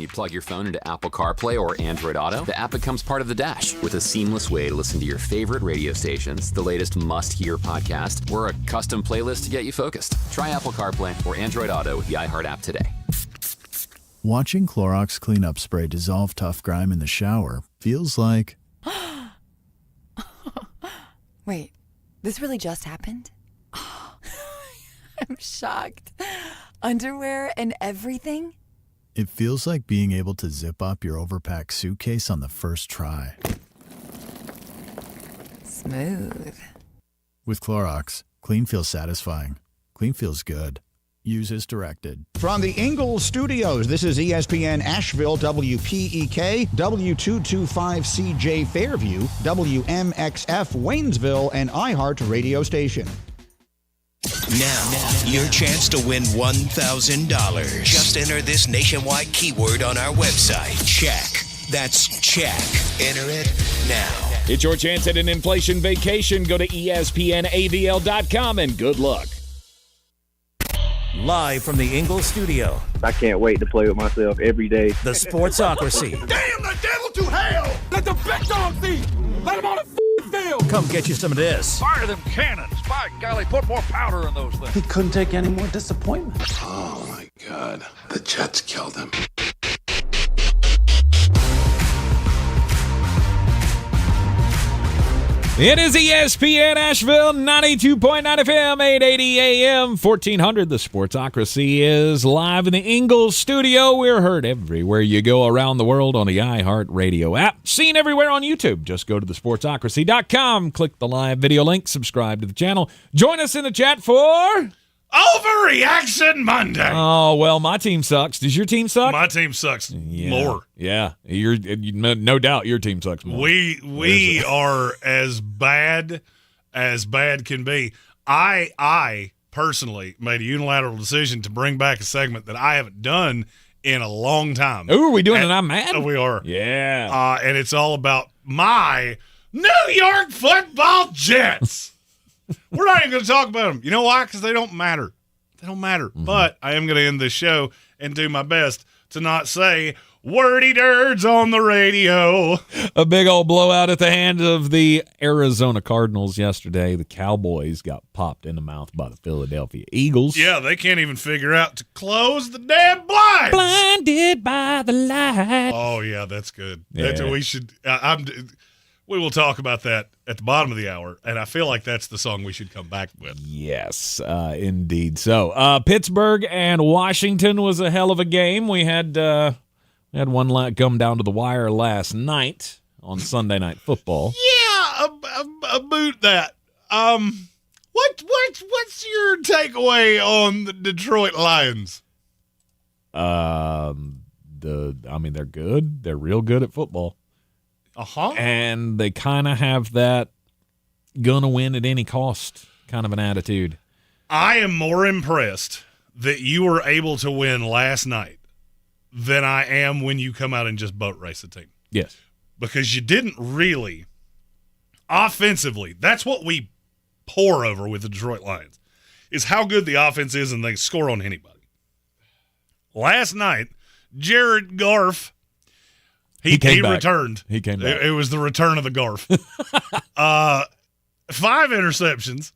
you plug your phone into Apple CarPlay or Android Auto, the app becomes part of the dash with a seamless way to listen to your favorite radio stations, the latest must-hear podcast, or a custom playlist to get you focused. Try Apple CarPlay or Android Auto with the iHeart app today. Watching Clorox cleanup spray dissolve tough grime in the shower feels like... Wait, this really just happened? I'm shocked. Underwear and everything? It feels like being able to zip up your overpacked suitcase on the first try. Smooth. With Clorox, clean feels satisfying. Clean feels good. Use as directed. From the Ingalls Studios, this is ESPN Asheville, WPEK, W225CJ Fairview, WMXF Waynesville, and iHeart radio station. Now, your chance to win $1,000. Just enter this nationwide keyword on our website, check. That's check. Enter it now. It's your chance at an inflation vacation. Go to ESPNAVL.com and good luck. Live from the Ingalls studio. I can't wait to play with myself every day. The Sportsocracy. Damn the devil to hell! Let the big dog eat! Let him on the field! Come get you some of this. Fire them cannons! By golly, put more powder in those things. He couldn't take any more disappointment. Oh my God. The Jets killed him. It is ESPN Asheville, 92.9 FM, 880 AM, 1400. The Sportsocracy is live in the Ingalls studio. We're heard everywhere you go around the world on the iHeart Radio app. Seen everywhere on YouTube. Just go to thesportsocracy.com, click the live video link, subscribe to the channel. Join us in the chat for... Overreaction Monday. Oh, well, my team sucks. Does your team suck? My team sucks more. Yeah, no doubt your team sucks more. We are as bad can be. I personally made a unilateral decision to bring back a segment that I haven't done in a long time. Ooh, are we doing it? I'm mad. We are. Yeah. And it's all about my New York Football Jets. We're not even going to talk about them. You know why? Because they don't matter. They don't matter. Mm-hmm. But I am going to end this show and do my best to not say wordy dirds on the radio. A big old blowout at the hands of the Arizona Cardinals yesterday. The Cowboys got popped in the mouth by the Philadelphia Eagles. Yeah, they can't even figure out to close the damn blinds. Blinded by the light. Oh, yeah, that's good. Yeah. That's what we should we will talk about that at the bottom of the hour, and I feel like that's the song we should come back with. Yes, indeed. So, Pittsburgh and Washington was a hell of a game. We had one come down to the wire last night on Sunday Night Football. Yeah, about that. What's your takeaway on the Detroit Lions? They're good. They're real good at football. Uh-huh. And they kind of have that gonna win at any cost kind of an attitude. I am more impressed that you were able to win last night than I am when you come out and just boat race the team. Yes. Because you didn't really, offensively, that's what we pour over with the Detroit Lions, is how good the offense is and they score on anybody. Last night, Jared Goff, he returned. He came back. It was the return of the Goff. 5 interceptions.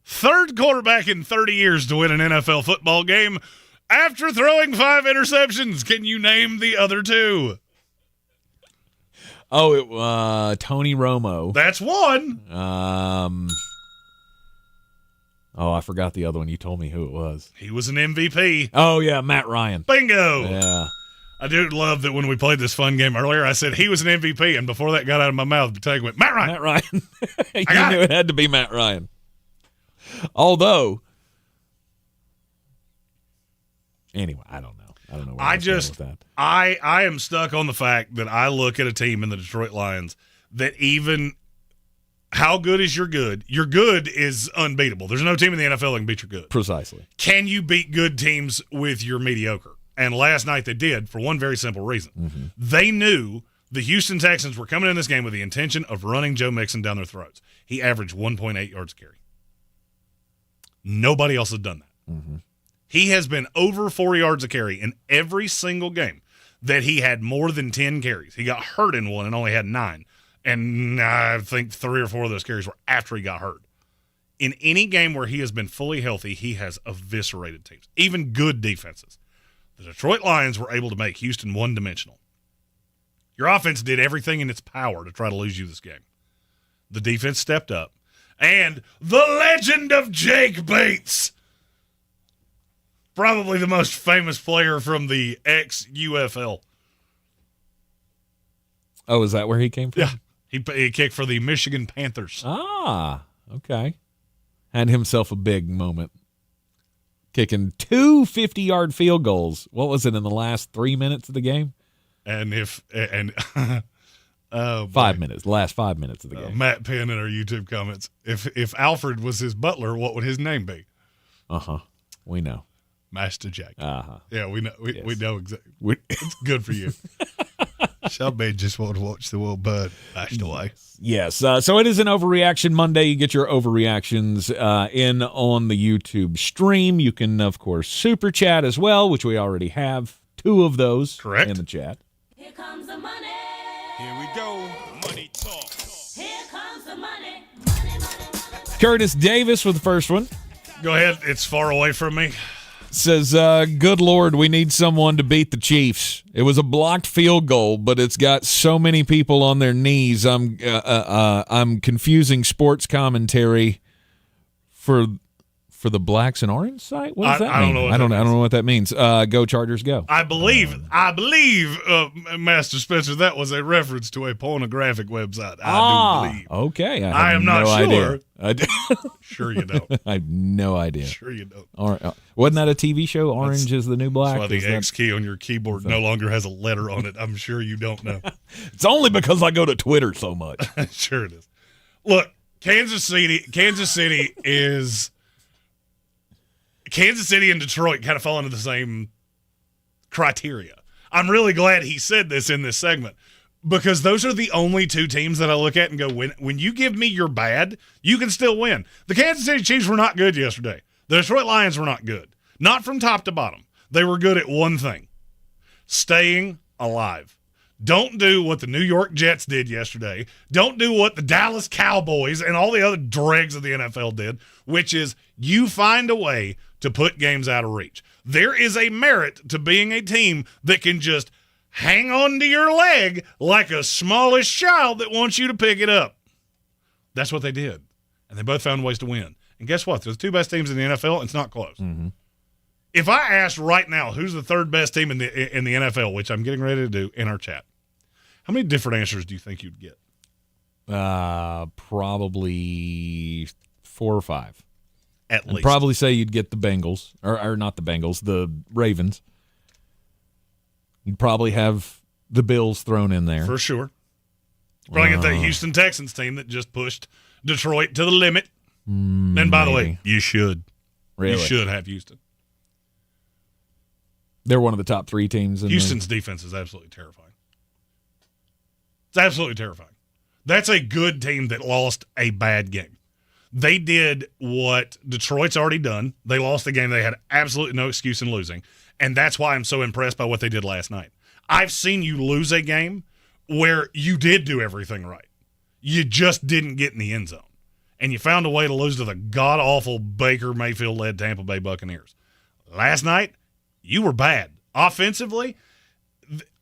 Third quarterback in 30 years to win an NFL football game after throwing 5 interceptions. Can you name the other 2? Oh, Tony Romo. That's one. I forgot the other one. You told me who it was. He was an MVP. Oh, yeah, Matt Ryan. Bingo. Yeah. I do love that when we played this fun game earlier, I said he was an MVP, and before that got out of my mouth, the tag went, Matt Ryan. Matt Ryan. You knew it had to be Matt Ryan. Although, anyway, I don't know. I don't know where I was going with that. I am stuck on the fact that I look at a team in the Detroit Lions that even how good is your good? Your good is unbeatable. There's no team in the NFL that can beat your good. Precisely. Can you beat good teams with your mediocre? And last night they did for one very simple reason. Mm-hmm. They knew the Houston Texans were coming in this game with the intention of running Joe Mixon down their throats. He averaged 1.8 yards a carry. Nobody else has done that. Mm-hmm. He has been over 4 yards a carry in every single game. that he had more than 10 carries. He got hurt in one and only had 9. And I think 3 or 4 of those carries were after he got hurt. In any game where he has been fully healthy, he has eviscerated teams, even good defenses. The Detroit Lions were able to make Houston one-dimensional. Your offense did everything in its power to try to lose you this game. The defense stepped up. And the legend of Jake Bates, probably the most famous player from the ex-UFL. Oh, is that where he came from? Yeah. He kicked for the Michigan Panthers. Ah, okay. Had himself a big moment. Kicking 2 50-yard field goals. What was it in the last 3 minutes of the game? And 5 minutes. The last 5 minutes of the game. Matt Penn in our YouTube comments. If Alfred was his butler, what would his name be? We know. Master Jack. Uh-huh. Yeah, we know. We know exactly. It's good for you. Somebody just wanted to watch the little bud passed away. Yes. So it is an Overreaction Monday. You get your overreactions in on the YouTube stream. You can, of course, super chat as well, which we already have 2 of those in the chat. Here comes the money. Here we go. Money talk. Here comes the money. Curtis Davis with the first one. Go ahead. It's far away from me. Says, good Lord, we need someone to beat the Chiefs. It was a blocked field goal, but it's got so many people on their knees. I'm confusing sports commentary for the Blacks and Orange site. What does that mean? I don't know what that means. Go Chargers, go. I believe, Master Spencer, that was a reference to a pornographic website. I do believe. Okay. I am not sure. Idea. Sure you don't. I have no idea. Sure you don't. Wasn't that a TV show? Orange is the new black. That's why the X key on your keyboard no longer has a letter on it. I'm sure you don't know. It's only because I go to Twitter so much. Sure it is. Look, Kansas City and Detroit kind of fall into the same criteria. I'm really glad he said this in this segment because those are the only 2 teams that I look at and go, when you give me your bad, you can still win. The Kansas City Chiefs were not good yesterday. The Detroit Lions were not good. Not from top to bottom. They were good at one thing, staying alive. Don't do what the New York Jets did yesterday. Don't do what the Dallas Cowboys and all the other dregs of the NFL did, which is you find a way to put games out of reach. There is a merit to being a team that can just hang on to your leg like a smallish child that wants you to pick it up. That's what they did. And they both found ways to win. And guess what? They're the 2 best teams in the NFL. It's not close. Mm-hmm. If I asked right now who's the 3rd best team in the NFL, which I'm getting ready to do in our chat, how many different answers do you think you'd get? Probably 4 or 5. At least. I'd probably say you'd get the Bengals, or not the Bengals, the Ravens. You'd probably have the Bills thrown in there. For sure. Probably get that Houston Texans team that just pushed Detroit to the limit. And by the way, you should. Really? You should have Houston. They're one of the top 3 teams. Houston's defense is absolutely terrifying. It's absolutely terrifying. That's a good team that lost a bad game. They did what Detroit's already done. They lost the game. They had absolutely no excuse in losing. And that's why I'm so impressed by what they did last night. I've seen you lose a game where you did do everything right. You just didn't get in the end zone. And you found a way to lose to the god-awful Baker Mayfield-led Tampa Bay Buccaneers. Last night, you were bad. Offensively,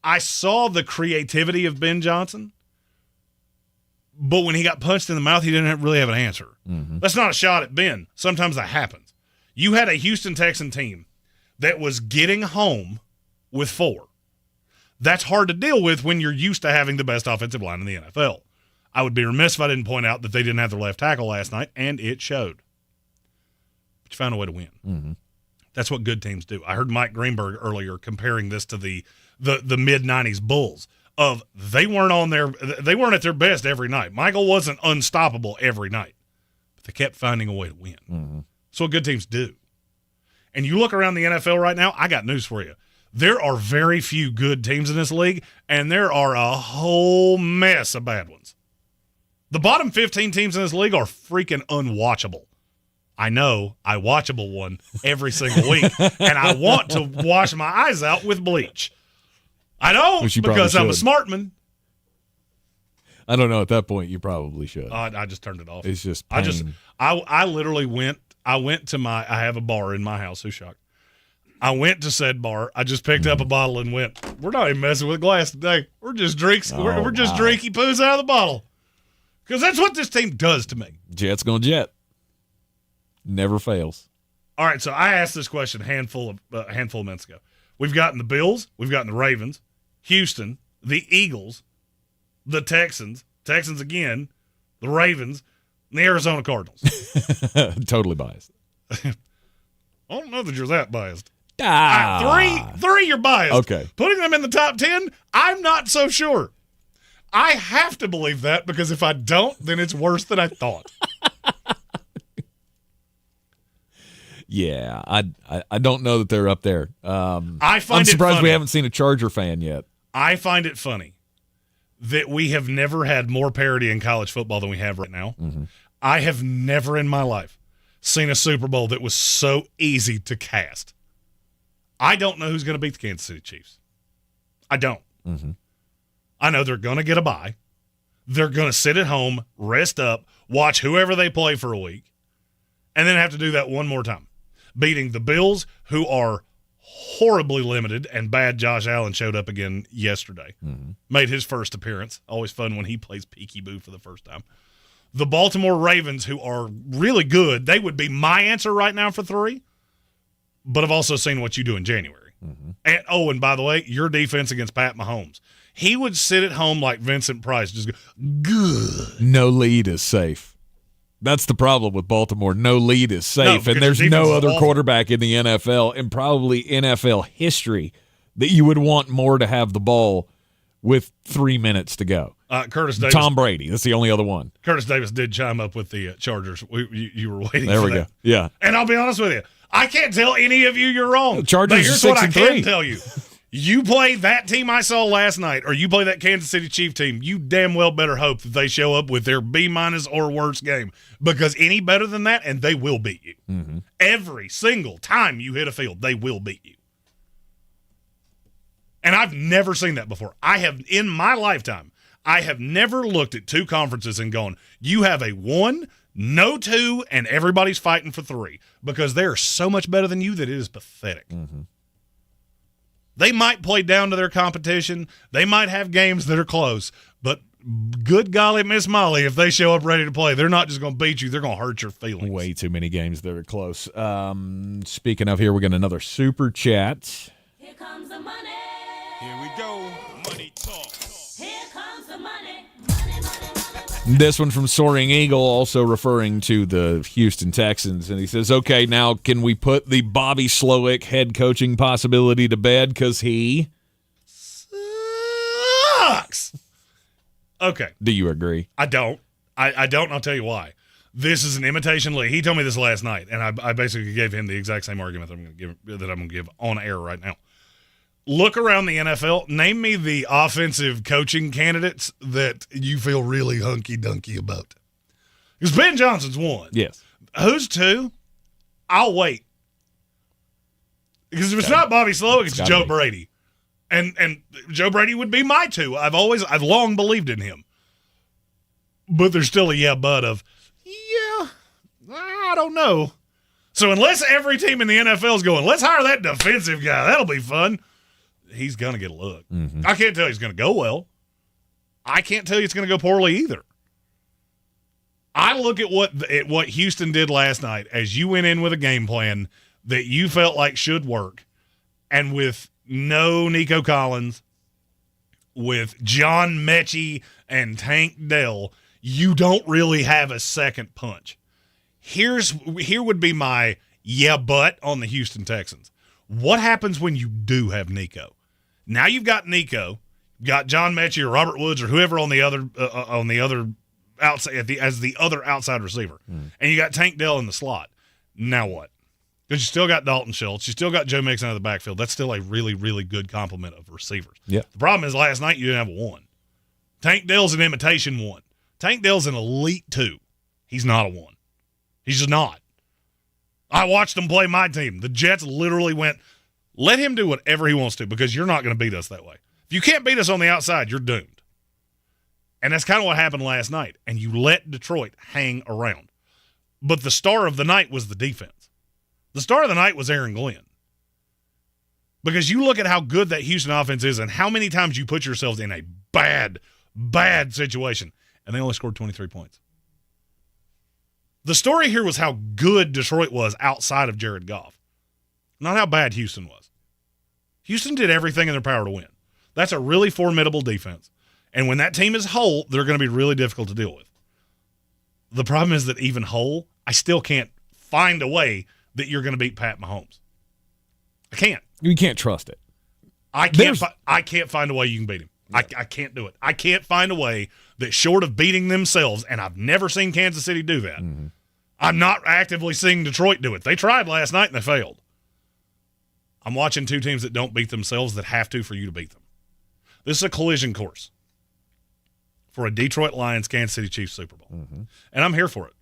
I saw the creativity of Ben Johnson, but when he got punched in the mouth, he didn't really have an answer. Mm-hmm. That's not a shot at Ben. Sometimes that happens. You had a Houston Texan team that was getting home with 4. That's hard to deal with when you're used to having the best offensive line in the NFL. I would be remiss if I didn't point out that they didn't have their left tackle last night, and it showed. But you found a way to win. Mm-hmm. That's what good teams do. I heard Mike Greenberg earlier comparing this to the mid-'90s Bulls. They weren't at their best every night. Michael wasn't unstoppable every night, but they kept finding a way to win. Mm-hmm. That's what good teams do. And you look around the NFL right now, I got news for you. There are very few good teams in this league, and there are a whole mess of bad ones. The bottom 15 teams in this league are freaking unwatchable. I know I watchable one every single week, and I want to wash my eyes out with bleach. I don't, Which you probably because I'm a should. smart man. I don't know. At that point, you probably should. I just turned it off. It's just pain. I literally went to I have a bar in my house. Who's shocked? I went to said bar. I just picked up a bottle and went, we're not even messing with glass today. We're just drinks. We're just drinky poos out of the bottle. Because that's what this team does to me. Jet's going to jet. Never fails. All right, so I asked this question a handful of minutes ago. We've gotten the Bills. We've gotten the Ravens, Houston, the Eagles, the Texans again, the Ravens, and the Arizona Cardinals. Totally biased. I don't know that you're that biased. Three you're biased. Okay. Putting them in the top 10, I'm not so sure. I have to believe that because if I don't, then it's worse than I thought. Yeah, I don't know that they're up there. I'm surprised surprised we haven't seen a Charger fan yet. I find it funny that we have never had more parity in college football than we have right now. Mm-hmm. I have never in my life seen a Super Bowl that was so easy to cast. I don't know who's going to beat the Kansas City Chiefs. I don't. Mm-hmm. I know they're going to get a bye. They're going to sit at home, rest up, watch whoever they play for a week, and then have to do that one more time. Beating the Bills, who are horribly limited, and bad Josh Allen showed up again yesterday. Mm-hmm. Made his first appearance. Always fun when he plays peekaboo for the first time. The Baltimore Ravens, who are really good, they would be my answer right now for 3, but I've also seen what you do in January. Mm-hmm. And by the way, your defense against Pat Mahomes. He would sit at home like Vincent Price, just go, good. No lead is safe. That's the problem with Baltimore. No lead is safe, and there's no other quarterback in the NFL and probably NFL history that you would want more to have the ball with 3 minutes to go. Curtis Davis. Tom Brady. That's the only other one. Curtis Davis did chime up with the Chargers. You were waiting there for we that. Go. Yeah. And I'll be honest with you. I can't tell any of you you're wrong. Chargers but here's are 6 what and I can 3. tell you. You play that team I saw last night, or you play that Kansas City Chiefs team, you damn well better hope that they show up with their B- or worse game. Because any better than that, and they will beat you. Mm-hmm. Every single time you hit a field, they will beat you. And I've never seen that before. In my lifetime, I have never looked at 2 conferences and gone, you have a 1, no 2, and everybody's fighting for 3. Because they're so much better than you that it is pathetic. Mm-hmm. They might play down to their competition. They might have games that are close. But good golly, Miss Molly, if they show up ready to play, they're not just going to beat you. They're going to hurt your feelings. Way too many games that are close. Speaking of, here we got another super chat. Here comes the money. Here we go. Money talk. Here comes the money. This one from Soaring Eagle, also referring to the Houston Texans. And he says, okay, now can we put the Bobby Slowick head coaching possibility to bed? Because he sucks. Okay. Do you agree? I don't. I don't, and I'll tell you why. This is an imitation league. He told me this last night, and I basically gave him the exact same argument that I'm going to give on air right now. Look around the NFL. Name me the offensive coaching candidates that you feel really hunky-dunky about. Because Ben Johnson's one. Yes. Who's 2? I'll wait. Because if it's not Bobby Slowick, it's Joe Brady. And Joe Brady would be my 2. I've long believed in him. But there's still a but of, I don't know. So unless every team in the NFL is going, let's hire that defensive guy, that'll be fun, he's going to get a look. Mm-hmm. I can't tell you he's going to go well. I can't tell you it's going to go poorly either. I look at what Houston did last night as you went in with a game plan that you felt like should work, and with no Nico Collins, with John Mechie and Tank Dell, you don't really have a second punch. Here would be my but on the Houston Texans. What happens when you do have Nico? Now you've got Nico, got John Mechie or Robert Woods or whoever on the other outside as the other outside receiver, and you got Tank Dell in the slot. Now what? Because you still got Dalton Schultz, you still got Joe Mixon out of the backfield. That's still a really, really good complement of receivers. Yeah. The problem is last night you didn't have a 1. Tank Dell's an imitation 1. Tank Dell's an elite 2. He's not a 1. He's just not. I watched him play my team. The Jets literally went, let him do whatever he wants to because you're not going to beat us that way. If you can't beat us on the outside, you're doomed. And that's kind of what happened last night. And you let Detroit hang around. But the star of the night was the defense. The star of the night was Aaron Glenn. Because you look at how good that Houston offense is and how many times you put yourselves in a bad, bad situation. And they only scored 23 points. The story here was how good Detroit was outside of Jared Goff. Not how bad Houston was. Houston did everything in their power to win. That's a really formidable defense. And when that team is whole, they're going to be really difficult to deal with. The problem is that even whole, I still can't find a way that you're going to beat Pat Mahomes. I can't. You can't trust it. I can't find a way you can beat him. Yeah. I can't do it. I can't find a way that short of beating themselves, and I've never seen Kansas City do that. Mm-hmm. I'm not actively seeing Detroit do it. They tried last night and they failed. I'm watching two teams that don't beat themselves that have to for you to beat them. This is a collision course for a Detroit Lions Kansas City Chiefs Super Bowl. Mm-hmm. And I'm here for it.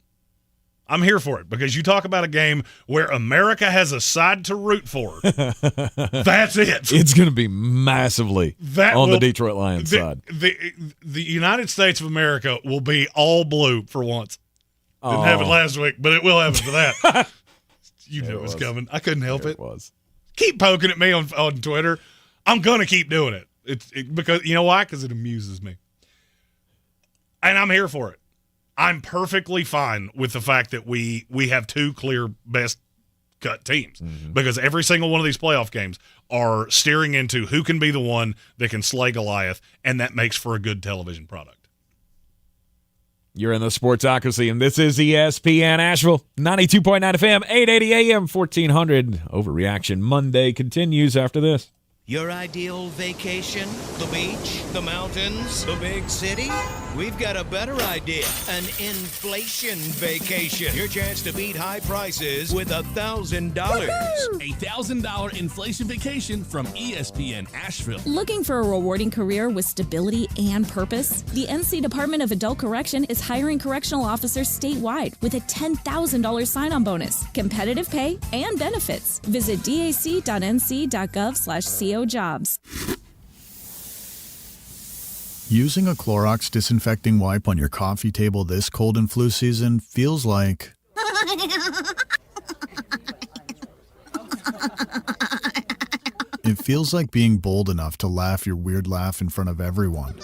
I'm here for it because you talk about a game where America has a side to root for. That's it. It's going to be massively on the Detroit Lions side. The United States of America will be all blue for once. Didn't happen last week, but it will happen for that. You knew it was coming. I couldn't help it. It was. Keep poking at me on Twitter. I'm going to keep doing it. Because you know why? Because it amuses me. And I'm here for it. I'm perfectly fine with the fact that we have two clear best cut teams because every single one of these playoff games are steering into who can be the one that can slay Goliath, and that makes for a good television product. You're in the Sportsocracy, and this is ESPN Asheville, 92.9 FM, 880 AM, 1400. Overreaction Monday continues after this. Your ideal vacation? The beach? The mountains? The big city? We've got a better idea. An inflation vacation. Your chance to beat high prices with $1,000. A $1,000 inflation vacation from ESPN Asheville. Looking for a rewarding career with stability and purpose? The NC Department of Adult Correction is hiring correctional officers statewide with a $10,000 sign-on bonus, competitive pay, and benefits. Visit dac.nc.gov/co jobs. Using a Clorox disinfecting wipe on your coffee table this cold and flu season feels like... It feels like being bold enough to laugh your weird laugh in front of everyone.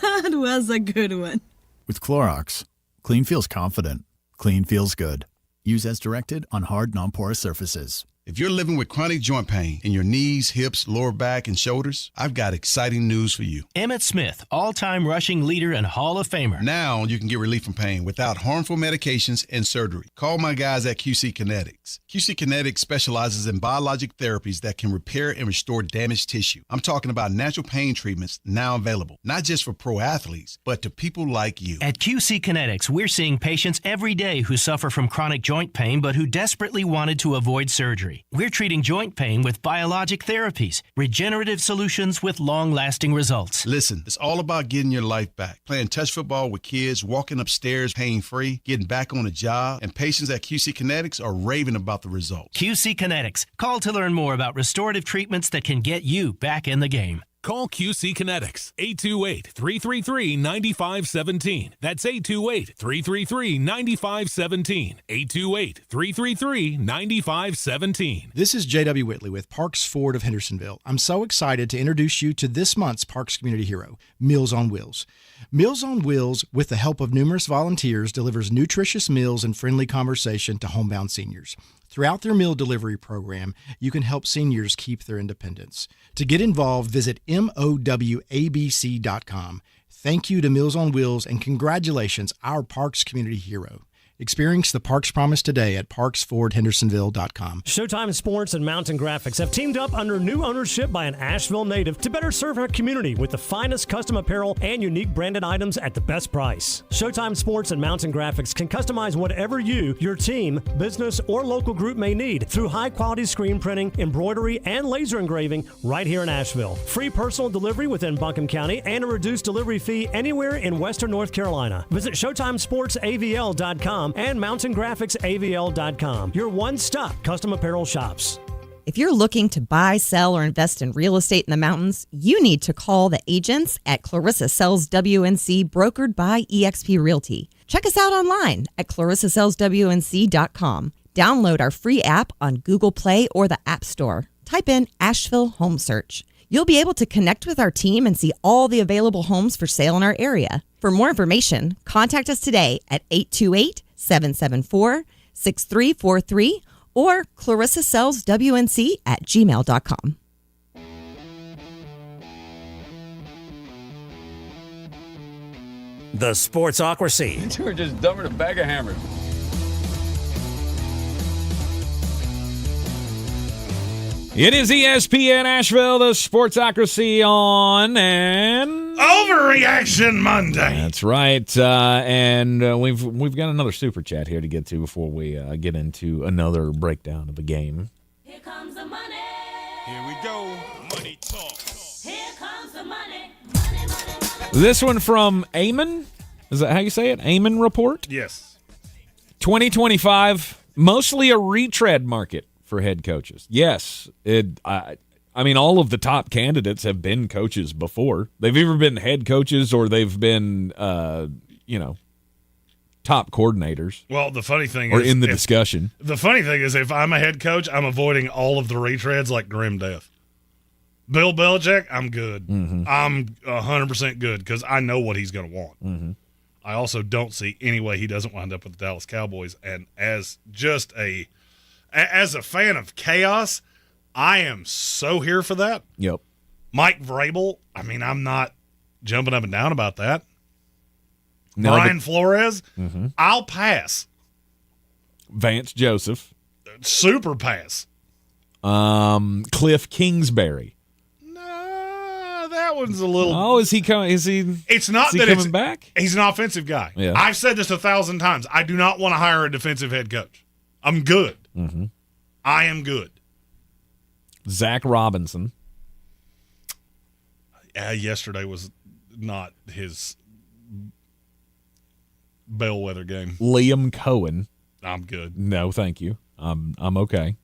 That was a good one. With Clorox, clean feels confident. Clean feels good. Use as directed on hard, non-porous surfaces. If you're living with chronic joint pain in your knees, hips, lower back, and shoulders, I've got exciting news for you. Emmett Smith, all-time rushing leader and Hall of Famer. Now you can get relief from pain without harmful medications and surgery. Call my guys at QC Kinetics. QC Kinetics specializes in biologic therapies that can repair and restore damaged tissue. I'm talking about natural pain treatments now available, not just for pro athletes, but to people like you. At QC Kinetics, we're seeing patients every day who suffer from chronic joint pain but who desperately wanted to avoid surgery. We're treating joint pain with biologic therapies, regenerative solutions with long-lasting results. Listen, it's all about getting your life back. Playing touch football with kids, walking upstairs pain-free, getting back on a job, and patients at QC Kinetics are raving about the results. QC Kinetics. Call to learn more about restorative treatments that can get you back in the game. Call QC Kinetics, 828-333-9517. That's 828-333-9517. 828-333-9517. This is J.W. Whitley with Parks Ford of Hendersonville. I'm so excited to introduce you to this month's Parks Community Hero, Meals on Wheels. Meals on Wheels, with the help of numerous volunteers, delivers nutritious meals and friendly conversation to homebound seniors. Throughout their meal delivery program, you can help seniors keep their independence. To get involved, visit MOWABC.com. Thank you to Meals on Wheels and congratulations, our Parks Community Hero. Experience the Parks Promise today at parksfordhendersonville.com. Showtime Sports and Mountain Graphics have teamed up under new ownership by an Asheville native to better serve our community with the finest custom apparel and unique branded items at the best price. Showtime Sports and Mountain Graphics can customize whatever you, your team, business, or local group may need through high-quality screen printing, embroidery, and laser engraving right here in Asheville. Free personal delivery within Buncombe County and a reduced delivery fee anywhere in Western North Carolina. Visit ShowtimeSportsAVL.com and MountainGraphicsAVL.com, your one-stop custom apparel shops. If you're looking to buy, sell, or invest in real estate in the mountains, you need to call the agents at Clarissa Sells WNC, brokered by eXp Realty. Check us out online at clarissasellswnc.com. Download our free app on Google Play or the App Store. Type in Asheville Home Search. You'll be able to connect with our team and see all the available homes for sale in our area. For more information, contact us today at 828-774-6343 or clarissasellswnc@gmail.com. The Sportsocracy. You were just dumping a bag of hammers. It is ESPN Asheville, the Sportsocracy on and Overreaction Monday. That's right, and we've got another super chat here to get to before we get into another breakdown of the game. Here comes the money. Here we go. Money talk. Here comes the money. This one from Eamon. Is that how you say it? Eamon Report? Yes. 2025, mostly a retread market for head coaches. Yes, I mean, all of the top candidates have been coaches before. They've either been head coaches or they've been, top coordinators. Well, the funny thing or is, in the discussion. The funny thing is, if I'm a head coach, I'm avoiding all of the retreads like grim death. Bill Belichick, I'm good. Mm-hmm. I'm 100% good because I know what he's going to want. Mm-hmm. I also don't see any way he doesn't wind up with the Dallas Cowboys. And as a fan of chaos, I am so here for that. Yep. Mike Vrabel, I mean, I'm not jumping up and down about that. No, Brian Flores, mm-hmm. I'll pass. Vance Joseph. Super pass. Cliff Kingsbury. That one's a little. Oh, is he coming? It's not is he that coming it's back. He's an offensive guy. Yeah. I've said this 1,000 times. I do not want to hire a defensive head coach. I'm good. Mm-hmm. I am good. Zach Robinson. Yesterday was not his bellwether game. Liam Cohen. I'm good. No, thank you. I'm okay.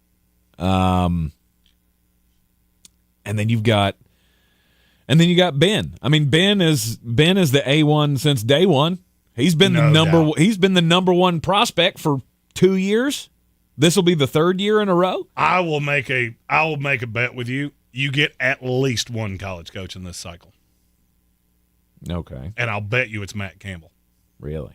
And then you got Ben. I mean, Ben is the A1 since day one. He's been He's been the number one prospect for 2 years. This will be the third year in a row. I will make a bet with you. You get at least one college coach in this cycle. Okay. And I'll bet you it's Matt Campbell. Really?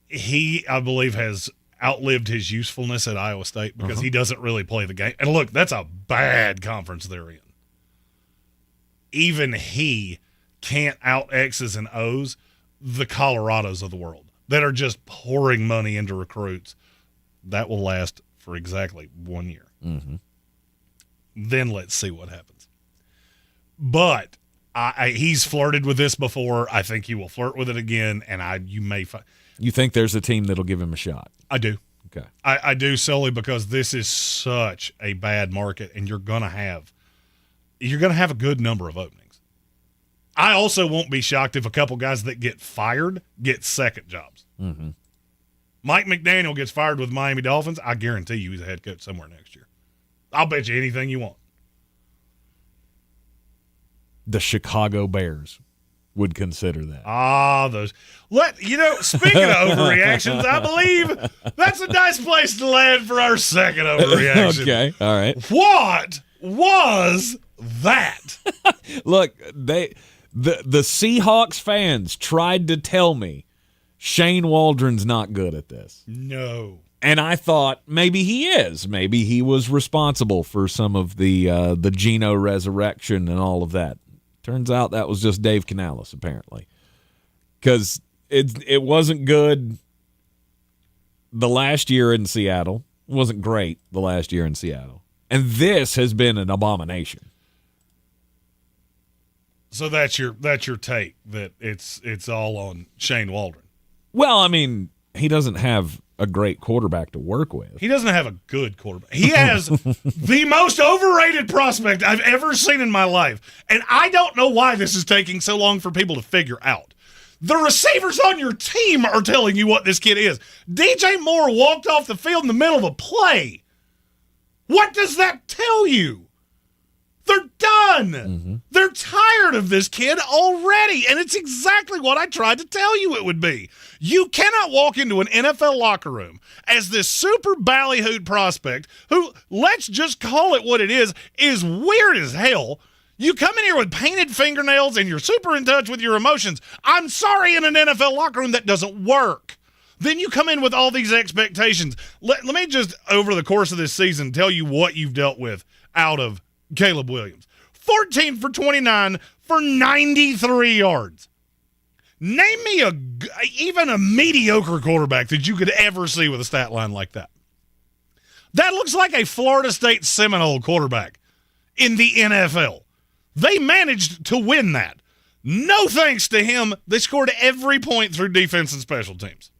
He, I believe, has outlived his usefulness at Iowa State because he doesn't really play the game. And look, that's a bad conference they're in. Even he can't out X's and O's the Colorados of the world that are just pouring money into recruits. That will last for exactly 1 year. Mm-hmm. Then let's see what happens. But he's flirted with this before. I think he will flirt with it again, and you may find. You think there's a team that'll give him a shot? I do. Okay. I do, solely because this is such a bad market, and you're gonna have a good number of openings. I also won't be shocked if a couple guys that get fired get second jobs. Mm-hmm. Mike McDaniel gets fired with Miami Dolphins. I guarantee you he's a head coach somewhere next year. I'll bet you anything you want. The Chicago Bears would consider that. Speaking of overreactions, I believe that's a nice place to land for our second overreaction. Okay, all right. What was that? Look, the Seahawks fans tried to tell me Shane Waldron's not good at this. No. And I thought maybe he is. Maybe he was responsible for some of the Geno resurrection and all of that. Turns out that was just Dave Canales, apparently. Because it wasn't good the last year in Seattle. It wasn't great the last year in Seattle. And this has been an abomination. So that's your take, that it's all on Shane Waldron. Well, I mean, he doesn't have a great quarterback to work with. He doesn't have a good quarterback. He has the most overrated prospect I've ever seen in my life. And I don't know why this is taking so long for people to figure out. The receivers on your team are telling you what this kid is. DJ Moore walked off the field in the middle of a play. What does that tell you? They're done. Mm-hmm. They're tired of this kid already, and it's exactly what I tried to tell you it would be. You cannot walk into an NFL locker room as this super ballyhooed prospect who, let's just call it what it is weird as hell. You come in here with painted fingernails and you're super in touch with your emotions. I'm sorry, in an NFL locker room, that doesn't work. Then you come in with all these expectations. Let me just, over the course of this season, tell you what you've dealt with out of Caleb Williams. 14 for 29 for 93 yards. Name me even a mediocre quarterback that you could ever see with a stat line like that. That looks like a Florida State Seminole quarterback in the NFL. They managed to win that. No thanks to him, they scored every point through defense and special teams.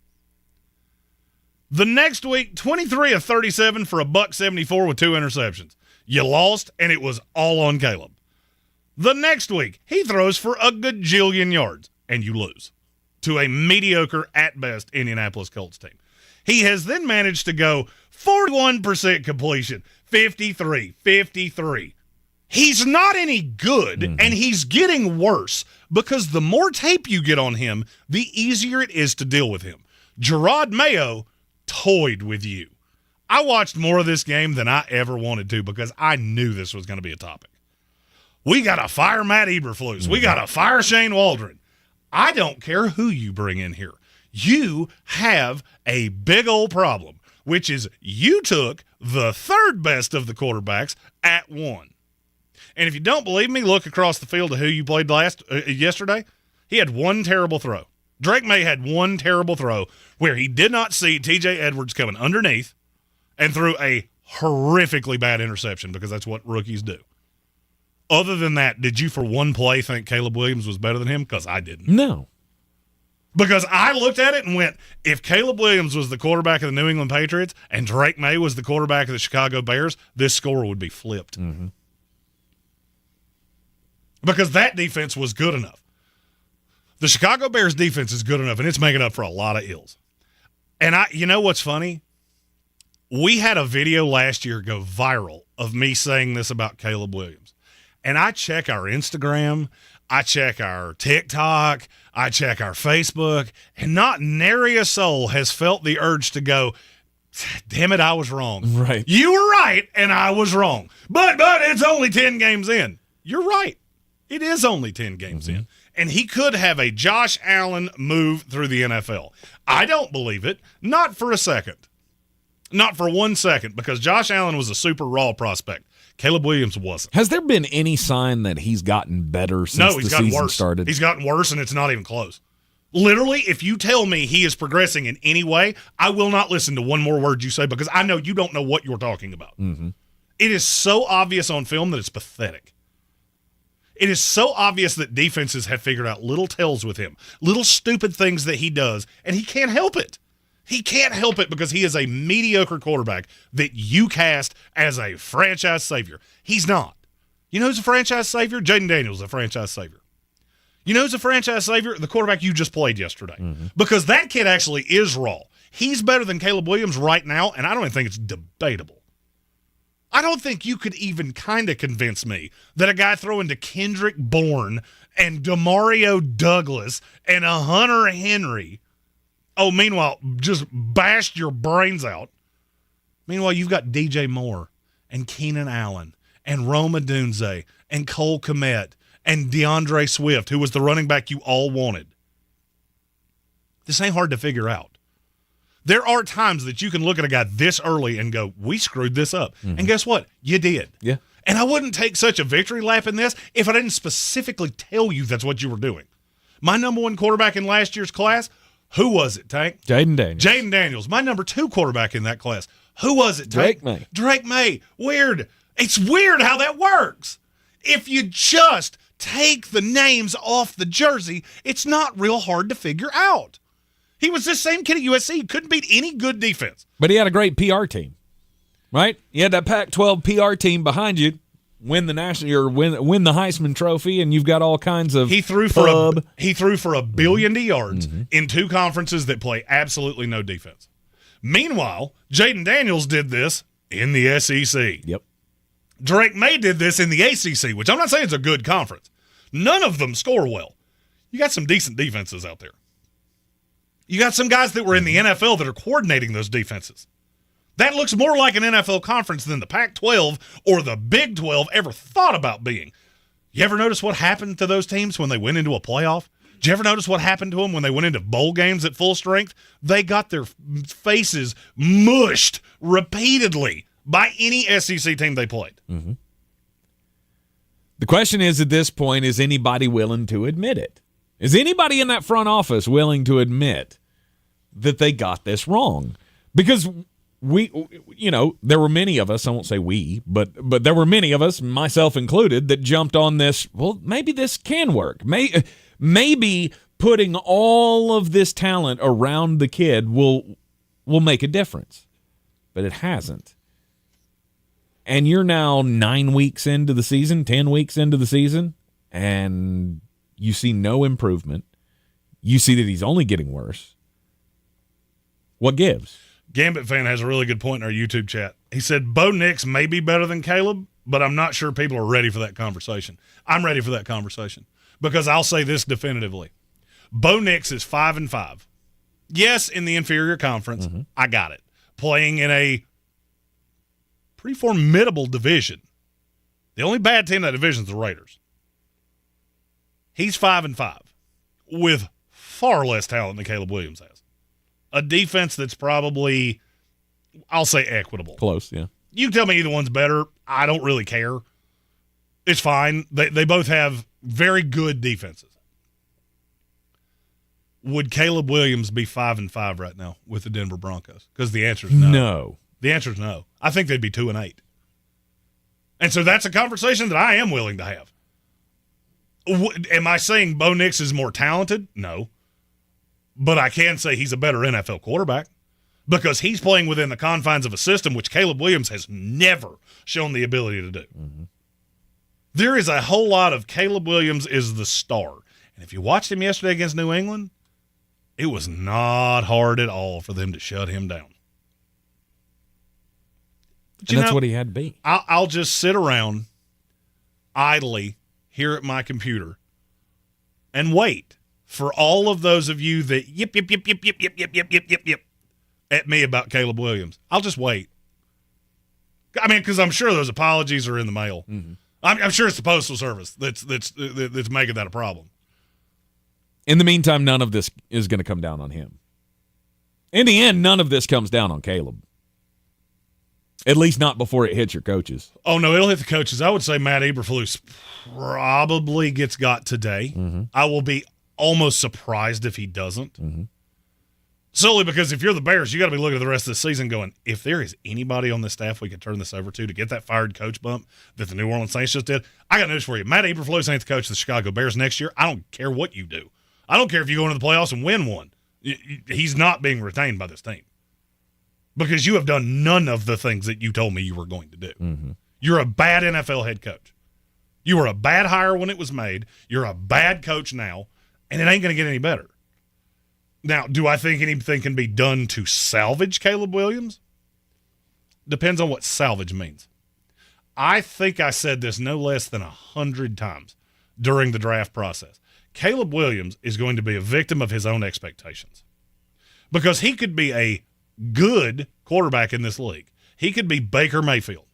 The next week, 23 of 37 for $174 with 2 interceptions. You lost, and it was all on Caleb. The next week, he throws for a gajillion yards, and you lose to a mediocre, at best, Indianapolis Colts team. He has then managed to go 41% completion, 53. He's not any good, and he's getting worse because the more tape you get on him, the easier it is to deal with him. Gerard Mayo toyed with you. I watched more of this game than I ever wanted to because I knew this was going to be a topic. We got to fire Matt Eberflus. We got to fire Shane Waldron. I don't care who you bring in here. You have a big old problem, which is you took the third best of the quarterbacks at 1. And if you don't believe me, look across the field to who you played yesterday. He had one terrible throw. Drake May had one terrible throw where he did not see T.J. Edwards coming underneath and threw a horrifically bad interception because that's what rookies do. Other than that, did you for one play think Caleb Williams was better than him? Because I didn't. No. Because I looked at it and went, if Caleb Williams was the quarterback of the New England Patriots and Drake May was the quarterback of the Chicago Bears, this score would be flipped. Mm-hmm. Because that defense was good enough. The Chicago Bears defense is good enough, and it's making up for a lot of ills. And you know what's funny? We had a video last year go viral of me saying this about Caleb Williams. And I check our Instagram, I check our TikTok, I check our Facebook, and not nary a soul has felt the urge to go, damn it, I was wrong. Right. You were right, and I was wrong. But it's only 10 games in. You're right. It is only 10 games in. And he could have a Josh Allen move through the NFL. I don't believe it. Not for a second. Not for 1 second, because Josh Allen was a super raw prospect. Caleb Williams wasn't. Has there been any sign that he's gotten better since the season started? He's gotten worse, and it's not even close. Literally, if you tell me he is progressing in any way, I will not listen to one more word you say because I know you don't know what you're talking about. Mm-hmm. It is so obvious on film that it's pathetic. It is so obvious that defenses have figured out little tells with him, little stupid things that he does, and he can't help it. He can't help it because he is a mediocre quarterback that you cast as a franchise savior. He's not. You know who's a franchise savior? Jaden Daniels is a franchise savior. You know who's a franchise savior? The quarterback you just played yesterday. Mm-hmm. Because that kid actually is raw. He's better than Caleb Williams right now, and I don't even think it's debatable. I don't think you could even kind of convince me that a guy throwing to Kendrick Bourne and Demario Douglas and a Hunter Henry, meanwhile, just bashed your brains out. Meanwhile, you've got DJ Moore and Keenan Allen and Rome Odunze and Cole Kmet and DeAndre Swift, who was the running back you all wanted. This ain't hard to figure out. There are times that you can look at a guy this early and go, we screwed this up. Mm-hmm. And guess what? You did. Yeah. And I wouldn't take such a victory lap in this if I didn't specifically tell you that's what you were doing. My number 1 quarterback in last year's class, who was it, Tank? Jaden Daniels. Jaden Daniels. My number 2 quarterback in that class, who was it, Tank? Drake May. Drake May. Weird. It's weird how that works. If you just take the names off the jersey, it's not real hard to figure out. He was this same kid at USC. He couldn't beat any good defense. But he had a great PR team, right? You had that Pac-12 PR team behind you, win the national or win the Heisman Trophy, and you've got all kinds of He threw for $1 billion yards in 2 conferences that play absolutely no defense. Meanwhile, Jaden Daniels did this in the SEC. Yep. Drake May did this in the ACC, which I'm not saying is a good conference. None of them score well. You got some decent defenses out there. You got some guys that were in the NFL that are coordinating those defenses. That looks more like an NFL conference than the Pac-12 or the Big 12 ever thought about being. You ever notice what happened to those teams when they went into a playoff? Did you ever notice what happened to them when they went into bowl games at full strength? They got their faces mushed repeatedly by any SEC team they played. Mm-hmm. The question is, at this point, is anybody willing to admit it? Is anybody in that front office willing to admit that they got this wrong? Because there were many of us, I won't say we, but there were many of us, myself included, that jumped on this, well, maybe this can work. Maybe putting all of this talent around the kid will make a difference. But it hasn't. And you're now 9 weeks into the season, 10 weeks into the season, and you see no improvement. You see that he's only getting worse. What gives? Gambit fan has a really good point in our YouTube chat. He said, Bo Nix may be better than Caleb, but I'm not sure people are ready for that conversation. I'm ready for that conversation because I'll say this definitively. Bo Nix is 5-5. Yes, in the inferior conference. Mm-hmm. I got it. Playing in a pretty formidable division. The only bad team in that division is the Raiders. He's 5-5 with far less talent than Caleb Williams has. A defense that's probably, I'll say, equitable. Close, yeah. You tell me either one's better. I don't really care. It's fine. They both have very good defenses. Would Caleb Williams be 5-5 right now with the Denver Broncos? Because the answer is no. No. The answer is no. I think they'd be 2-8. And so that's a conversation that I am willing to have. Am I saying Bo Nix is more talented? No. But I can say he's a better NFL quarterback because he's playing within the confines of a system which Caleb Williams has never shown the ability to do. Mm-hmm. There is a whole lot of Caleb Williams is the star. And if you watched him yesterday against New England, it was not hard at all for them to shut him down. And that's what he had to be. I'll just sit around idly here at my computer and wait for all of those of you that yip at me about Caleb Williams. I'll just wait. I mean, because I'm sure those apologies are in the mail. Mm-hmm. I'm sure it's the Postal Service that's making that a problem. In the meantime, none of this is going to come down on him. In the end, none of this comes down on Caleb. At least not before it hits your coaches. Oh, no, it'll hit the coaches. I would say Matt Eberflus probably gets got today. Mm-hmm. I will be almost surprised if he doesn't. Mm-hmm. Solely because if you're the Bears, you got to be looking at the rest of the season going, if there is anybody on the staff we could turn this over to get that fired coach bump that the New Orleans Saints just did, I got news for you. Matt Eberflus ain't the coach of the Chicago Bears next year. I don't care what you do. I don't care if you go into the playoffs and win one. He's not being retained by this team. Because you have done none of the things that you told me you were going to do. Mm-hmm. You're a bad NFL head coach. You were a bad hire when it was made. You're a bad coach now, and it ain't going to get any better. Now, do I think anything can be done to salvage Caleb Williams? Depends on what salvage means. I think I said this no less than 100 times during the draft process. Caleb Williams is going to be a victim of his own expectations. Because he could be a good quarterback in this league. He could be Baker Mayfield,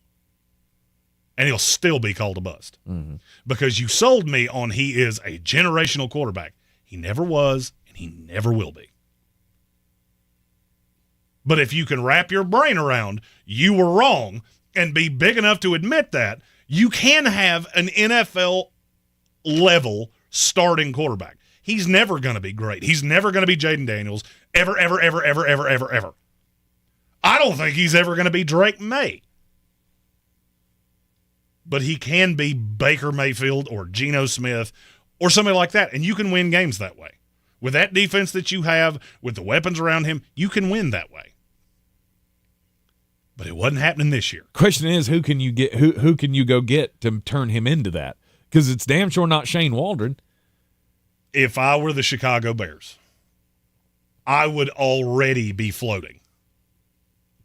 and he'll still be called a bust. Mm-hmm. Because you sold me on he is a generational quarterback. He never was, and he never will be. But if you can wrap your brain around you were wrong and be big enough to admit that, you can have an NFL-level starting quarterback. He's never going to be great. He's never going to be Jaden Daniels ever. I don't think he's ever going to be Drake May. But he can be Baker Mayfield or Geno Smith or somebody like that, and you can win games that way. With that defense that you have, with the weapons around him, you can win that way. But it wasn't happening this year. Question is, who can you get? Who can you go get to turn him into that? Because it's damn sure not Shane Waldron. If I were the Chicago Bears, I would already be floating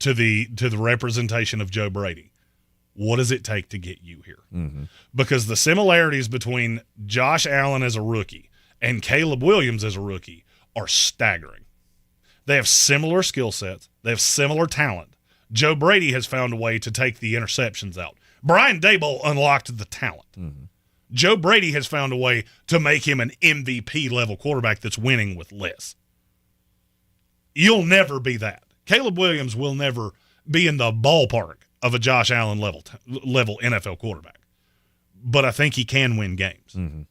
to the representation of Joe Brady. What does it take to get you here? Mm-hmm. Because the similarities between Josh Allen as a rookie and Caleb Williams as a rookie are staggering. They have similar skill sets. They have similar talent. Joe Brady has found a way to take the interceptions out. Brian Daboll unlocked the talent. Mm-hmm. Joe Brady has found a way to make him an MVP-level quarterback that's winning with less. You'll never be that. Caleb Williams will never be in the ballpark of a Josh Allen level NFL quarterback. But I think he can win games. Mm-hmm.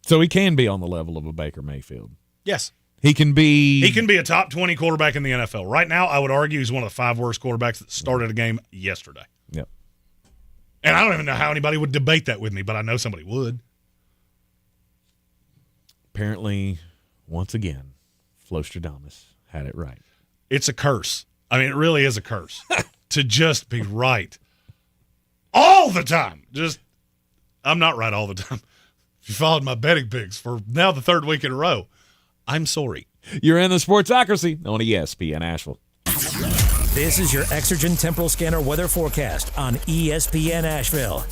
So he can be on the level of a Baker Mayfield. Yes. He can be a top 20 quarterback in the NFL. Right now, I would argue he's one of the 5 worst quarterbacks that started a game yesterday. Yep. And I don't even know how anybody would debate that with me, but I know somebody would. Apparently, once again, Flostradamus had it right. It's a curse. I mean, it really is a curse to just be right all the time. I'm not right all the time. If you followed my betting picks for now the 3rd week in a row, I'm sorry. You're in the Sportsocracy on ESPN Asheville. This is your Exergen Temporal Scanner weather forecast on ESPN Asheville.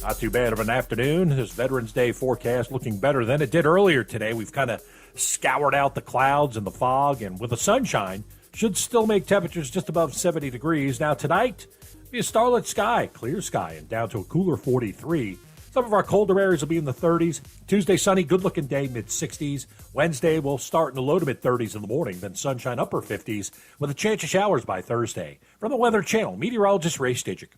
Not too bad of an afternoon. This Veterans Day forecast looking better than it did earlier today. We've kind of scoured out the clouds and the fog, and with the sunshine, should still make temperatures just above 70 degrees. Now tonight, be a starlit sky, clear sky, and down to a cooler 43. Some of our colder areas will be in the 30s. Tuesday, sunny, good-looking day, mid-60s. Wednesday, we'll start in the low to mid-30s in the morning, then sunshine, upper 50s, with a chance of showers by Thursday. From the Weather Channel, meteorologist Ray Stajic.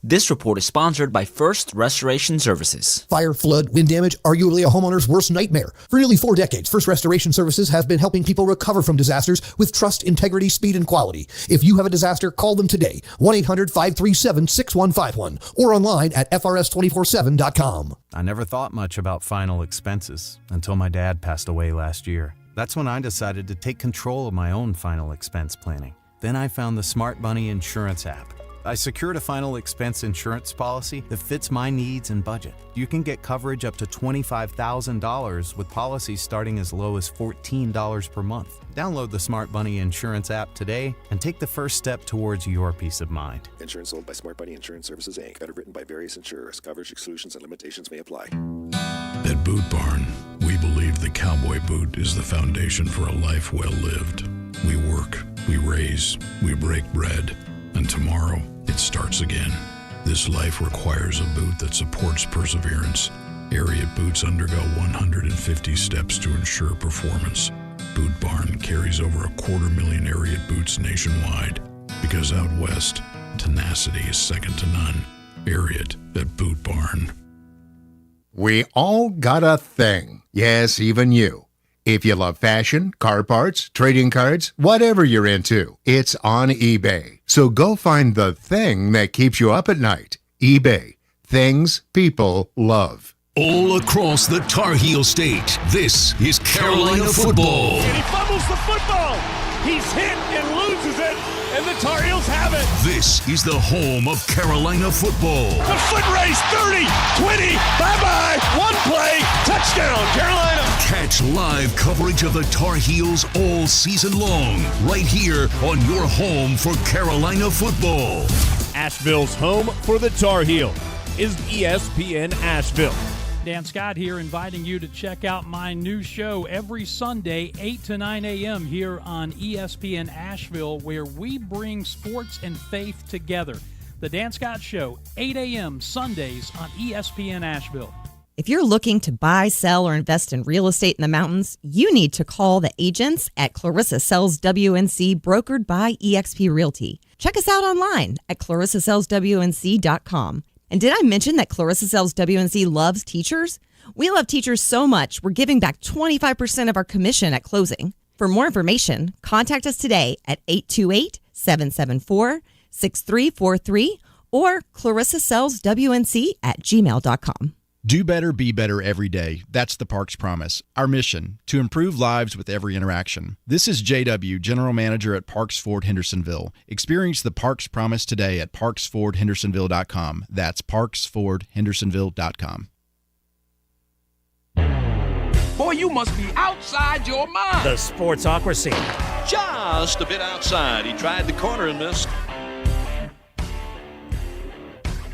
This report is sponsored by First Restoration Services. Fire, flood, wind damage, arguably a homeowner's worst nightmare. For nearly 4 decades, First Restoration Services has been helping people recover from disasters with trust, integrity, speed, and quality. If you have a disaster, call them today, 1-800-537-6151, or online at frs247.com. I never thought much about final expenses until my dad passed away last year. That's when I decided to take control of my own final expense planning. Then I found the Smart Money Insurance app. I secured a final expense insurance policy that fits my needs and budget. You can get coverage up to $25,000 with policies starting as low as $14 per month. Download the Smart Money Insurance app today and take the first step towards your peace of mind. Insurance sold by Smart Money Insurance Services, Inc. Underwritten by various insurers. Coverage exclusions and limitations may apply. At Boot Barn, we believe the cowboy boot is the foundation for a life well lived. We work, we raise, we break bread, and tomorrow it starts again. This life requires a boot that supports perseverance. Ariat boots undergo 150 steps to ensure performance. Boot Barn carries over 250,000 Ariat boots nationwide. Because out west, tenacity is second to none. Ariat at Boot Barn. We all got a thing. Yes, even you. If you love fashion, car parts, trading cards, whatever you're into, it's on eBay. So go find the thing that keeps you up at night. eBay. Things people love. All across the Tar Heel State, this is Carolina football. And he fumbles the football. He's hit and loses it, and the Tar Heels have it. This is the home of Carolina football. The foot race, 30, 20, bye-bye, one play, touchdown, Carolina. Catch live coverage of the Tar Heels all season long, right here on your home for Carolina football. Asheville's home for the Tar Heels is ESPN Asheville. Dan Scott here, inviting you to check out my new show every Sunday, 8 to 9 a.m. here on ESPN Asheville, where we bring sports and faith together. The Dan Scott Show, 8 a.m. Sundays on ESPN Asheville. If you're looking to buy, sell, or invest in real estate in the mountains, you need to call the agents at Clarissa Sells WNC, brokered by eXp Realty. Check us out online at clarissasellswnc.com. And did I mention that Clarissa Sells WNC loves teachers? We love teachers so much, we're giving back 25% of our commission at closing. For more information, contact us today at 828-774-6343 or clarissasellswnc@gmail.com. Do better, be better every day. That's the Parks Promise. Our mission, to improve lives with every interaction. This is JW, General Manager at Parks Ford Hendersonville. Experience the Parks Promise today at parksfordhendersonville.com. That's parksfordhendersonville.com. Boy, you must be outside your mind. The Sportsocracy. Just a bit outside. He tried the corner and missed.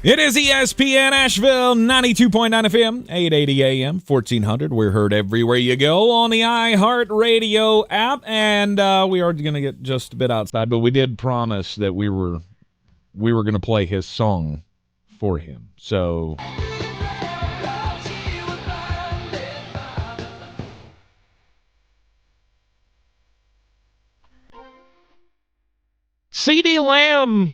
It is ESPN Asheville, 92.9 FM, 880 AM, 1400. We're heard everywhere you go on the iHeartRadio app. And we are going to get just a bit outside, but we did promise that we were going to play his song for him. So CeeDee Lamb,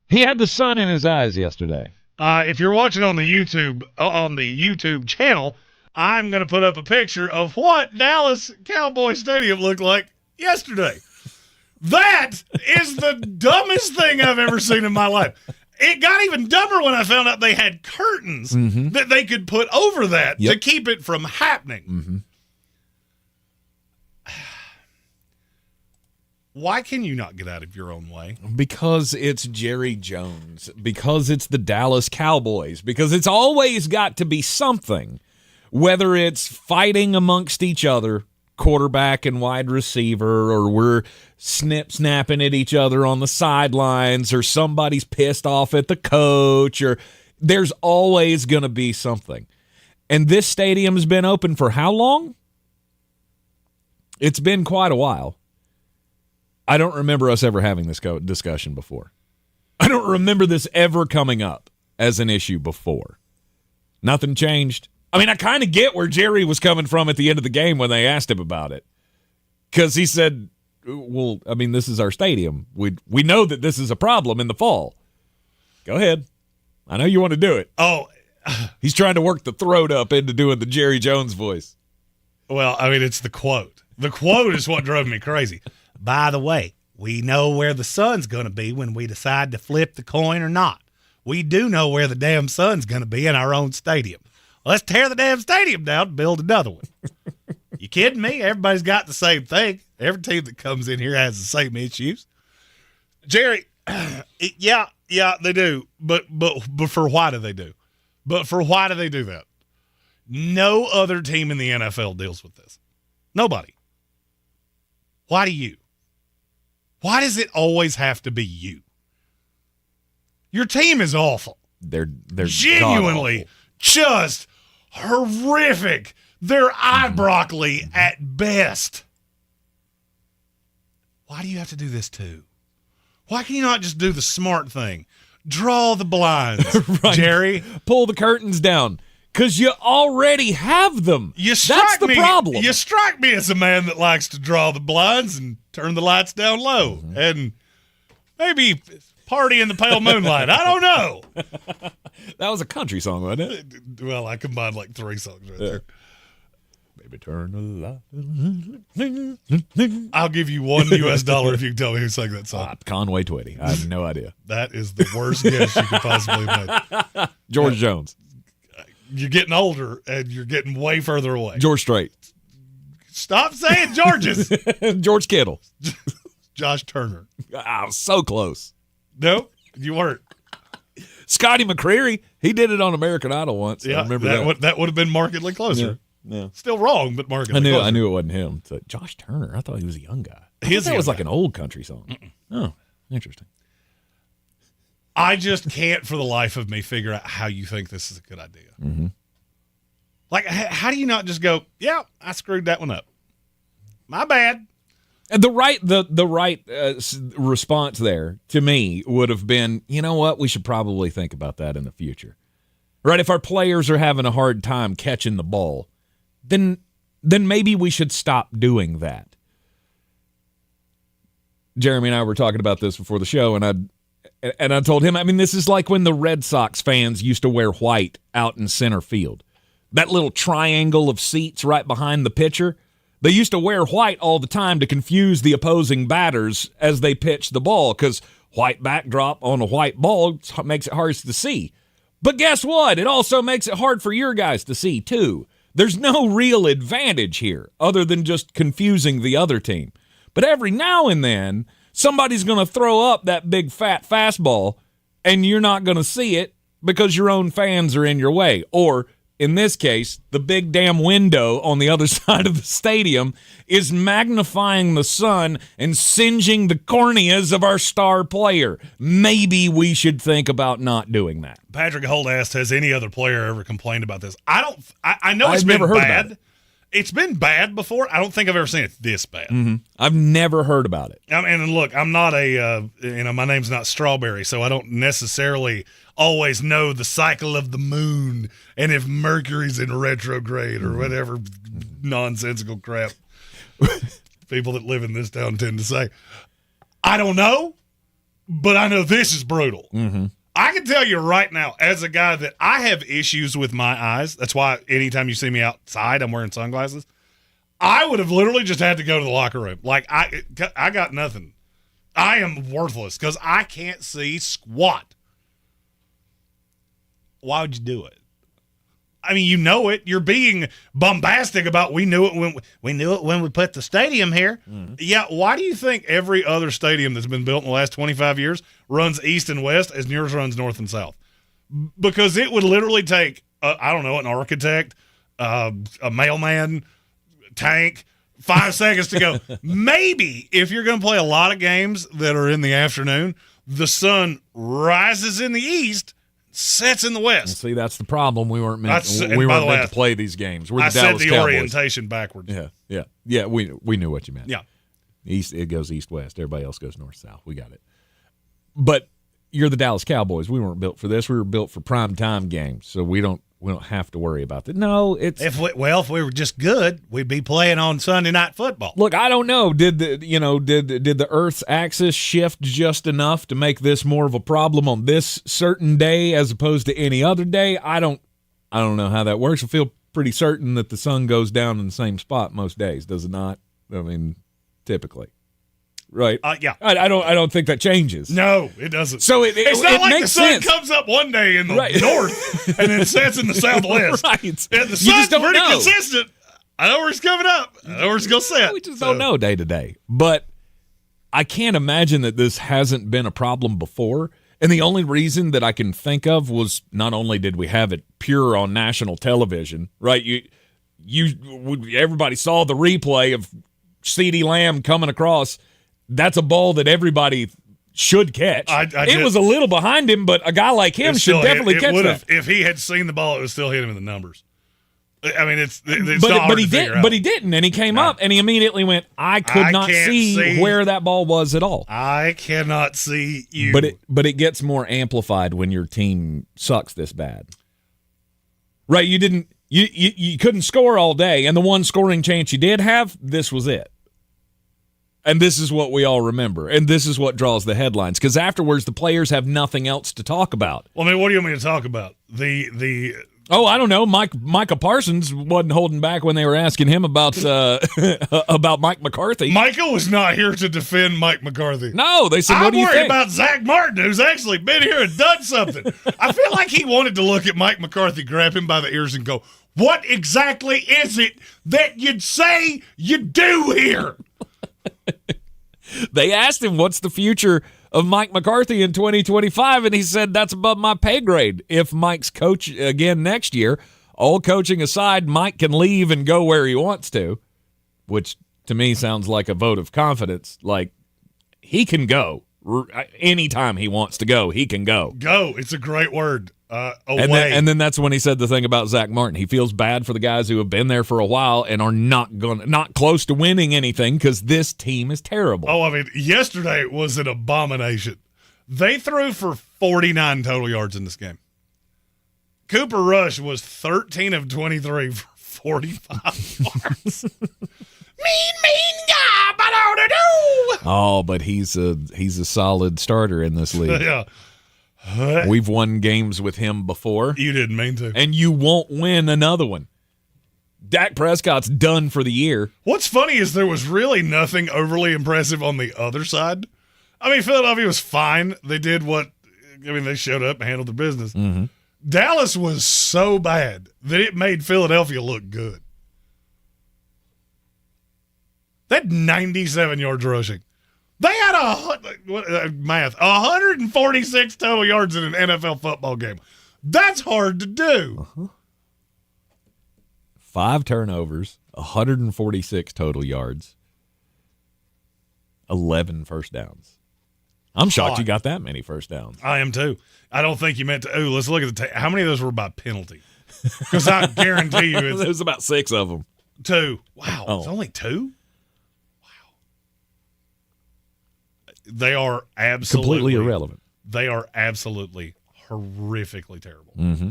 he had the sun in his eyes yesterday. If you're watching on the YouTube channel, I'm going to put up a picture of what Dallas Cowboy Stadium looked like yesterday. That is the dumbest thing I've ever seen in my life. It got even dumber when I found out they had curtains that they could put over that to keep it from happening. Mm-hmm. Why can you not get out of your own way? Because it's Jerry Jones. Because it's the Dallas Cowboys. Because it's always got to be something. Whether it's fighting amongst each other, quarterback and wide receiver, or we're snapping at each other on the sidelines, or somebody's pissed off at the coach, or there's always going to be something. And this stadium's been open for how long? It's been quite a while. I don't remember us ever having this discussion before. I don't remember this ever coming up as an issue before. Nothing changed. I mean, I kind of get where Jerry was coming from at the end of the game when they asked him about it. Because he said, well, I mean, this is our stadium. We know that this is a problem in the fall. Go ahead. I know you want to do it. Oh. He's trying to work the throat up into doing the Jerry Jones voice. Well, I mean, it's the quote. The quote is what drove me crazy. By the way, we know where the sun's going to be when we decide to flip the coin or not. We do know where the damn sun's going to be in our own stadium. Let's tear the damn stadium down and build another one. You kidding me? Everybody's got the same thing. Every team that comes in here has the same issues. Jerry, yeah, they do. But for why do they do? But for why do they do that? No other team in the NFL deals with this. Nobody. Why do you? Why does it always have to be you? Your team is awful. They're genuinely just horrific. They're eye broccoli at best. Why do you have to do this too? Why can you not just do the smart thing? Draw the blinds, right. Jerry. Pull the curtains down. Because you already have them. That's the problem. You strike me as a man that likes to draw the blinds and turn the lights down low. And maybe party in the pale moonlight. I don't know. That was a country song, wasn't it? Well, I combined like 3 songs right there. Maybe turn the light. I'll give you $1 if you can tell me who sang that song. Conway Twitty. I have no idea. That is the worst guess you could possibly make. George Jones. You're getting older, and you're getting way further away. George Strait. Stop saying Georges. George Kittle. Josh Turner. So close. Nope, you weren't. Scotty McCreery. He did it on American Idol once. Yeah, I remember that would have been markedly closer. Yeah. Still wrong, but markedly closer. I knew it wasn't him. So, Josh Turner. I thought he was a young guy. That was like an old country song. Oh, interesting. I just can't for the life of me figure out how you think this is a good idea. Mm-hmm. Like, how do you not just go, yeah, I screwed that one up. My bad. And the right response there to me would have been, you know what, we should probably think about that in the future. Right? If our players are having a hard time catching the ball, then maybe we should stop doing that. Jeremy and I were talking about this before the show, and I told him, I mean, this is like when the Red Sox fans used to wear white out in center field. That little triangle of seats right behind the pitcher, they used to wear white all the time to confuse the opposing batters as they pitched the ball, because white backdrop on a white ball makes it hard to see. But guess what? It also makes it hard for your guys to see, too. There's no real advantage here other than just confusing the other team. But every now and then, somebody's going to throw up that big fat fastball, and you're not going to see it because your own fans are in your way. Or in this case, the big damn window on the other side of the stadium is magnifying the sun and singeing the corneas of our star player. Maybe we should think about not doing that. Patrick Holt asked, has any other player ever complained about this? I know it's I've been never heard bad. about it. It's been bad before. I don't think I've ever seen it this bad. Mm-hmm. I've never heard about it. And look, I'm not my name's not Strawberry, so I don't necessarily always know the cycle of the moon and if Mercury's in retrograde or whatever nonsensical crap people that live in this town tend to say. I don't know, but I know this is brutal. Mm-hmm. I can tell you right now, as a guy that I have issues with my eyes, that's why anytime you see me outside, I'm wearing sunglasses. I would have literally just had to go to the locker room. Like, I got nothing. I am worthless because I can't see squat. Why would you do it? I mean, you know it. You're being bombastic about we knew it when we put the stadium here. Mm-hmm. Yeah, why do you think every other stadium that's been built in the last 25 years runs east and west as yours runs north and south? Because it would literally take, an architect, a mailman, tank, 5 seconds to go. Maybe if you're going to play a lot of games that are in the afternoon, the sun rises in the east, sets in the west. See, that's the problem. We weren't meant to play these games. We're the Dallas said the Cowboys. Orientation backwards. Yeah. We knew what you meant. Yeah, east. It goes east west. Everybody else goes north south. We got it. But you're the Dallas Cowboys. We weren't built for this. We were built for prime time games. So we don't have to worry about that. No, it's if we were just good, we'd be playing on Sunday Night Football. Look, I don't know. Did the Earth's axis shift just enough to make this more of a problem on this certain day as opposed to any other day? I don't know how that works. I feel pretty certain that the sun goes down in the same spot most days, does it not? I mean, typically. Right. Yeah. I don't think that changes. No, it doesn't. So it's not like the sun sense. comes up one day in the north and then sets in the southwest. Right. And the sun's pretty consistent. I know where it's coming up. I know where it's going to set. We just don't know day to day. But I can't imagine that this hasn't been a problem before. And the only reason that I can think of was not only did we have it pure on national television, right? Everybody saw the replay of CeeDee Lamb coming across. That's a ball that everybody should catch. It was a little behind him, but a guy like him should definitely catch that. If he had seen the ball, it would still hit him in the numbers. I mean, it's not hard but to figure out. But he didn't, and he came up, and he immediately went, I could not see where that ball was at all. I cannot see you. But it gets more amplified when your team sucks this bad. Right, you couldn't score all day, and the one scoring chance you did have, this was it. And this is what we all remember. And this is what draws the headlines. Because afterwards, the players have nothing else to talk about. Well, I mean, what do you want me to talk about? Oh, I don't know. Micah Parsons wasn't holding back when they were asking him about Mike McCarthy. Micah was not here to defend Mike McCarthy. No, they said, what do you think? I'm worried about Zach Martin, who's actually been here and done something. I feel like he wanted to look at Mike McCarthy, grab him by the ears, and go, what exactly is it that you'd say you do here? They asked him, what's the future of Mike McCarthy in 2025? And he said, that's above my pay grade. If Mike's coach again next year, all coaching aside, Mike can leave and go where he wants to, which to me sounds like a vote of confidence. Like, he can go. Anytime he wants to go, he can go. Go. It's a great word. Away. And then that's when he said the thing about Zach Martin. He feels bad for the guys who have been there for a while and are not close to winning anything because this team is terrible. Oh, I mean, yesterday was an abomination. They threw for 49 total yards in this game. Cooper Rush was 13 of 23 for 45 yards. Mean guy, but I don't know. Oh, but he's a solid starter in this league. Yeah. We've won games with him before. You didn't mean to. And you won't win another one. Dak Prescott's done for the year. What's funny is there was really nothing overly impressive on the other side. I mean, Philadelphia was fine. They did they showed up and handled their business. Mm-hmm. Dallas was so bad that it made Philadelphia look good. They had 97 yards rushing. They had 146 total yards in an NFL football game. That's hard to do. Uh-huh. 5 turnovers, 146 total yards, 11 first downs. I'm shocked you got that many first downs. I am too. I don't think you meant to. Let's look at the how many of those were by penalty? Because I guarantee you it's there's about 6 of them. 2. Wow. It's only 2? Wow. They are absolutely completely irrelevant. They are absolutely horrifically terrible. Mm-hmm.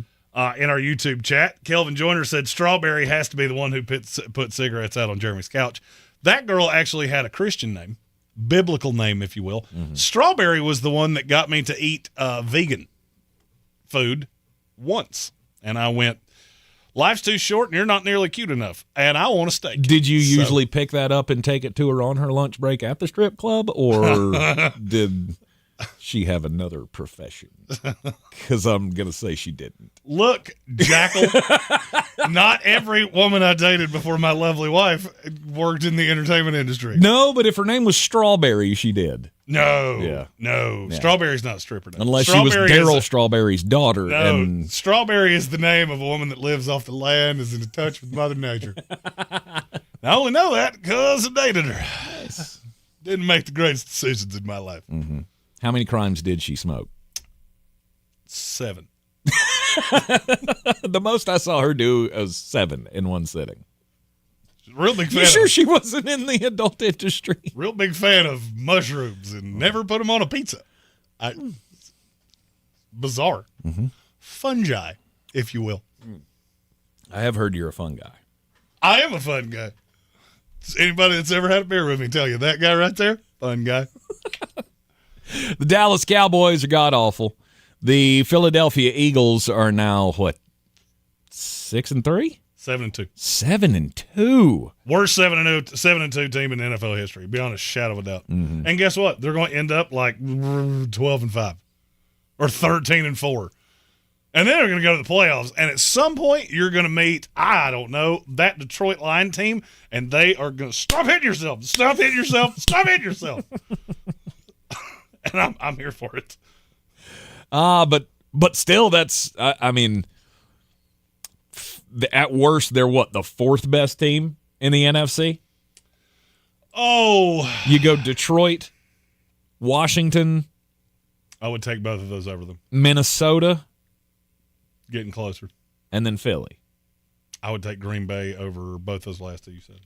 In our YouTube chat, Kelvin Joyner said Strawberry has to be the one who put cigarettes out on Jeremy's couch. That girl actually had a Christian name, biblical name, if you will. Mm-hmm. Strawberry was the one that got me to eat vegan food once. And I went, life's too short and you're not nearly cute enough. And I want a steak. Did you usually pick that up and take it to her on her lunch break at the strip club? Or did she have another profession? Because I'm going to say she didn't. Look, Jackal, not every woman I dated before my lovely wife worked in the entertainment industry. No, but if her name was Strawberry, she did. No. Yeah. No. Yeah. Strawberry's not a stripper name. Unless she was Daryl Strawberry's daughter. No, and Strawberry is the name of a woman that lives off the land, is in touch with Mother Nature. I only know that because I dated her. Nice. Didn't make the greatest decisions in my life. Mm-hmm. How many crimes did she smoke? 7. The most I saw her do was 7 in one sitting. Real big fan. You sure she wasn't in the adult industry? Real big fan of mushrooms and never put them on a pizza. Bizarre. Mm-hmm. Fungi, if you will. I have heard you're a fun guy. I am a fun guy. Anybody that's ever had a beer with me tell you that guy right there, fun guy. The Dallas Cowboys are god-awful. The Philadelphia Eagles are now, 6-3? 7-2. 7-2. Worst 7-2 team in NFL history, beyond a shadow of a doubt. Mm-hmm. And guess what? They're going to end up like 12-5 or 13-4. And then they're going to go to the playoffs. And at some point, you're going to meet, I don't know, that Detroit Lion team, and they are going to stop hitting yourself. Stop hitting yourself. Stop hitting yourself. And I'm here for it. But still, that's, I mean, at worst, they're the 4th best team in the NFC? Oh. You go Detroit, Washington. I would take both of those over them. Minnesota. Getting closer. And then Philly. I would take Green Bay over both those last two you said.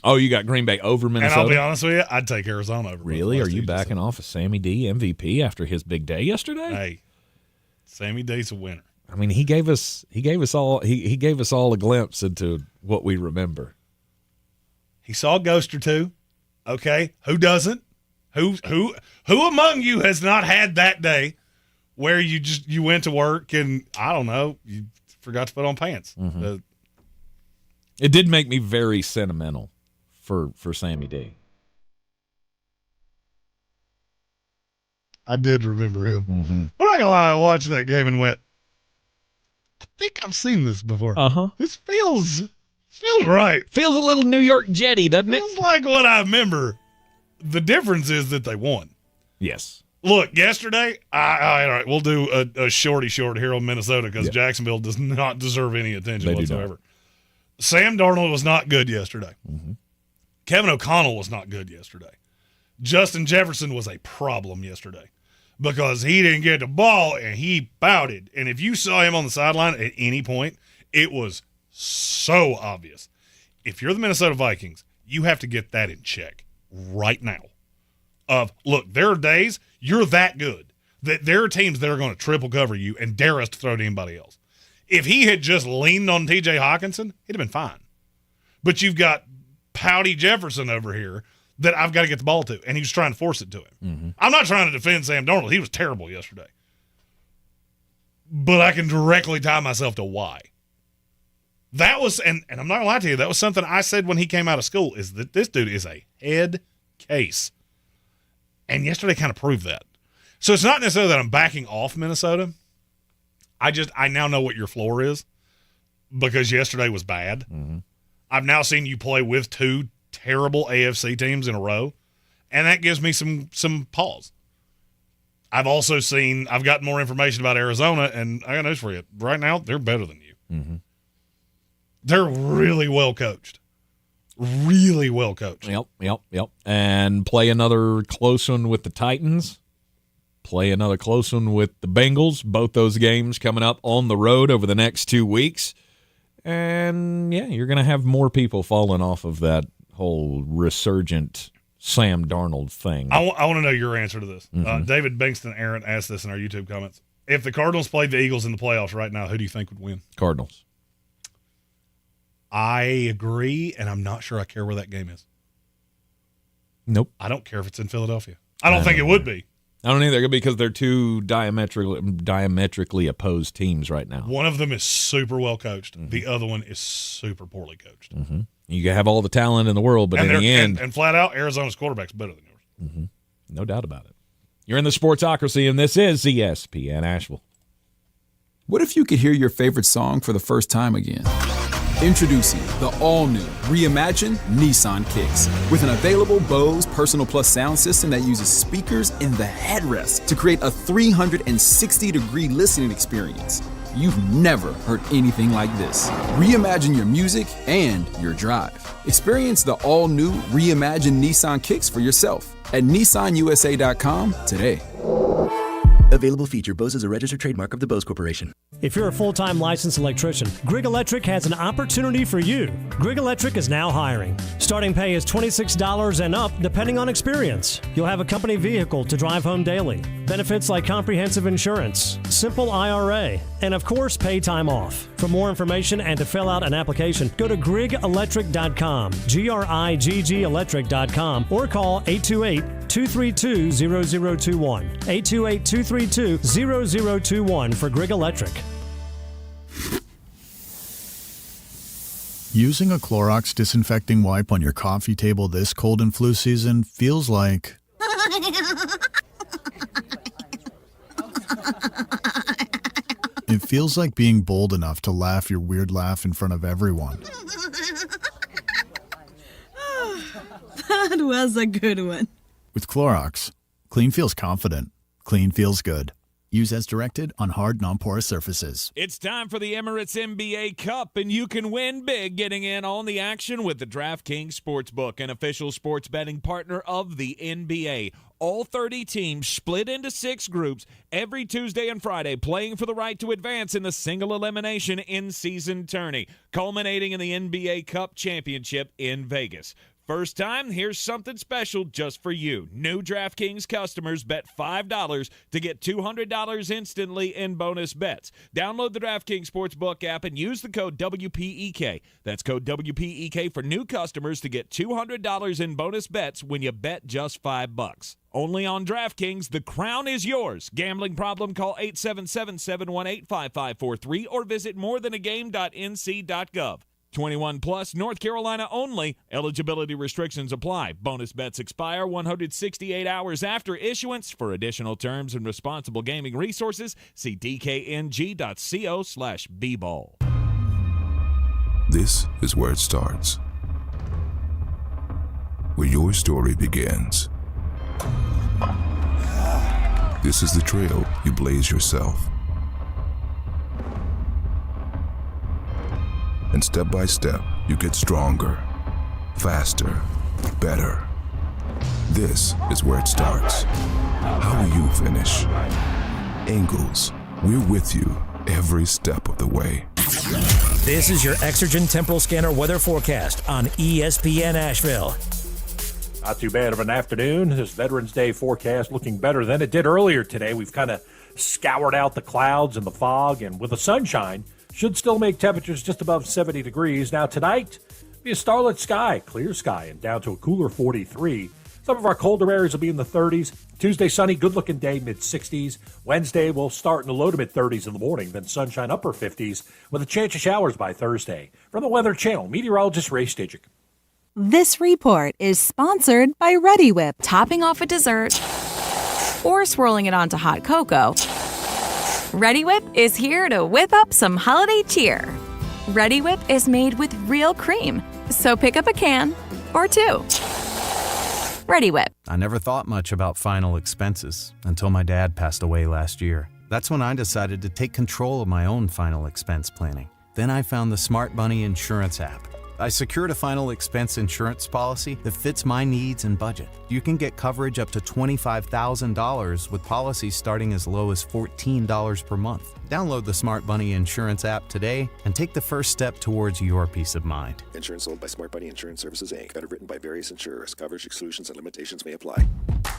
Oh, you got Green Bay over Minnesota? And I'll be honest with you, I'd take Arizona over. Really? Are you backing off of Sammy D MVP after his big day yesterday? Hey, Sammy D's a winner. I mean, he gave us all a glimpse into what we remember. He saw a ghost or two. Okay, who doesn't? Who among you has not had that day where you went to work and I don't know, you forgot to put on pants? Mm-hmm. It did make me very sentimental for Sammy D. I did remember him. Mm-hmm. I'm not gonna lie, I watched that game and went, I think I've seen this before. Uh-huh. This feels right. Feels a little New York Jetty, doesn't it? Feels like what I remember. The difference is that they won. Yes. Look, yesterday, all right, we'll do a short here on Minnesota because Jacksonville does not deserve any attention whatsoever. Sam Darnold was not good yesterday. Mm-hmm. Kevin O'Connell was not good yesterday. Justin Jefferson was a problem yesterday because he didn't get the ball and he pouted. And if you saw him on the sideline at any point, it was so obvious. If you're the Minnesota Vikings, you have to get that in check right now. Look, there are days you're that good that there are teams that are going to triple cover you and dare us to throw to anybody else. If he had just leaned on T.J. Hawkinson, he'd have been fine. But you've got pouty Jefferson over here that I've got to get the ball to, and he's trying to force it to him. Mm-hmm. I'm not trying to defend Sam Darnold. He was terrible yesterday. But I can directly tie myself to why. That was, and I'm not going to lie to you, that was something I said when he came out of school, is that this dude is a head case. And yesterday kind of proved that. So it's not necessarily that I'm backing off Minnesota. I now know what your floor is because yesterday was bad. Mm-hmm. I've now seen you play with 2 terrible AFC teams in a row, and that gives me some pause. I've gotten more information about Arizona, and I got news for you. Right now, they're better than you. Mm-hmm. They're really well coached. Really well coached. Yep. And play another close one with the Titans. Play another close one with the Bengals. Both those games coming up on the road over the next 2 weeks. And, yeah, you're going to have more people falling off of that whole resurgent Sam Darnold thing. I want to know your answer to this. Mm-hmm. David Bankston Aaron asked this in our YouTube comments. If the Cardinals played the Eagles in the playoffs right now, who do you think would win? Cardinals. I agree, and I'm not sure I care where that game is. Nope. I don't care if it's in Philadelphia. I don't think it would be. I don't either, because they're two diametrically opposed teams right now. One of them is super well coached. Mm-hmm. The other one is super poorly coached. Mm-hmm. You have all the talent in the world, but in the end... And flat out, Arizona's quarterback's better than yours. Mm-hmm. No doubt about it. You're in the Sportsocracy, and this is ESPN Asheville. What if you could hear your favorite song for the first time again? Introducing the all-new, reimagined Nissan Kicks. With an available Bose Personal Plus sound system that uses speakers in the headrest to create a 360-degree listening experience. You've never heard anything like this. Reimagine your music and your drive. Experience the all-new, reimagined Nissan Kicks for yourself at nissanusa.com today. Available feature. Bose is a registered trademark of the Bose Corporation. If you're a full-time licensed electrician, Grigg Electric has an opportunity for you. Grigg Electric is now hiring. Starting pay is $26 and up, depending on experience. You'll have a company vehicle to drive home daily. Benefits like comprehensive insurance, simple IRA, and of course, pay time off. For more information and to fill out an application, go to griggelectric.com, Grigg electric.com, or call 828-232-0021. 828-232-0021 for Grigg Electric. Using a Clorox disinfecting wipe on your coffee table this cold and flu season feels like... It feels like being bold enough to laugh your weird laugh in front of everyone. That was a good one. With Clorox, clean feels confident. Clean feels good. Use as directed on hard, non-porous surfaces. It's time for the Emirates NBA Cup, and you can win big getting in on the action with the DraftKings Sportsbook, an official sports betting partner of the NBA. All 30 teams split into 6 groups every Tuesday and Friday, playing for the right to advance in the single elimination in-season tourney, culminating in the NBA Cup championship in Vegas. First time, here's something special just for you. New DraftKings customers bet $5 to get $200 instantly in bonus bets. Download the DraftKings Sportsbook app and use the code WPEK. That's code WPEK for new customers to get $200 in bonus bets when you bet just $5. Only on DraftKings, the crown is yours. Gambling problem? Call 877-718-5543 or visit morethanagame.nc.gov. 21 plus, North Carolina only. Eligibility restrictions apply. Bonus bets expire 168 hours after issuance. For additional terms and responsible gaming resources, see dkng.co/bball. This is where it starts. Where your story begins. This is the trail you blaze yourself. And step by step, you get stronger, faster, better. This is where it starts. How will you finish? Ingles, we're with you every step of the way. This is your Exergen Temporal Scanner weather forecast on ESPN Asheville. Not too bad of an afternoon. This Veterans Day forecast looking better than it did earlier today. We've kind of scoured out the clouds and the fog, and with the sunshine, should still make temperatures just above 70 degrees. Now tonight, be a starlit sky, clear sky, and down to a cooler 43. Some of our colder areas will be in the 30s. Tuesday, sunny, good-looking day, mid-60s. Wednesday, we'll start in the low to mid-30s in the morning, then sunshine, upper 50s, with a chance of showers by Thursday. From the Weather Channel, meteorologist Ray Stidgick. This report is sponsored by Ready Whip. Topping off a dessert or swirling it onto hot cocoa, Ready Whip is here to whip up some holiday cheer. Ready Whip is made with real cream, so pick up a can or two. Ready Whip. I never thought much about final expenses until my dad passed away last year. That's when I decided to take control of my own final expense planning. Then I found the Smart Bunny Insurance app. I secured a final expense insurance policy that fits my needs and budget. You can get coverage up to $25,000 with policies starting as low as $14 per month. Download the Smart Bunny Insurance app today and take the first step towards your peace of mind. Insurance sold by Smart Bunny Insurance Services, Inc. Underwritten by various insurers. Coverage exclusions and limitations may apply.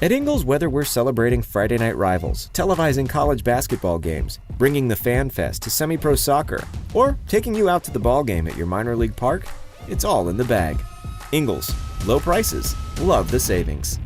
At Ingles, whether we're celebrating Friday night rivals, televising college basketball games, bringing the Fan Fest to semi-pro soccer, or taking you out to the ball game at your minor league park, it's all in the bag. Ingles, low prices, love the savings.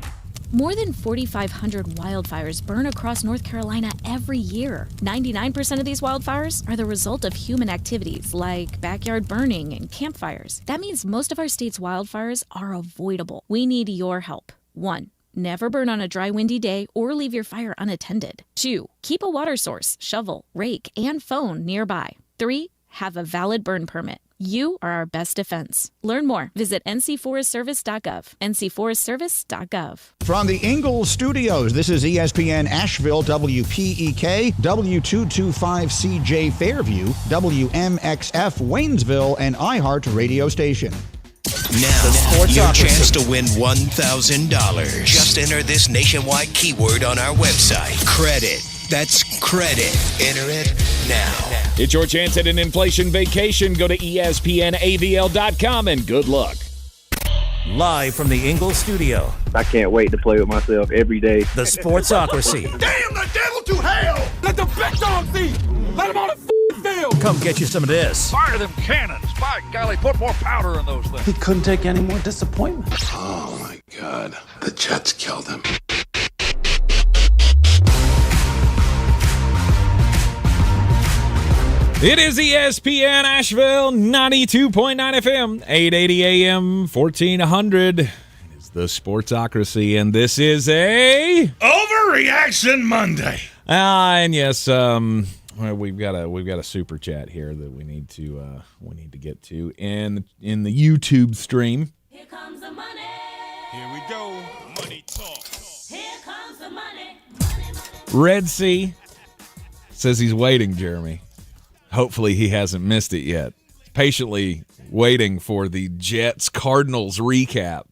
More than 4,500 wildfires burn across North Carolina every year. 99% of these wildfires are the result of human activities like backyard burning and campfires. That means most of our state's wildfires are avoidable. We need your help. 1. Never burn on a dry, windy day or leave your fire unattended. 2. Keep a water source, shovel, rake, and phone nearby. 3. Have a valid burn permit. You are our best defense. Learn more. Visit ncforestservice.gov. ncforestservice.gov. From the Ingalls Studios, this is ESPN Asheville, WPEK, W225CJ Fairview, WMXF Waynesville, and iHeart radio station. Now, your chance to win $1,000. Just enter this nationwide keyword on our website. Credit. That's credit. Enter it now. It's your chance at an inflation vacation. Go to ESPNAVL.com and good luck. Live from the Ingalls studio. I can't wait to play with myself every day. The Sportsocracy. Damn the devil to hell! Let the big dog see! Let him on the field! Come get you some of this. Fire them cannons. By golly, put more powder in those things. He couldn't take any more disappointment. Oh, my God. The Jets killed him. It is ESPN Asheville, 92.9 FM, 880 AM, 1400. It is the Sportsocracy, and this is a Overreaction Monday. And yes, we've got a super chat here that we need to get to in the YouTube stream. Here comes the money. Here we go. Money talk. Here comes the money. Red Sea says he's waiting, Jeremy. Hopefully he hasn't missed it yet. Patiently waiting for the Jets-Cardinals recap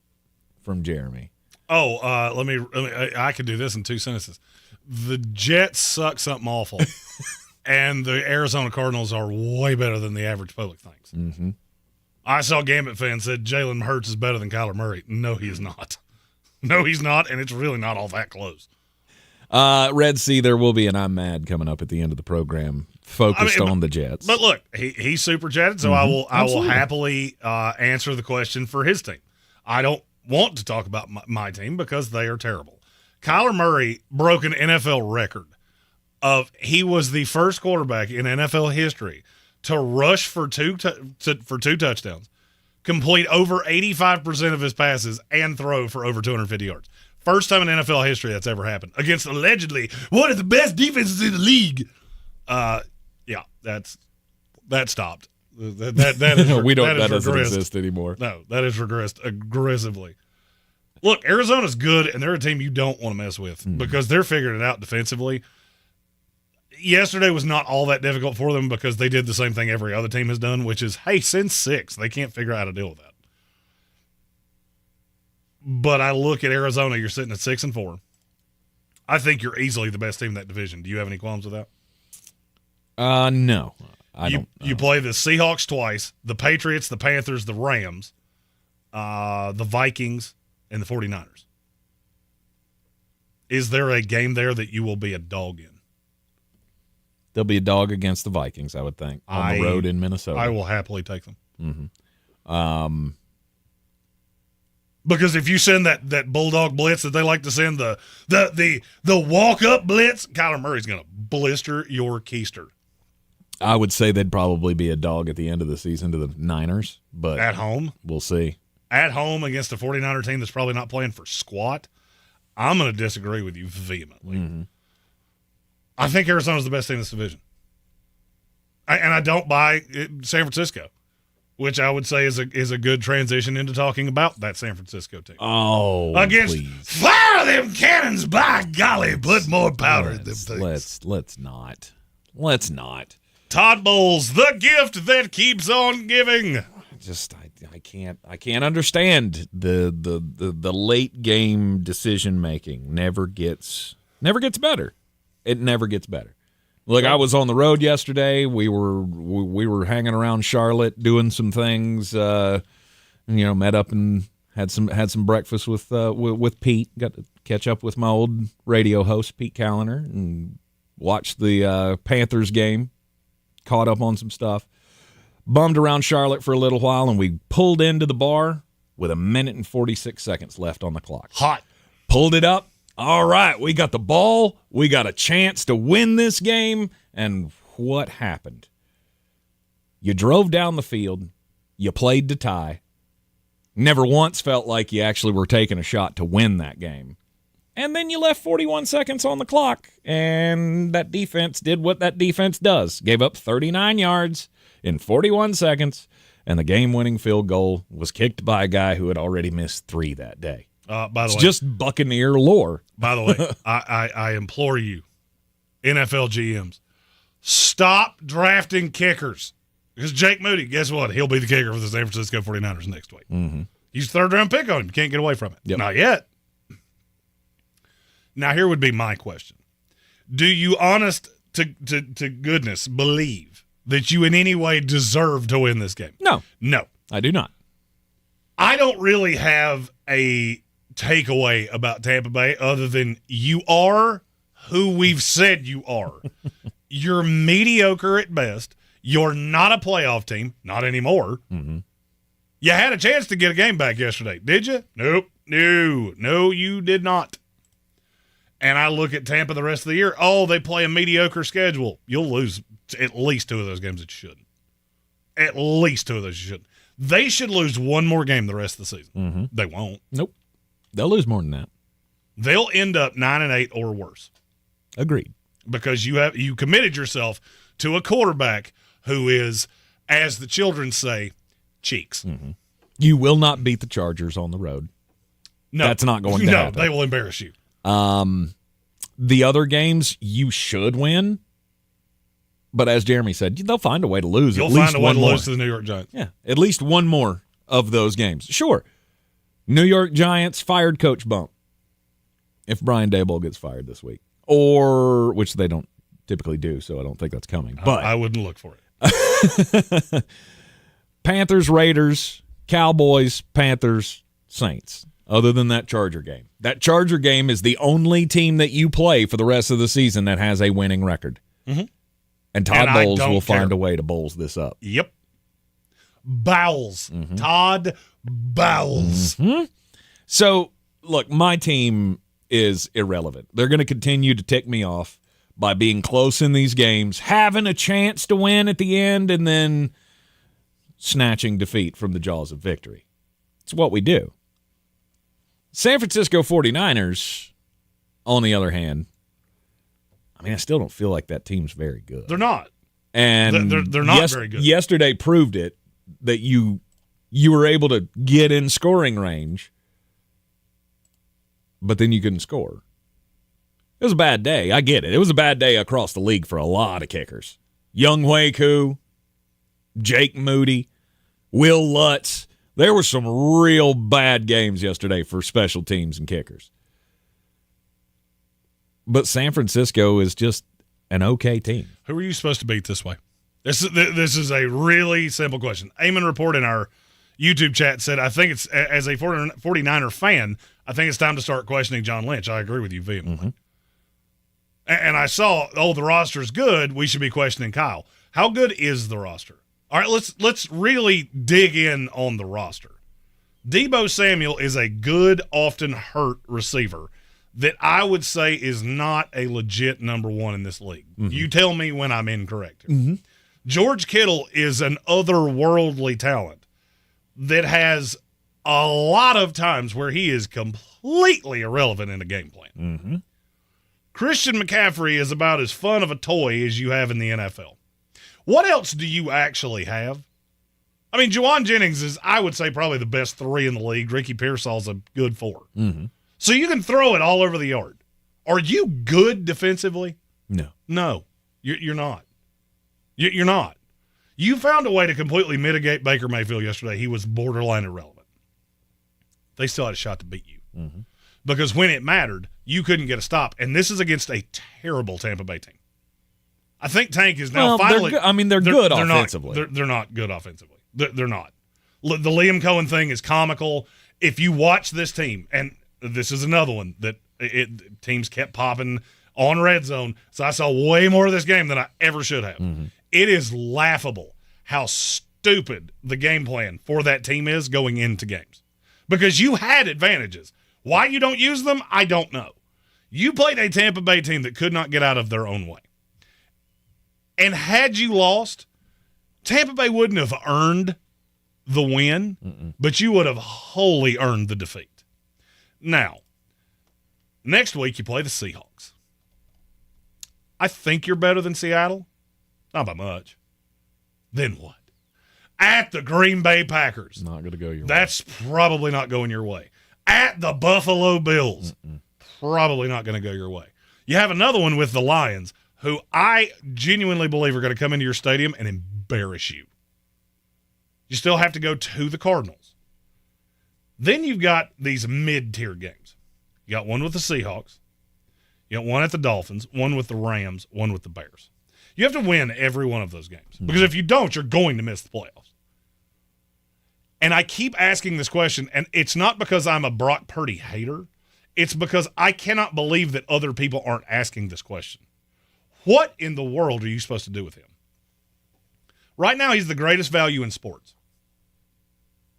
from Jeremy. Oh, I could do this in 2 sentences. The Jets suck something awful, and the Arizona Cardinals are way better than the average public thinks. Mm-hmm. I saw Gambit fans said Jalen Hurts is better than Kyler Murray. No, he is not. No, he's not, and it's really not all that close. Red Sea, there will be an I'm Mad coming up at the end of the program focused on the Jets. But look, he super chatted, so I will happily answer the question for his team. I don't want to talk about my team because they are terrible. Kyler Murray broke an NFL record he was the first quarterback in NFL history to rush for two touchdowns, complete over 85% of his passes, and throw for over 250 yards. First time in NFL history that's ever happened against allegedly one of the best defenses in the league. Yeah, that stopped. That doesn't exist anymore. No, that has regressed aggressively. Look, Arizona's good, and they're a team you don't want to mess with because they're figuring it out defensively. Yesterday was not all that difficult for them because they did the same thing every other team has done, which is, hey, send 6. They can't figure out how to deal with that. But I look at Arizona, you're sitting at 6-4. I think you're easily the best team in that division. Do you have any qualms with that? No. You play the Seahawks twice, the Patriots, the Panthers, the Rams, the Vikings, and the 49ers. Is there a game there that you will be a dog in? There'll be a dog against the Vikings, I would think, on the road in Minnesota. I will happily take them. Mm-hmm. Because if you send that bulldog blitz that they like to send, the walk-up blitz, Kyler Murray's going to blister your keister. I would say they'd probably be a dog at the end of the season to the Niners. But at home? We'll see. At home against a 49er team that's probably not playing for squat, I'm going to disagree with you vehemently. Mm-hmm. I think Arizona's the best team in this division. And I don't buy San Francisco, which I would say is a good transition into talking about that San Francisco team. Oh, please. Fire them cannons, by golly, put more powder in them things. Let's not. Todd Bowles, the gift that keeps on giving. I can't understand the late game decision making. Never gets better. It never gets better. Look, I was on the road yesterday. We were hanging around Charlotte doing some things. Met up and had some breakfast with Pete. Got to catch up with my old radio host Pete Callender and watched the Panthers game. Caught up on some stuff. Bummed around Charlotte for a little while, and we pulled into the bar with 1 minute and 46 seconds left on the clock. Hot. Pulled it up. All right, we got the ball. We got a chance to win this game. And what happened? You drove down the field. You played to tie. Never once felt like you actually were taking a shot to win that game. And then you left 41 seconds on the clock, and that defense did what that defense does. Gave up 39 yards in 41 seconds, and the game-winning field goal was kicked by a guy who had already missed 3 that day. By the It's way, just Buccaneer lore. By the way, I implore you, NFL GMs, stop drafting kickers. Because Jake Moody, guess what? He'll be the kicker for the San Francisco 49ers next week. Mm-hmm. He's a third-round pick on him. You can't get away from it. Yep. Not yet. Now, here would be my question. Do you, honest to goodness, believe that you in any way deserve to win this game? No. No. I do not. I don't really have a takeaway about Tampa Bay other than you are who we've said you are. You're mediocre at best. You're not a playoff team. Not anymore. Mm-hmm. You had a chance to get a game back yesterday, did you? Nope. No, you did not. And I look at Tampa the rest of the year. Oh, they play a mediocre schedule. You'll lose at least 2 of those games that you shouldn't. At least 2 of those you shouldn't. They should lose 1 more game the rest of the season. Mm-hmm. They won't. Nope. They'll lose more than that. They'll end up 9-8 or worse. Agreed. Because you committed yourself to a quarterback who is, as the children say, cheeks. Mm-hmm. You will not beat the Chargers on the road. No. That's not going to happen. No, they will embarrass you. The other games you should win, but as Jeremy said, they'll find a way to lose. You'll at least find a way one to more. lose to the New York Giants. Yeah, at least one more of those games. Sure. New York Giants fired coach bump if Brian Daboll gets fired this week, or which they don't typically do, so I don't think that's coming. But I wouldn't look for it. Panthers, Raiders, Cowboys, Panthers, Saints. Other than that Charger game. That Charger game is the only team that you play for the rest of the season that has a winning record. Mm-hmm. And Todd And Bowles I don't will care. find a way to Bowles this up. Yep. Bowles. Mm-hmm. Todd Bowles. Mm-hmm. So, look, my team is irrelevant. They're going to continue to tick me off by being close in these games, having a chance to win at the end, and then snatching defeat from the jaws of victory. It's what we do. San Francisco 49ers, on the other hand, I mean, I still don't feel like that team's very good. They're not. And they're not very good. Yesterday proved it, that you were able to get in scoring range, but then you couldn't score. It was a bad day. I get it. It was a bad day across the league for a lot of kickers. Young Wei Koo, Jake Moody, Will Lutz. There were some real bad games yesterday for special teams and kickers. But San Francisco is just an okay team. Who are you supposed to beat this way? This is a really simple question. Eamon Report in our YouTube chat said, I think it's, as a 49er fan, I think it's time to start questioning John Lynch. I agree with you vehemently. Mm-hmm. And I saw, the roster's good. We should be questioning Kyle. How good is the roster? All right, let's really dig in on the roster. Deebo Samuel is a good, often hurt receiver that I would say is not a legit number 1 in this league. Mm-hmm. You tell me when I'm incorrect here. Mm-hmm. George Kittle is an otherworldly talent that has a lot of times where he is completely irrelevant in a game plan. Mm-hmm. Christian McCaffrey is about as fun of a toy as you have in the NFL. What else do you actually have? I mean, Juwan Jennings is, I would say, probably the best 3 in the league. Ricky Pearsall's a good 4. Mm-hmm. So you can throw it all over the yard. Are you good defensively? No. No, you're not. You're not. You found a way to completely mitigate Baker Mayfield yesterday. He was borderline irrelevant. They still had a shot to beat you. Mm-hmm. Because when it mattered, you couldn't get a stop. And this is against a terrible Tampa Bay team. I think Tank is now finally. They're good offensively. They're not good offensively. They're not. The Liam Cohen thing is comical. If you watch this team, and this is another one that teams kept popping on red zone, so I saw way more of this game than I ever should have. Mm-hmm. It is laughable how stupid the game plan for that team is going into games. Because you had advantages. Why you don't use them, I don't know. You played a Tampa Bay team that could not get out of their own way. And had you lost, Tampa Bay wouldn't have earned the win, but you would have wholly earned the defeat. Now, next week you play the Seahawks. I think you're better than Seattle. Not by much. Then what? At the Green Bay Packers. Not going to go your way. That's probably not going your way. At the Buffalo Bills. Probably not going to go your way. You have another one with the Lions, who I genuinely believe are going to come into your stadium and embarrass you. You still have to go to the Cardinals. Then you've got these mid-tier games. You got one with the Seahawks. You got one at the Dolphins, one with the Rams, one with the Bears. You have to win every one of those games. Because if you don't, you're going to miss the playoffs. And I keep asking this question, and it's not because I'm a Brock Purdy hater. It's because I cannot believe that other people aren't asking this question. What in the world are you supposed to do with him? Right now, he's the greatest value in sports.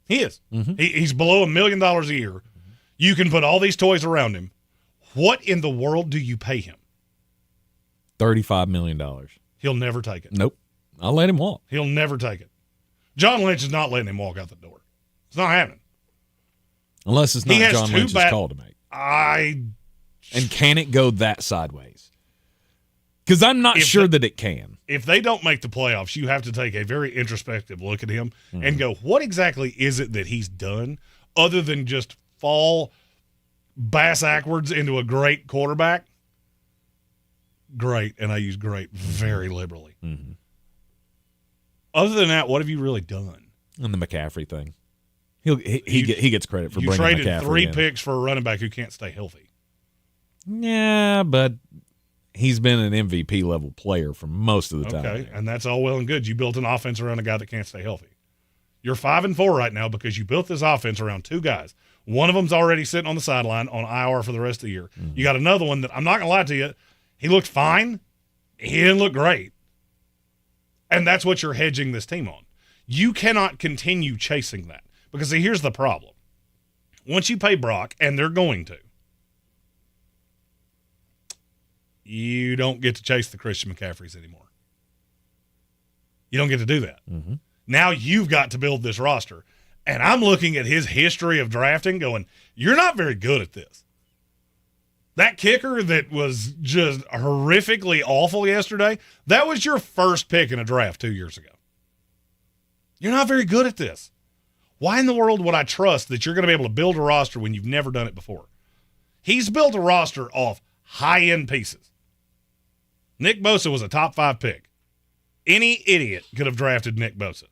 He is. Mm-hmm. He's below $1 million a year. You can put all these toys around him. What in the world do you pay him? $35 million. He'll never take it. Nope. I'll let him walk. He'll never take it. John Lynch is not letting him walk out the door. It's not happening. Unless it's not John Lynch's call to make. And can it go that sideways? Because I'm not sure that it can. If they don't make the playoffs, you have to take a very introspective look at him and go, what exactly is it that he's done other than just fall bass-ackwards into a great quarterback? Great, and I use great very liberally. Mm-hmm. Other than that, what have you really done? And the McCaffrey thing. He gets credit for bringing McCaffrey in. You traded 3 picks for a running back who can't stay healthy. Yeah, but he's been an MVP level player for most of the time. Okay, and that's all well and good. You built an offense around a guy that can't stay healthy. You're 5-4 right now because you built this offense around 2 guys. One of them's already sitting on the sideline on IR for the rest of the year. Mm-hmm. You got another one that I'm not going to lie to you. He looked fine. He didn't look great. And that's what you're hedging this team on. You cannot continue chasing that. Because see, here's the problem. Once you pay Brock, and they're going to, you don't get to chase the Christian McCaffreys anymore. You don't get to do that. Mm-hmm. Now you've got to build this roster. And I'm looking at his history of drafting going, you're not very good at this. That kicker that was just horrifically awful yesterday, that was your first pick in a draft 2 years ago. You're not very good at this. Why in the world would I trust that you're going to be able to build a roster when you've never done it before? He's built a roster off high-end pieces. Nick Bosa was a top 5 pick. Any idiot could have drafted Nick Bosa.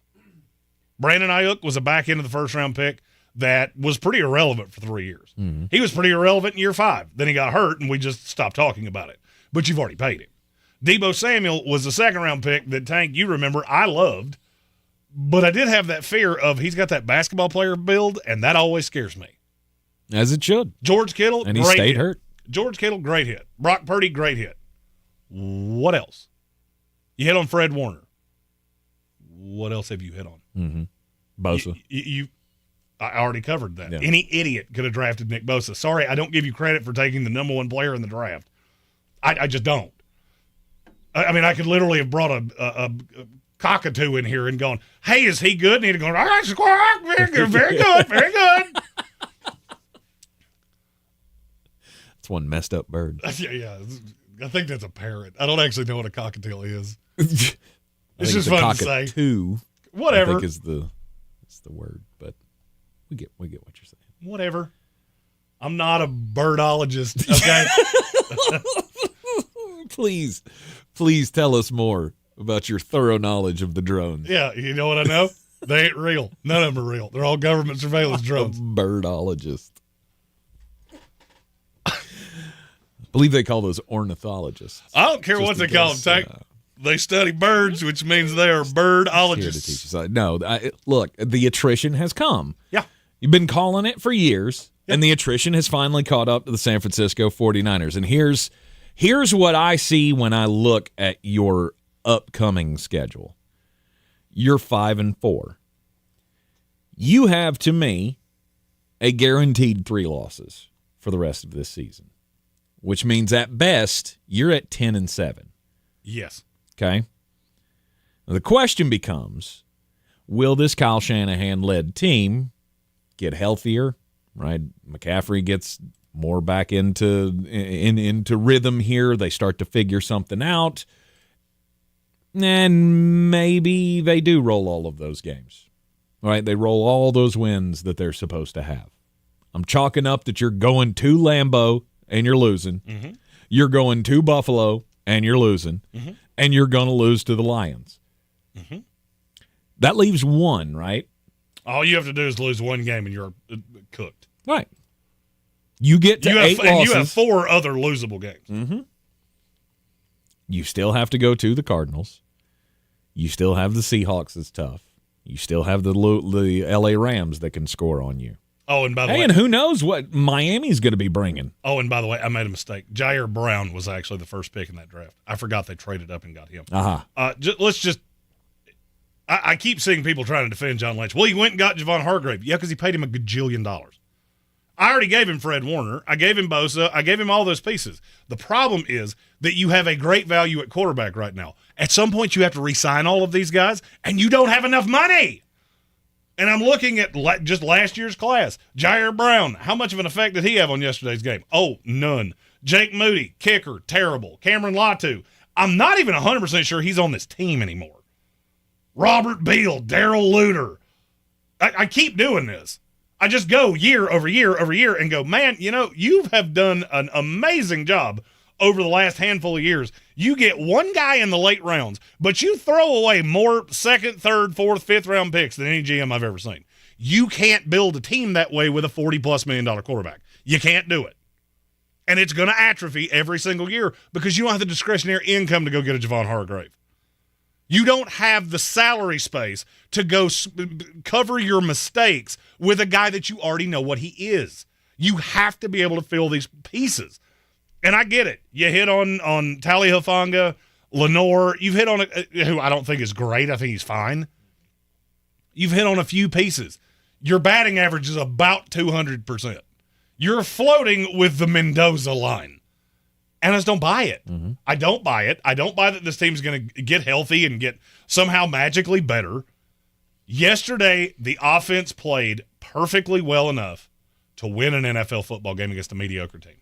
Brandon Ayuk was a back end of the first-round pick that was pretty irrelevant for 3 years. Mm-hmm. He was pretty irrelevant in year 5. Then he got hurt, and we just stopped talking about it. But you've already paid him. Debo Samuel was a second-round pick that, Tank, you remember, I loved. But I did have that fear of he's got that basketball player build, and that always scares me. As it should. George Kittle, and he great stayed hit. hurt. George Kittle, great hit. Brock Purdy, great hit. What else? You hit on Fred Warner. What else have you hit on? Mm-hmm. Bosa. I already covered that. Yeah. Any idiot could have drafted Nick Bosa. Sorry, I don't give you credit for taking the number 1 player in the draft. I just don't. I mean, I could literally have brought a cockatoo in here and gone, hey, is he good? And he'd have gone, all right, squawk, very good, very good, very good. That's one messed up bird. Yeah. I think that's a parrot. I don't actually know what a cockatiel is. It's just fun to say. Whatever. I think is the word, but we get what you're saying. Whatever. I'm not a birdologist, okay? Please tell us more about your thorough knowledge of the drones. Yeah, you know what I know? They ain't real. None of them are real. They're all government surveillance drones. Birdologist. I believe they call those ornithologists. I don't care what they call them, Tank. They study birds, which means they are birdologists. No, look, the attrition has come. Yeah. You've been calling it for years, and the attrition has finally caught up to the San Francisco 49ers. And here's what I see when I look at your upcoming schedule. You're 5-4. You have, to me, a guaranteed 3 losses for the rest of this season, which means at best you're at 10-7. Yes. Okay? Now, the question becomes, will this Kyle Shanahan-led team get healthier, right? McCaffrey gets more back into rhythm here. They start to figure something out. And maybe they do roll all of those games, right? They roll all those wins that they're supposed to have. I'm chalking up that you're going to Lambeau and you're losing. Mm-hmm. You're going to Buffalo and you're losing. Mm-hmm. And you're going to lose to the Lions. Mm-hmm. That leaves one, right? All you have to do is lose one game and you're cooked. Right. You get to 8 losses. And you have 4 other losable games. Mm-hmm. You still have to go to the Cardinals. You still have the Seahawks that's tough. You still have the L.A. Rams that can score on you. Oh, and by the way. And who knows what Miami's going to be bringing. Oh, and by the way, I made a mistake. Jair Brown was actually the first pick in that draft. I forgot they traded up and got him. I keep seeing people trying to defend John Lynch. Well, he went and got Javon Hargrave. Yeah, because he paid him $1 gajillion. I already gave him Fred Warner. I gave him Bosa. I gave him all those pieces. The problem is that you have a great value at quarterback right now. At some point, you have to re-sign all of these guys, and you don't have enough money. And I'm looking at just last year's class. Jair Brown, how much of an effect did he have on yesterday's game? Oh, none. Jake Moody, kicker, terrible. Cameron Latu, I'm not even 100% sure he's on this team anymore. Robert Beal, Darrell Luter. I keep doing this. I just go year over year over year and go, man, you have done an amazing job over the last handful of years. You get one guy in the late rounds, but you throw away more second, third, fourth, fifth round picks than any GM I've ever seen. You can't build a team that way with a $40+ million quarterback. You can't do it. And it's going to atrophy every single year because you don't have the discretionary income to go get a Javon Hargrave. You don't have the salary space to go cover your mistakes with a guy that you already know what he is. You have to be able to fill these pieces. And I get it. You hit on Tali Hufanga, Lenore. You've hit on who I don't think is great. I think he's fine. You've hit on a few pieces. Your batting average is about 200%. You're floating with the Mendoza line. And I just don't buy it. Mm-hmm. I don't buy it. I don't buy that this team's going to get healthy and get somehow magically better. Yesterday, the offense played perfectly well enough to win an NFL football game against a mediocre team.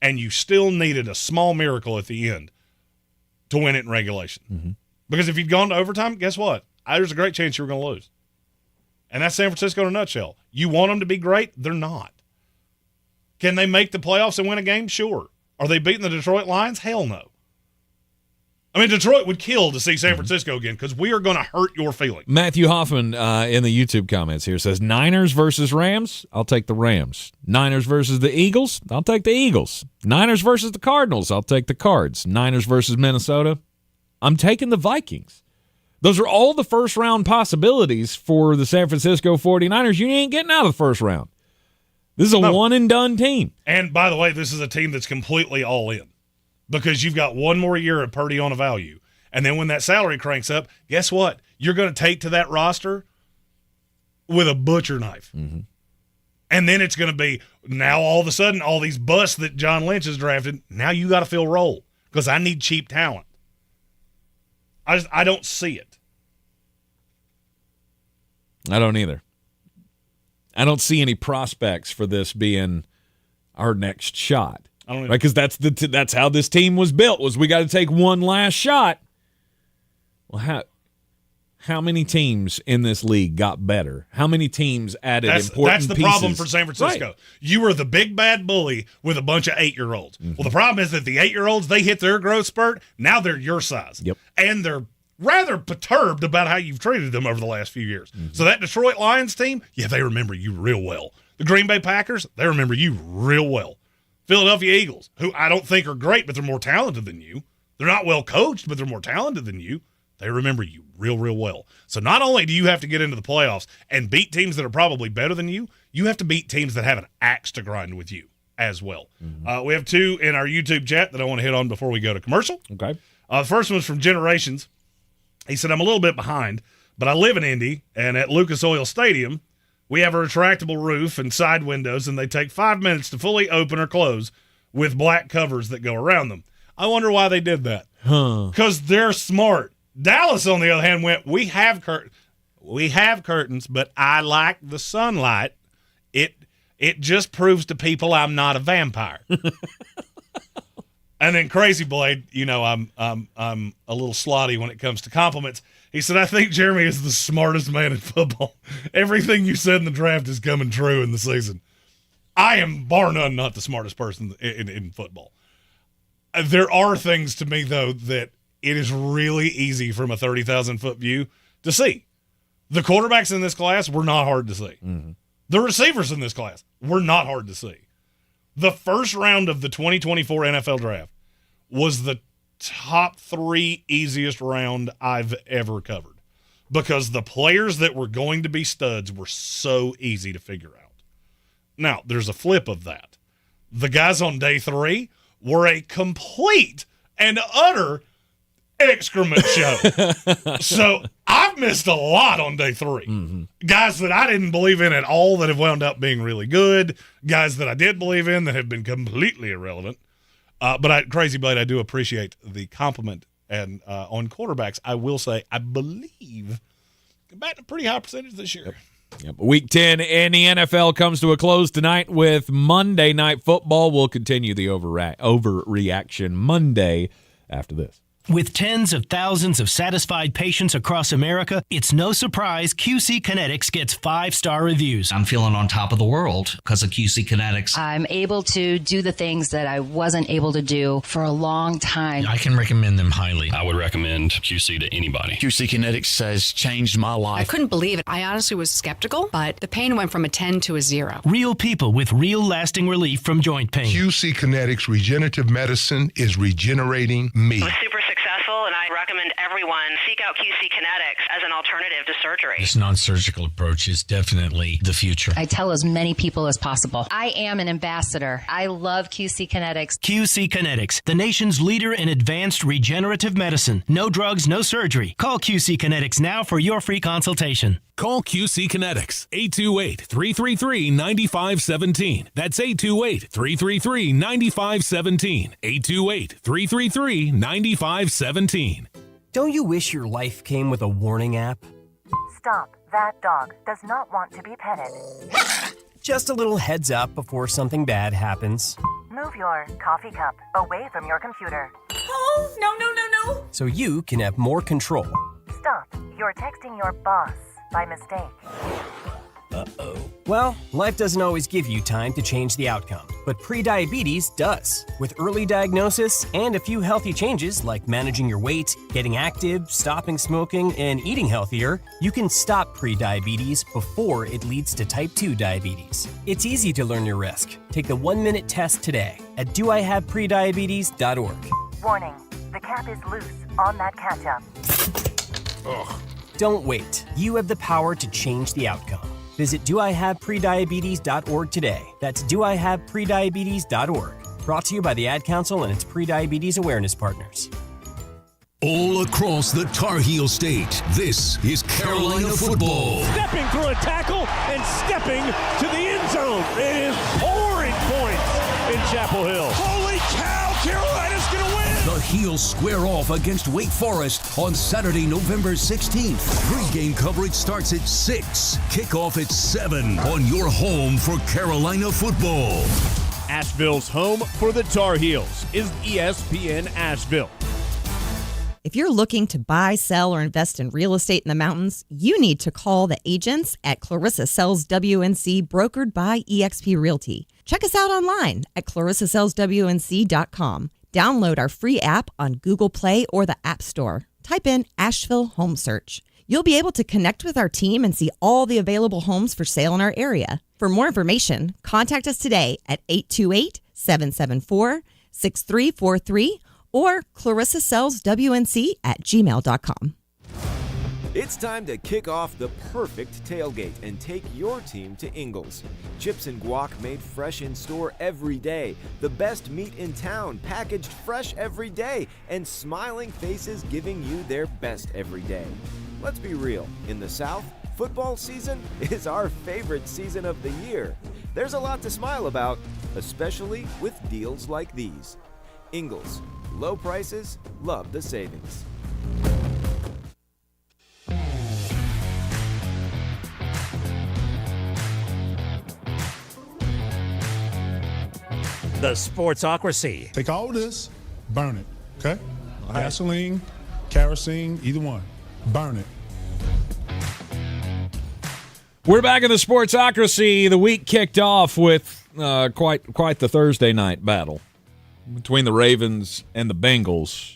And you still needed a small miracle at the end to win it in regulation. Mm-hmm. Because if you'd gone to overtime, guess what? There's a great chance you were going to lose. And that's San Francisco in a nutshell. You want them to be great? They're not. Can they make the playoffs and win a game? Sure. Are they beating the Detroit Lions? Hell no. I mean, Detroit would kill to see San Francisco again because we are going to hurt your feelings. Matthew Hoffman in the YouTube comments here says, Niners versus Rams, I'll take the Rams. Niners versus the Eagles, I'll take the Eagles. Niners versus the Cardinals, I'll take the Cards. Niners versus Minnesota, I'm taking the Vikings. Those are all the first-round possibilities for the San Francisco 49ers. You ain't getting out of the first round. This is a one-and-done team. And, by the way, this is a team that's completely all in because you've got one more year of Purdy on a value. And then when that salary cranks up, guess what? You're going to take to that roster with a butcher knife. Mm-hmm. And then it's going to be now all of a sudden all these busts that John Lynch has drafted, now you got to fill role because I need cheap talent. I don't see it. I don't either. I don't see any prospects for this being our next shot. I don't either. Right? Because that's how this team was built, was we got to take one last shot. Well, how many teams in this league got better? How many teams added important pieces? That's the problem for San Francisco. Right. You were the big bad bully with a bunch of 8-year-olds. Mm-hmm. Well, the problem is that the 8-year-olds, they hit their growth spurt. Now they're your size. Yep. And they're rather perturbed about how you've treated them over the last few years. Mm-hmm. So that Detroit Lions team, yeah, they remember you real well. The Green Bay Packers, they remember you real well. Philadelphia Eagles, who I don't think are great, but they're more talented than you. They're not well coached, but they're more talented than you. They remember you real well. So not only do you have to get into the playoffs and beat teams that are probably better than you, you have to beat teams that have an axe to grind with you as well. Mm-hmm. We have two in our YouTube chat that I want to hit on before we go to commercial. Okay. The first one's from Generations. He said, I'm a little bit behind, but I live in Indy, and at Lucas Oil Stadium, we have a retractable roof and side windows, and they take 5 minutes to fully open or close with black covers that go around them. I wonder why they did that. Because they're smart. Dallas, on the other hand, went, we have curtains, but I like the sunlight. It just proves to people I'm not a vampire. And then Crazy Blade, you know, I'm a little slotty when it comes to compliments. He said, I think Jeremy is the smartest man in football. Everything you said in the draft is coming true in the season. I am, bar none, not the smartest person in football. There are things to me, though, that it is really easy from a 30,000-foot view to see. The quarterbacks in this class were not hard to see. Mm-hmm. The receivers in this class were not hard to see. The first round of the 2024 NFL Draft was the top 3 easiest round I've ever covered because the players that were going to be studs were so easy to figure out. Now, there's a flip of that. The guys on day 3 were a complete and utter excrement show. So I've missed a lot on day 3. Mm-hmm. Guys that I didn't believe in at all that have wound up being really good. Guys that I did believe in that have been completely irrelevant. But Crazy Blade, I do appreciate the compliment. And on quarterbacks, I will say I believe batting a pretty high percentage this year. Yep. Week 10 in the NFL comes to a close tonight with Monday Night Football. We'll continue the Overreaction Monday after this. With tens of thousands of satisfied patients across America, it's no surprise QC Kinetics gets 5-star reviews. I'm feeling on top of the world because of QC Kinetics. I'm able to do the things that I wasn't able to do for a long time. I can recommend them highly. I would recommend QC to anybody. QC Kinetics has changed my life. I couldn't believe it. I honestly was skeptical, but the pain went from a 10 to a 0. Real people with real lasting relief from joint pain. QC Kinetics Regenerative Medicine is regenerating me. I was super successful, and I recommend everyone seek out QC Kinetics as an alternative to surgery. This non-surgical approach is definitely the future. I tell as many people as possible. I am an ambassador. I love QC Kinetics. QC Kinetics, the nation's leader in advanced regenerative medicine. No drugs, no surgery. Call QC Kinetics now for your free consultation. Call QC Kinetics, 828-333-9517. That's 828-333-9517. 828-333-9517. Don't you wish your life came with a warning app? Stop. That dog does not want to be petted. Just a little heads up before something bad happens. Move your coffee cup away from your computer. Oh, no. So you can have more control. Stop. You're texting your boss by mistake. Uh-oh. Well, life doesn't always give you time to change the outcome, but prediabetes does. With early diagnosis and a few healthy changes like managing your weight, getting active, stopping smoking, and eating healthier, you can stop prediabetes before it leads to type 2 diabetes. It's easy to learn your risk. Take the 1-minute test today at doihaveprediabetes.org. Warning, the cap is loose on that ketchup. Ugh. Don't wait. You have the power to change the outcome. Visit doihaveprediabetes.org today. That's doihaveprediabetes.org. Brought to you by the Ad Council and its Prediabetes Awareness Partners. All across the Tar Heel State, this is Carolina football. Stepping through a tackle and stepping to the end zone. It is pouring points in Chapel Hill. Holy cow, Carolina's going to win. The Heels square off against Wake Forest on Saturday, November 16th. Pre-game coverage starts at 6. Kickoff at 7 on your home for Carolina football. Asheville's home for the Tar Heels is ESPN Asheville. If you're looking to buy, sell, or invest in real estate in the mountains, you need to call the agents at Clarissa Sells WNC, brokered by eXp Realty. Check us out online at clarissasellswnc.com. Download our free app on Google Play or the App Store. type in Asheville Home Search. You'll be able to connect with our team and see all the available homes for sale in our area. For more information, contact us today at 828-774-6343 or clarissasellswnc@gmail.com. It's time to kick off the perfect tailgate and take your team to Ingles. Chips and guac made fresh in store every day. The best meat in town packaged fresh every day. And smiling faces giving you their best every day. Let's be real. In the South, football season is our favorite season of the year. There's a lot to smile about, especially with deals like these. Ingles. Low prices, love the savings. The Sportsocracy. Take all this, burn it, okay? Gasoline, kerosene, either one. Burn it. We're back in the Sportsocracy. The week kicked off with quite the Thursday night battle between the Ravens and the Bengals.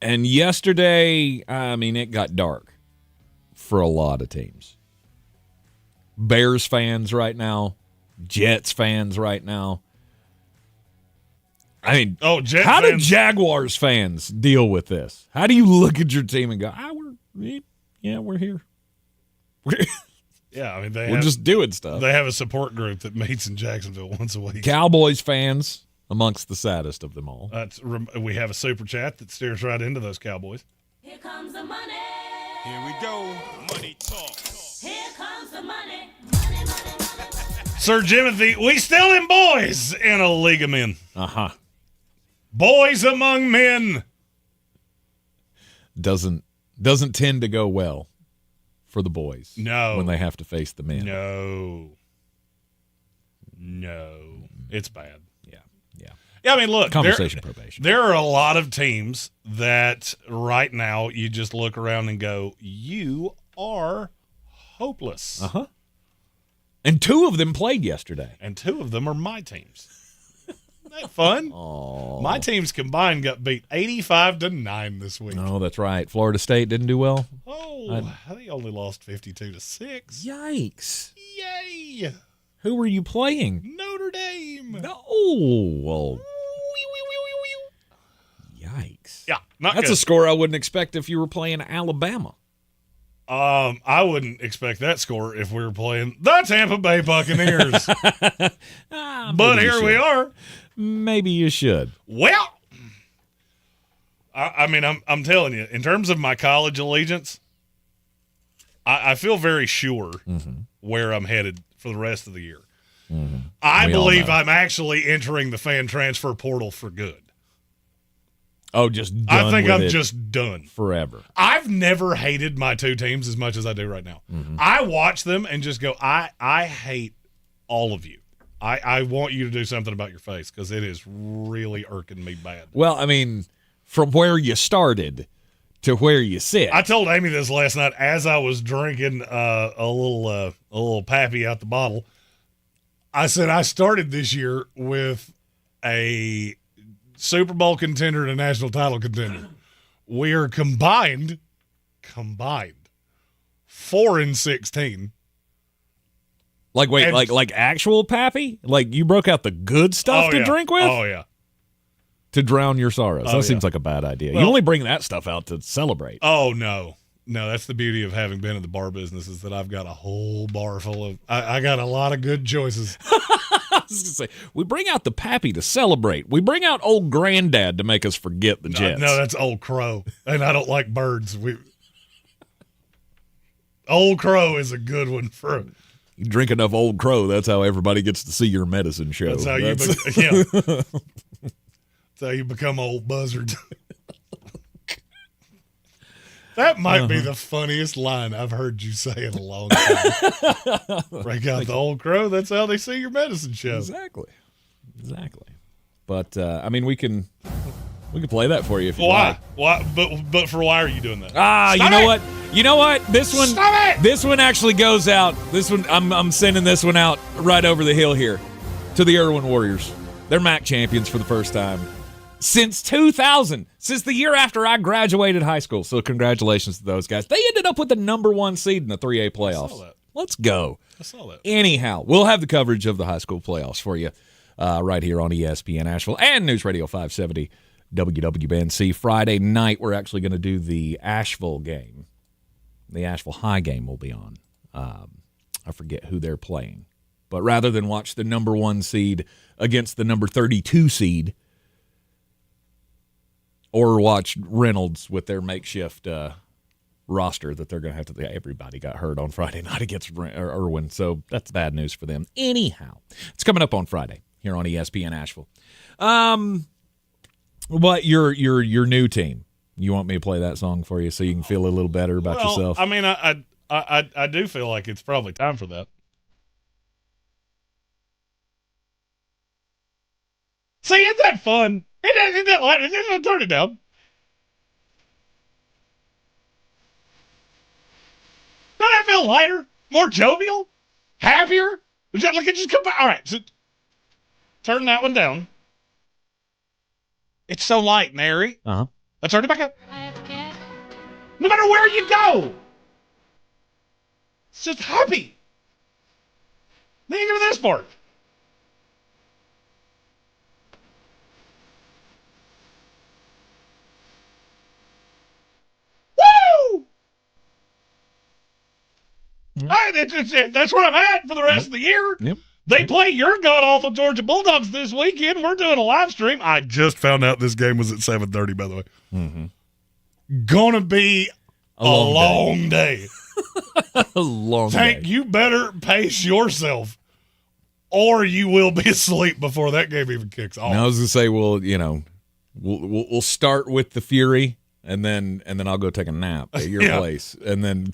And yesterday, it got dark for a lot of teams. Bears fans right now, Jets fans right now. How do Jaguars fans deal with this? How do you look at your team and go, we're here. Yeah, we're just doing stuff. They have a support group that meets in Jacksonville once a week. Cowboys fans, amongst the saddest of them all. We have a super chat that stares right into those Cowboys. Here comes the money. Here we go. Money talk. Here comes the money. Sir Jimothy, we still in boys in a league of men. Uh-huh. Boys among men. Doesn't tend to go well for the boys. No. When they have to face the men. No. It's bad. Yeah, look. Conversation probation. There are a lot of teams that right now you just look around and go, you are hopeless. Uh-huh. And 2 of them played yesterday. And 2 of them are my teams. Isn't that fun? Oh. My teams combined got beat 85-9 this week. Oh, that's right. Florida State didn't do well. Oh, they only lost 52-6. Yikes. Yay. Who were you playing? Notre Dame. No. Well. Yikes. Yeah, That's good. a score I wouldn't expect if you were playing Alabama. I wouldn't expect that score if we were playing the Tampa Bay Buccaneers. But here we are. Maybe you should. Well, I'm telling you, in terms of my college allegiance, I feel very sure where I'm headed for the rest of the year. Mm-hmm. I believe I'm actually entering the fan transfer portal for good. Oh, just done I think with I'm it just done. forever. I've never hated my 2 teams as much as I do right now. Mm-hmm. I watch them and just go, I hate all of you. I want you to do something about your face because it is really irking me bad. Well, from where you started to where you sit. I told Amy this last night as I was drinking a little pappy out the bottle. I said I started this year with a Super Bowl contender and a national title contender. We are combined 4-16. Like actual pappy? Like you broke out the good stuff to drink with? Oh, yeah. To drown your sorrows. Oh, that seems like a bad idea. Well, you only bring that stuff out to celebrate. Oh, no. No, that's the beauty of having been in the bar business is that I've got a whole bar full of – I got a lot of good choices. I was going to say, we bring out the pappy to celebrate. We bring out old granddad to make us forget the Jets. No, that's Old Crow, and I don't like birds. Old Crow is a good one for – You drink enough Old Crow, that's how everybody gets to see your medicine show. That's how That's how you become Old Buzzard. That might be the funniest line I've heard you say in a long time. Break out the Old Crow, that's how they see your medicine show. Exactly. But, we can play that for you if you like. Why? But for why are you doing that? Stop You know what? This one This one actually goes out. This one I'm sending this one out right over the hill here to the Irwin Warriors. They're MAC champions for the first time since 2000, since the year after I graduated high school. So congratulations to those guys. They ended up with the number 1 seed in the 3A playoffs. I saw that. Let's go. I saw that. Anyhow, we'll have the coverage of the high school playoffs for you right here on ESPN Asheville and News Radio 570 WWNC. Friday night, we're actually going to do the Asheville game. The Asheville High game will be on. I forget who they're playing. But rather than watch the number 1 seed against the number 32 seed, or watch Reynolds with their makeshift roster that they're going to have to. Everybody got hurt on Friday night against Irwin, so that's bad news for them. Anyhow, it's coming up on Friday here on ESPN Asheville. But your new team, you want me to play that song for you so you can feel a little better about yourself? I mean, I do feel like it's probably time for that. See, isn't that fun? Isn't that light? Turn it down. Don't that feel lighter? More jovial? Happier? Like it just come back. All right, so turn that one down. It's so light and airy. Uh-huh. Let's turn it back up. No matter where you go, it's just happy. Then you go to this part. Woo! That's where I'm at for the rest of the year. Yep. They play your god-awful Georgia Bulldogs this weekend. We're doing a live stream. I just found out this game was at 7:30, by the way. Mm-hmm. Gonna be a long day. A long Tank, day. you better pace yourself, or you will be asleep before that game even kicks off. And I was gonna say, well, we'll start with the Fury, and then I'll go take a nap at your place, and then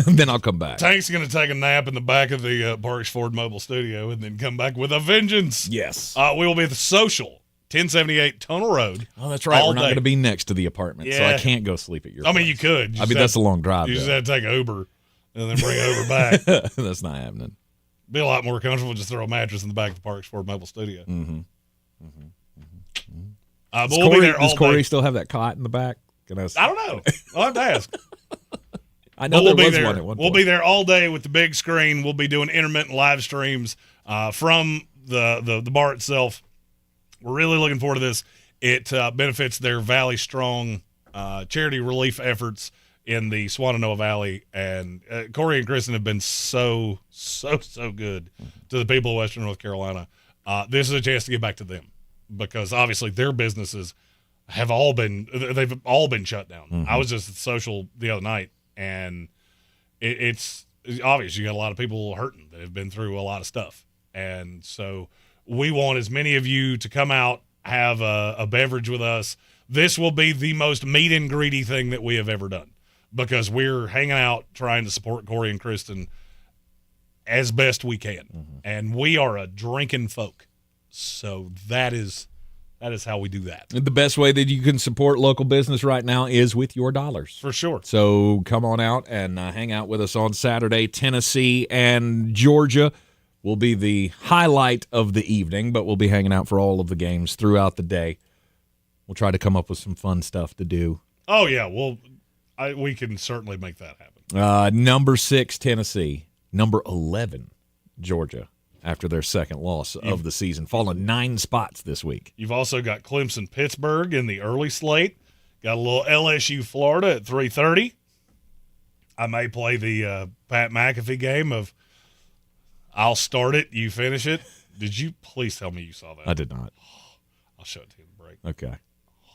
then I'll come back. Tank's gonna take a nap in the back of the Parks Ford Mobile Studio, and then come back with a vengeance. Yes, we will be at the Social, 1078 Tunnel Road. Oh, that's right. We're not going to be next to the apartment, so I can't go sleep at your place. I mean, you could. That's a long drive. You just have to take an Uber and then bring Uber back. That's not happening. Be a lot more comfortable just throw a mattress in the back of the Parks Ford Mobile Studio. Mm-hmm. But we'll be there all does Corey day. still have that cot in the back? I don't know. I'll have to ask. I know we'll there be was there. one at one We'll point. be there all day with the big screen. We'll be doing intermittent live streams from the bar itself. We're really looking forward to this. It benefits their Valley Strong charity relief efforts in the Swannanoa Valley. And Corey and Kristen have been so good to the people of Western North Carolina. This is a chance to get back to them because obviously their businesses they've all been shut down. Mm-hmm. I was just at the Social the other night, and it's obvious you got a lot of people hurting that have been through a lot of stuff. And so we want as many of you to come out, have a beverage with us. This will be the most meat and greedy thing that we have ever done because we're hanging out trying to support Corey and Kristen as best we can. Mm-hmm. And we are a drinking folk. So that is how we do that. The best way that you can support local business right now is with your dollars. For sure. So come on out and hang out with us on Saturday. Tennessee and Georgia will be the highlight of the evening, but we'll be hanging out for all of the games throughout the day. We'll try to come up with some fun stuff to do. Oh, yeah. Well, we can certainly make that happen. Number 6, Tennessee. Number 11, Georgia. After their second loss of the season, falling 9 spots this week. You've also got Clemson, Pittsburgh in the early slate. Got a little LSU, Florida at 3:30. I may play the Pat McAfee game of I'll start it, you finish it. Did you please tell me you saw that? I did not. I'll show it to you in the break. Okay.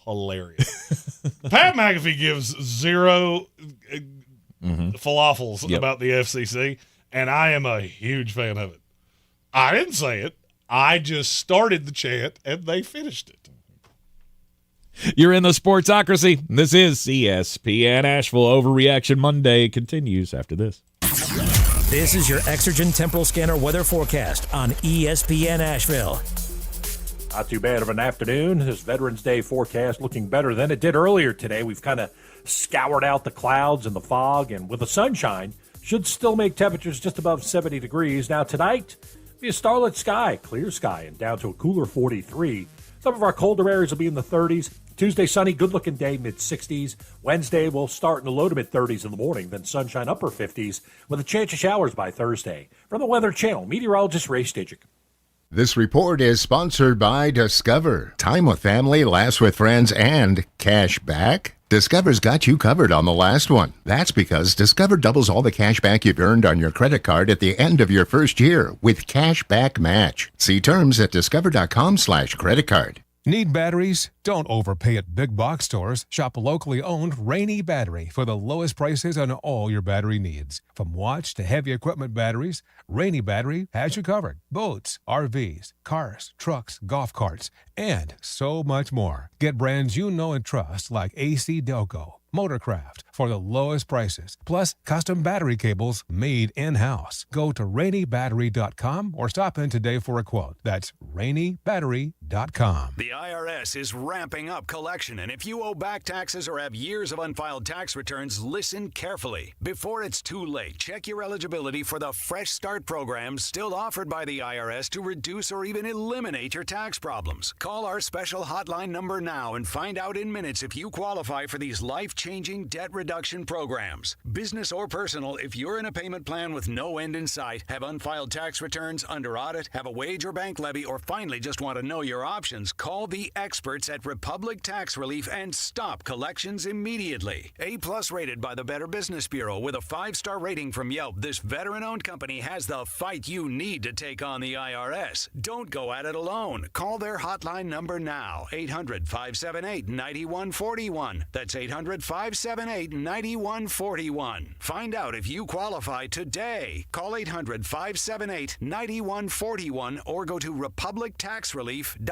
Hilarious. Pat McAfee gives zero falafels about the FCC, and I am a huge fan of it. I didn't say it. I just started the chant, and they finished it. You're in the Sportsocracy. This is ESPN Asheville. Overreaction Monday continues after this. This is your Exergen Temporal Scanner weather forecast on ESPN Asheville. Not too bad of an afternoon. This Veterans Day forecast looking better than it did earlier today. We've kind of scoured out the clouds and the fog, and with the sunshine, should still make temperatures just above 70 degrees. Now tonight, be a starlit sky, clear sky, and down to a cooler 43. Some of our colder areas will be in the 30s. Tuesday, sunny, good-looking day, mid-60s. Wednesday, we'll start in the low to mid-30s in the morning, then sunshine, upper 50s, with a chance of showers by Thursday. From the Weather Channel, meteorologist Ray Stidgick. This report is sponsored by Discover. Time with family, laughs with friends, and cash back. Discover's got you covered on the last one. That's because Discover doubles all the cash back you've earned on your credit card at the end of your first year with cash back match. See terms at discover.com/creditcard. Need batteries? Don't overpay at big box stores. Shop locally owned Rainy Battery for the lowest prices on all your battery needs. From watch to heavy equipment batteries, Rainy Battery has you covered. Boats, RVs, cars, trucks, golf carts, and so much more. Get brands you know and trust like AC Delco, Motorcraft for the lowest prices, plus custom battery cables made in-house. Go to rainybattery.com or stop in today for a quote. That's rainybattery.com. The IRS is ramping up collection, and if you owe back taxes or have years of unfiled tax returns, listen carefully. Before it's too late, check your eligibility for the Fresh Start program still offered by the IRS to reduce or even eliminate your tax problems. Call our special hotline number now and find out in minutes if you qualify for these life-changing debt reduction programs. Business or personal, if you're in a payment plan with no end in sight, have unfiled tax returns, under audit, have a wage or bank levy, or finally just want to know your options, call the experts at Republic Tax Relief and stop collections immediately. A-plus rated by the Better Business Bureau with a 5-star rating from Yelp, this veteran-owned company has the fight you need to take on the IRS. Don't go at it alone. Call their hotline number now, 800-578-9141. That's 800-578-9141. Find out if you qualify today. Call 800-578-9141 or go to republictaxrelief.com.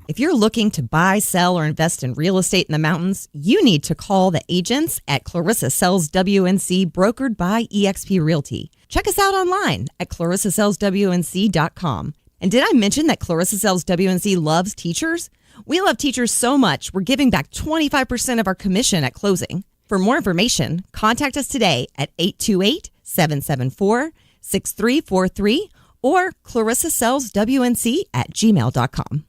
If you're looking to buy, sell, or invest in real estate in the mountains, you need to call the agents at Clarissa Sells WNC, brokered by eXp Realty. Check us out online at clarissasellswnc.com. And did I mention that Clarissa Sells WNC loves teachers? We love teachers so much, we're giving back 25% of our commission at closing. For more information, contact us today at 828-774-6343 or clarissasellswnc@gmail.com.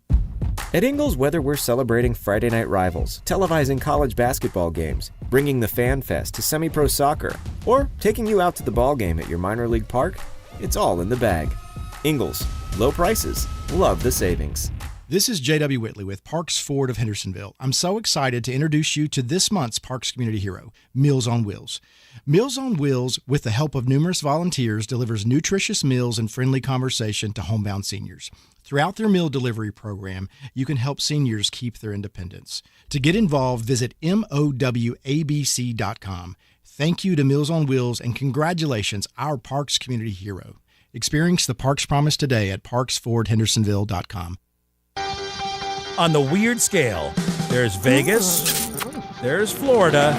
At Ingles, whether we're celebrating Friday night rivals, televising college basketball games, bringing the Fan Fest to semi-pro soccer, or taking you out to the ball game at your minor league park, it's all in the bag. Ingles, low prices, love the savings. This is J.W. Whitley with Parks Ford of Hendersonville. I'm so excited to introduce you to this month's Parks Community Hero, Meals on Wheels. Meals on Wheels, with the help of numerous volunteers, delivers nutritious meals and friendly conversation to homebound seniors. Throughout their meal delivery program, you can help seniors keep their independence. To get involved, visit MOWABC.com. Thank you to Meals on Wheels and congratulations, our Parks Community Hero. Experience the Parks Promise today at parksfordhendersonville.com. On the weird scale, there's Vegas, there's Florida,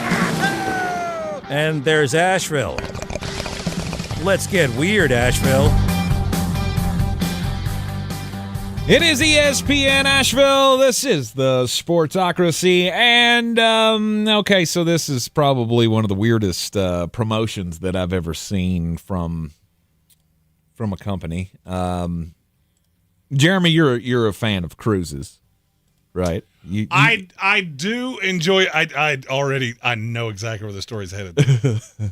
and there's Asheville. Let's get weird, Asheville. It is ESPN Asheville. This is the Sportsocracy. And, okay, so this is probably one of the weirdest promotions that I've ever seen from a company. Jeremy, you're a fan of cruises, right? I do enjoy. I know exactly where the story's headed.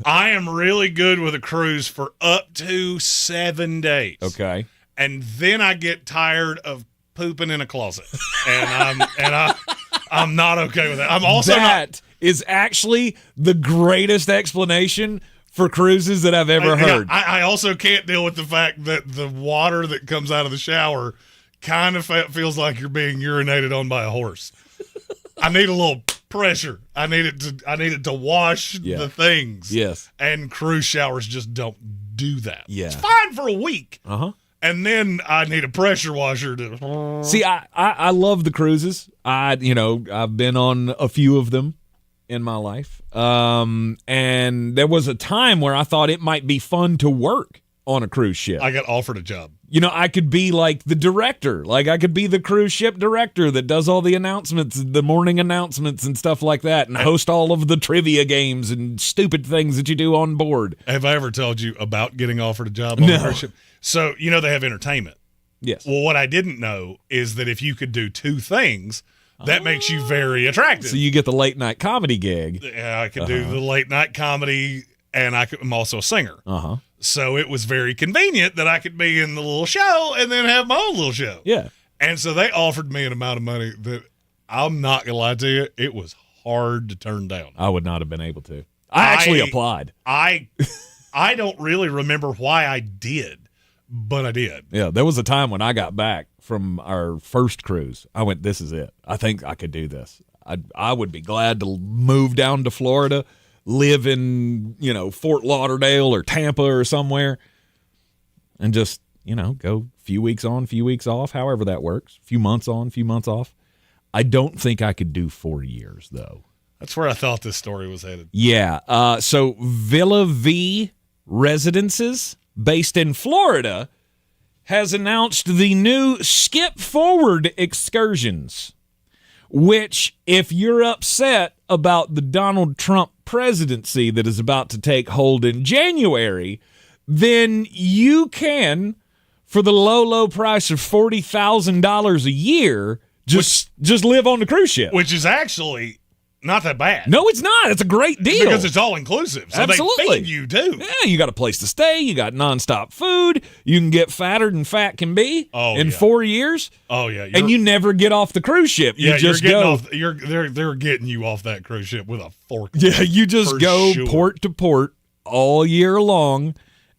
I am really good with a cruise for up to 7 days. Okay, and then I get tired of pooping in a closet, and I'm not okay with that. I'm also that is actually the greatest explanation for cruises that I've ever heard. I also can't deal with the fact that the water that comes out of the shower kind of feels like you're being urinated on by a horse. I need a little pressure. I need it to wash the things. Yes. And cruise showers just don't do that. Yeah. It's fine for a week. Uh-huh. And then I need a pressure washer to See, I love the cruises. I've been on a few of them in my life. And there was a time where I thought it might be fun to work on a cruise ship. I got offered a job. I could be like the director. Like I could be the cruise ship director that does all the announcements, the morning announcements and stuff like that, and host all of the trivia games and stupid things that you do on board. Have I ever told you about getting offered a job on a cruise ship? So, they have entertainment. Yes. Well, what I didn't know is that if you could do two things, that makes you very attractive. So you get the late night comedy gig. Yeah, I could do the late night comedy, and I'm also a singer. Uh-huh. So it was very convenient that I could be in the little show and then have my own little show. Yeah. And so they offered me an amount of money that I'm not going to lie to you, it was hard to turn down. I would not have been able to. I actually applied. I don't really remember why I did, but I did. Yeah, there was a time when I got back from our first cruise. I went, this is it. I think I could do this. I would be glad to move down to Florida, live in, Fort Lauderdale or Tampa or somewhere, and just, go a few weeks on, few weeks off, however that works. A few months on, few months off. I don't think I could do 4 years, though. That's where I thought this story was headed. Yeah. So Villa V Residences, based in Florida, has announced the new Skip Forward excursions, which, if you're upset about the Donald Trump presidency that is about to take hold in January, then you can, for the low price of $40,000 a year, just live on the cruise ship. Which is actually not that bad. No, it's not. It's a great deal. Because it's all inclusive. So Absolutely. They feed you, too. Yeah, you got a place to stay. You got nonstop food. You can get fatter than fat can be in 4 years. Oh, yeah. And you never get off the cruise ship. You just go. They're getting you off that cruise ship with a fork. Yeah, you just go sure. port to port all year long.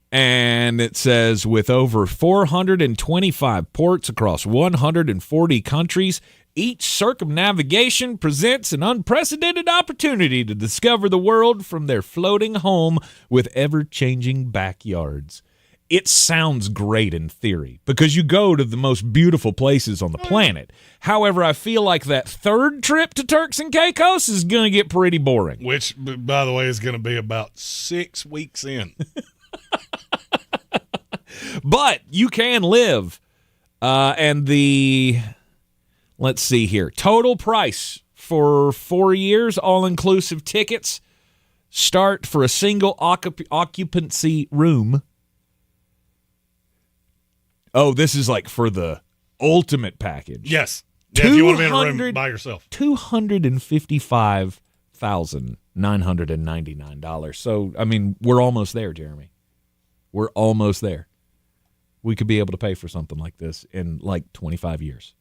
And it says, with over 425 ports across 140 countries, each circumnavigation presents an unprecedented opportunity to discover the world from their floating home with ever-changing backyards. It sounds great in theory because you go to the most beautiful places on the planet. However, I feel like that third trip to Turks and Caicos is going to get pretty boring. Which, by the way, is going to be about 6 weeks in. But you can live. Let's see here. Total price for 4 years, all-inclusive tickets, start for a single occupancy room. Oh, this is like for the ultimate package. Yes. Yeah, if you want to be in a room by yourself. $255,999. So, I mean, we're almost there, Jeremy. We're almost there. We could be able to pay for something like this in like 25 years.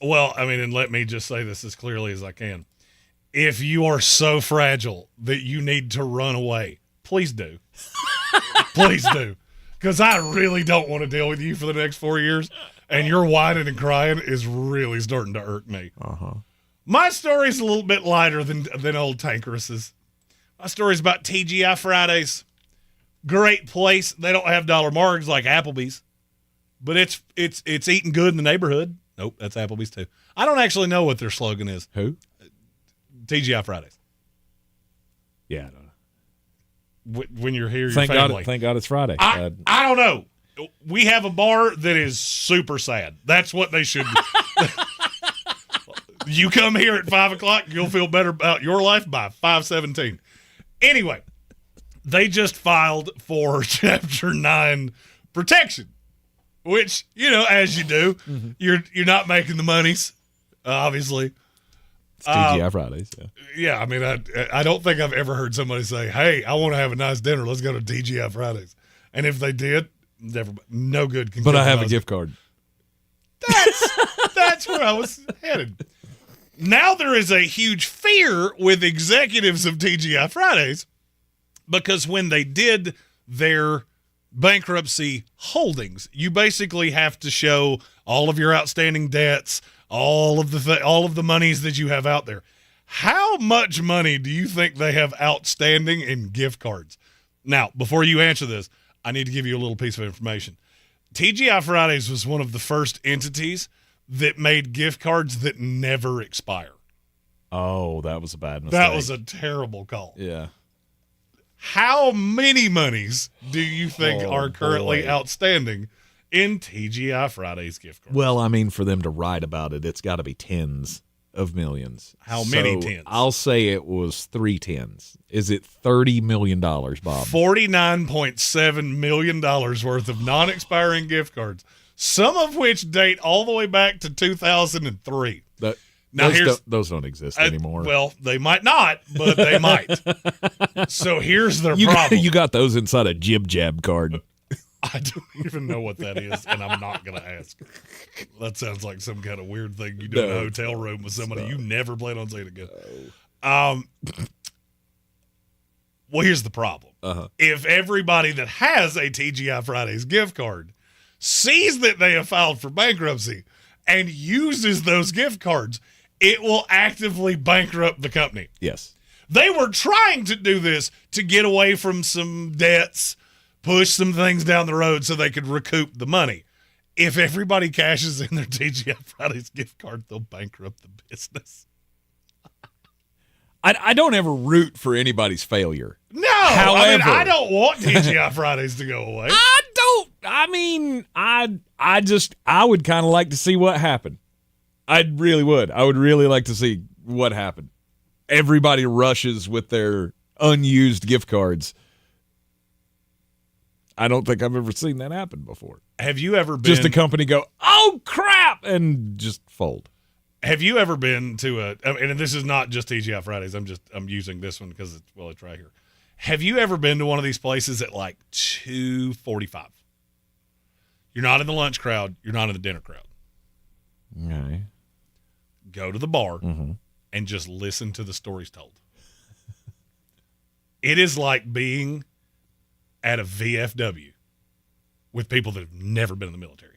Well, I mean, and let me just say this as clearly as I can. If you are so fragile that you need to run away, please do. Please do. Because I really don't want to deal with you for the next 4 years, and your whining and crying is really starting to irk me. Uh-huh. My story's a little bit lighter than old Tankerus's. My story's about TGI Fridays. Great place. They don't have dollar margs like Applebee's, but it's eating good in the neighborhood. Nope, that's Applebee's too. I don't actually know what their slogan is. Who? TGI Fridays. Yeah, I don't know. When you're here, thank your family. Thank God it's Friday. I don't know. We have a bar that is super sad. That's what they should do. You come here at 5 o'clock, you'll feel better about your life by 5:17. Anyway, they just filed for Chapter 9 protection, which, as you do, you're not making the monies, obviously. It's TGI Fridays. Yeah, I mean, I don't think I've ever heard somebody say, "Hey, I want to have a nice dinner. Let's go to TGI Fridays." And if they did, no good. But I have a gift card. That's where I was headed. Now there is a huge fear with executives of TGI Fridays because when they did their bankruptcy holdings, you basically have to show all of your outstanding debts, all of the monies that you have out there. How much money do you think they have outstanding in gift cards? Now, before you answer this, I need to give you a little piece of information. TGI Fridays was one of the first entities that made gift cards that never expire. Oh, that was a bad mistake. That was a terrible call. Yeah. How many monies do you think are currently outstanding in TGI Fridays gift cards? Well, I mean, for them to write about it, it's got to be tens of millions. How many tens? I'll say it was 3 tens. Is it $30 million, Bob? $49.7 million worth of non-expiring gift cards, some of which date all the way back to 2003. Those don't exist anymore. Well, they might not, but they might. So here's their problem. You got those inside a Jib Jab card. I don't even know what that is, and I'm not going to ask. That sounds like some kind of weird thing you do in a hotel room with somebody you never plan on seeing again. Well, here's the problem. If everybody that has a TGI Fridays gift card sees that they have filed for bankruptcy and uses those gift cards, it will actively bankrupt the company. Yes. They were trying to do this to get away from some debts, push some things down the road so they could recoup the money. If everybody cashes in their TGI Fridays gift card, they'll bankrupt the business. I don't ever root for anybody's failure. No, however, I don't want TGI Fridays to go away. I would kind of like to see what happened. I really would. I would really like to see what happened. Everybody rushes with their unused gift cards. I don't think I've ever seen that happen before. Have you ever been just a company go, oh crap, and just fold? Have you ever been to and this is not just TGI Fridays. I'm using this one because it's right here. Have you ever been to one of these places at like 2:45? You're not in the lunch crowd. You're not in the dinner crowd. Okay. Go to the bar and just listen to the stories told. It is like being at a VFW with people that have never been in the military.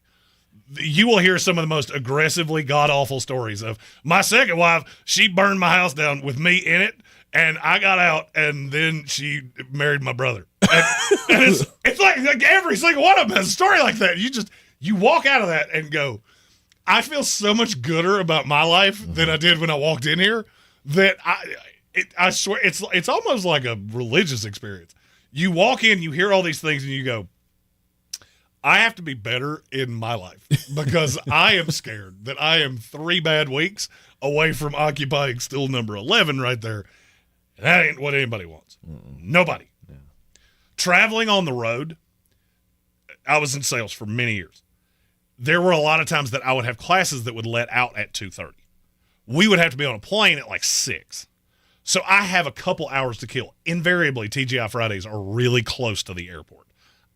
You will hear some of the most aggressively god-awful stories of my second wife, she burned my house down with me in it, and I got out, and then she married my brother. And it's like every single one of them has a story like that. You walk out of that and go, I feel so much gooder about my life than I did when I walked in here that I swear it's almost like a religious experience. You walk in, you hear all these things, and you go, I have to be better in my life because I am scared that I am 3 bad weeks away from occupying still number 11 right there. And that ain't what anybody wants. Nobody. Yeah. Traveling on the road, I was in sales for many years. There were a lot of times that I would have classes that would let out at 2:30. We would have to be on a plane at like 6. So I have a couple hours to kill. Invariably, TGI Fridays are really close to the airport.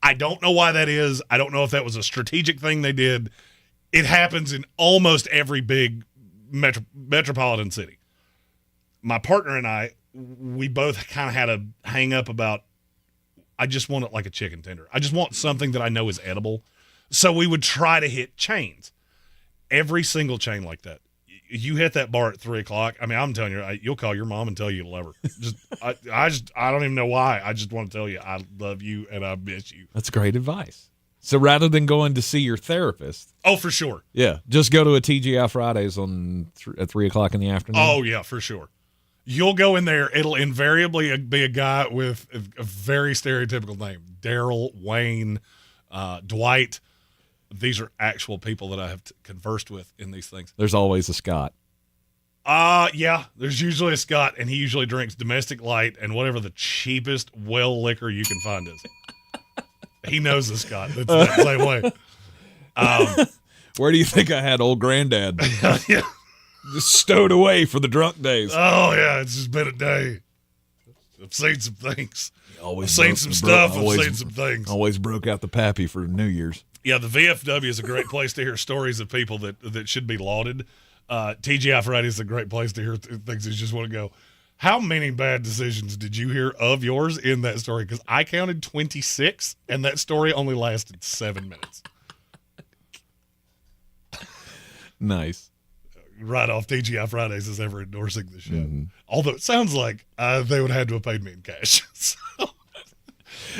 I don't know why that is. I don't know if that was a strategic thing they did. It happens in almost every big metropolitan city. My partner and I, we both kind of had a hang up about, I just want it like a chicken tender. I just want something that I know is edible. So we would try to hit chains. Every single chain like that. You hit that bar at 3:00. I mean, I'm telling you, you'll call your mom and tell you to love her. I don't even know why. I just want to tell you I love you and I miss you. That's great advice. So rather than going to see your therapist, oh, for sure, yeah, just go to a TGI Fridays at 3:00 in the afternoon. Oh yeah, for sure. You'll go in there. It'll invariably be a guy with a very stereotypical name: Daryl, Wayne, Dwight. These are actual people that I have conversed with in these things. There's always a Scott. Yeah, there's usually a Scott, and he usually drinks domestic light and whatever the cheapest well liquor you can find is. He knows the Scott. It's that same way. Where do you think I had old granddad? Yeah. Just stowed away for the drunk days. Oh, yeah, it's just been a day. I've seen some things. I've seen some stuff. I've seen some things. Always broke out the pappy for New Year's. Yeah, the VFW is a great place to hear stories of people that should be lauded. TGI Friday is a great place to hear things you just want to go, how many bad decisions did you hear of yours in that story? Because I counted 26, and that story only lasted 7 minutes. Nice. Right off, TGI Fridays is ever endorsing the show. Mm-hmm. Although it sounds like they would have had to have paid me in cash. So.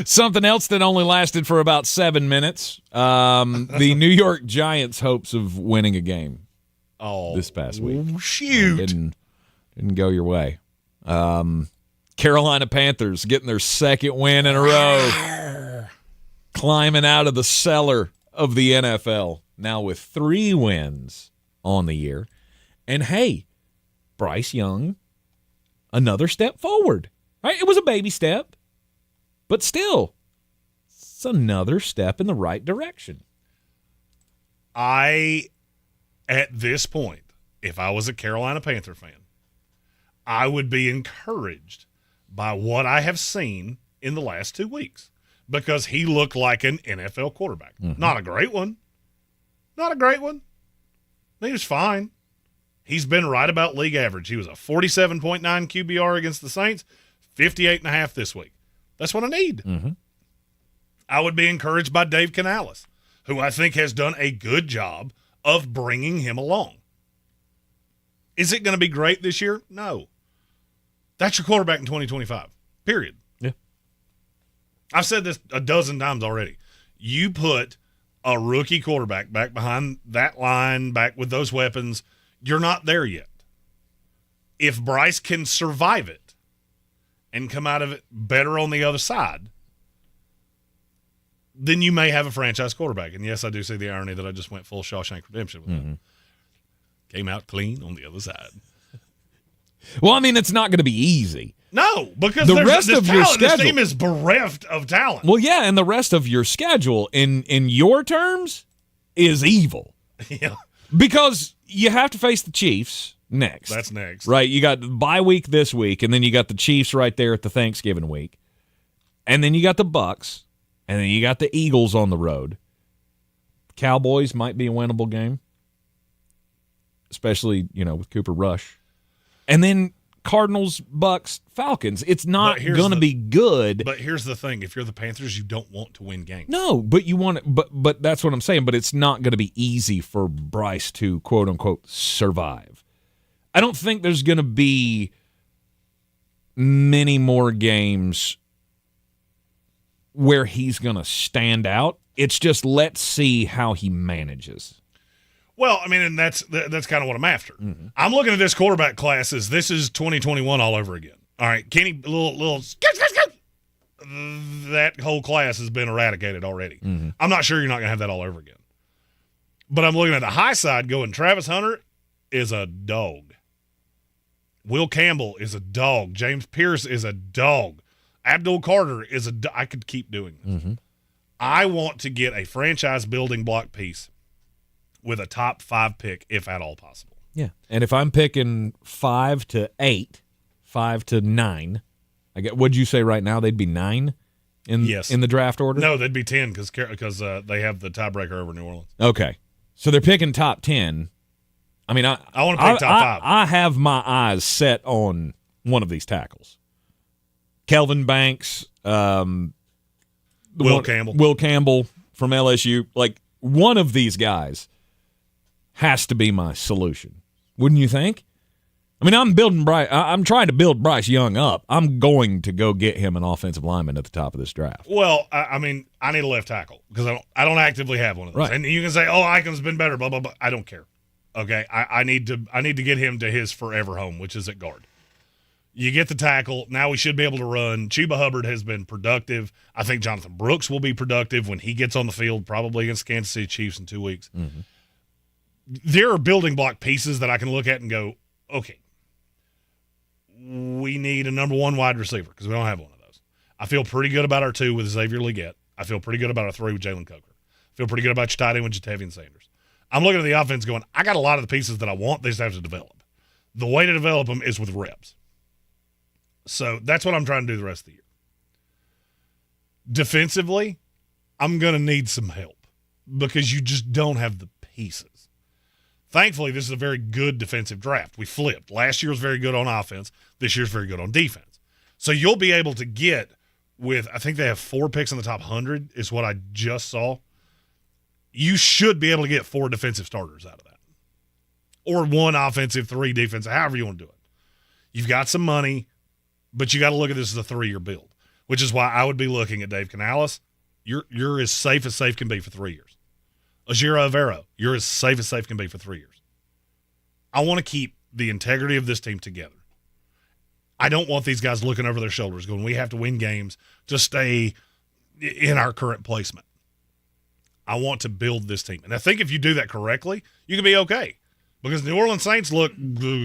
Something else that only lasted for about 7 minutes. The New York Giants' hopes of winning a game this past week. Shoot. Didn't go your way. Carolina Panthers getting their second win in a row. Climbing out of the cellar of the NFL. Now with 3 wins on the year. And hey, Bryce Young another step forward. Right? It was a baby step, but still, it's another step in the right direction. At this point, if I was a Carolina Panther fan, I would be encouraged by what I have seen in the last 2 weeks because he looked like an NFL quarterback. Mm-hmm. Not a great one. Not a great one. He was fine. He's been right about league average. He was a 47.9 QBR against the Saints, 58.5 this week. That's what I need. Mm-hmm. I would be encouraged by Dave Canales, who I think has done a good job of bringing him along. Is it going to be great this year? No. That's your quarterback in 2025, period. Yeah. I've said this a dozen times already. You put a rookie quarterback back behind that line, back with those weapons, you're not there yet. If Bryce can survive it and come out of it better on the other side, then you may have a franchise quarterback. And yes, I do see the irony that I just went full Shawshank Redemption with that. Came out clean on the other side. Well, I mean, it's not going to be easy. No, because the rest of your schedule, this team is bereft of talent. Well, yeah, and the rest of your schedule, in your terms, is evil. Yeah. Because you have to face the Chiefs next. That's next. Right, you got the bye week this week, and then you got the Chiefs right there at the Thanksgiving week. And then you got the Bucks, and then you got the Eagles on the road. Cowboys might be a winnable game, especially, with Cooper Rush. And then Cardinals, Bucks, Falcons. It's not going to be good. But here's the thing. If you're the Panthers, you don't want to win games. No, but you want it. But that's what I'm saying. But it's not going to be easy for Bryce to, quote, unquote, survive. I don't think there's going to be many more games where he's going to stand out. It's just let's see how he manages. Well, I mean, and that's kind of what I'm after. Mm-hmm. I'm looking at this quarterback class as this is 2021 all over again. All right, Kenny, little that whole class has been eradicated already. Mm-hmm. I'm not sure you're not going to have that all over again. But I'm looking at the high side going, Travis Hunter is a dog. Will Campbell is a dog. James Pierce is a dog. Abdul Carter is a dog. I could keep doing this. Mm-hmm. I want to get a franchise building block piece with a top 5 pick, if at all possible. Yeah. And if I'm picking 5 to 8, 5 to 9, what'd you say right now? They'd be 9 in the draft order? No, they'd be 10 because they have the tiebreaker over New Orleans. Okay. So they're picking top 10. I mean, I want to pick top 5. I have my eyes set on one of these tackles. Kelvin Banks, Will Campbell from LSU. Like, one of these guys has to be my solution. Wouldn't you think? I mean, I'm trying to build Bryce Young up. I'm going to go get him an offensive lineman at the top of this draft. Well, I mean, I need a left tackle because I don't actively have one of those. Right. And you can say, "Oh, Icon's been better," blah blah blah. I don't care. Okay, I need to get him to his forever home, which is at guard. You get the tackle. Now we should be able to run. Chuba Hubbard has been productive. I think Jonathan Brooks will be productive when he gets on the field, probably against Kansas City Chiefs in 2 weeks. Mm-hmm. There are building block pieces that I can look at and go, okay, we need a number 1 wide receiver because we don't have one of those. I feel pretty good about our 2 with Xavier Legette. I feel pretty good about our 3 with Jalen Coker. I feel pretty good about your tight end with Jatavian Sanders. I'm looking at the offense going, I got a lot of the pieces that I want. They just have to develop. The way to develop them is with reps. So that's what I'm trying to do the rest of the year. Defensively, I'm going to need some help because you just don't have the pieces. Thankfully, this is a very good defensive draft. We flipped. Last year was very good on offense. This year's very good on defense. So you'll be able to get with, I think they have 4 picks in the top 100 is what I just saw. You should be able to get 4 defensive starters out of that. Or 1 offensive, 3 defensive, however you want to do it. You've got some money, but you got to look at this as a 3-year build, which is why I would be looking at Dave Canales. You're as safe can be for 3 years. Ajiro Avero, you're as safe can be for 3 years. I want to keep the integrity of this team together. I don't want these guys looking over their shoulders going, we have to win games to stay in our current placement. I want to build this team. And I think if you do that correctly, you can be okay. Because New Orleans Saints look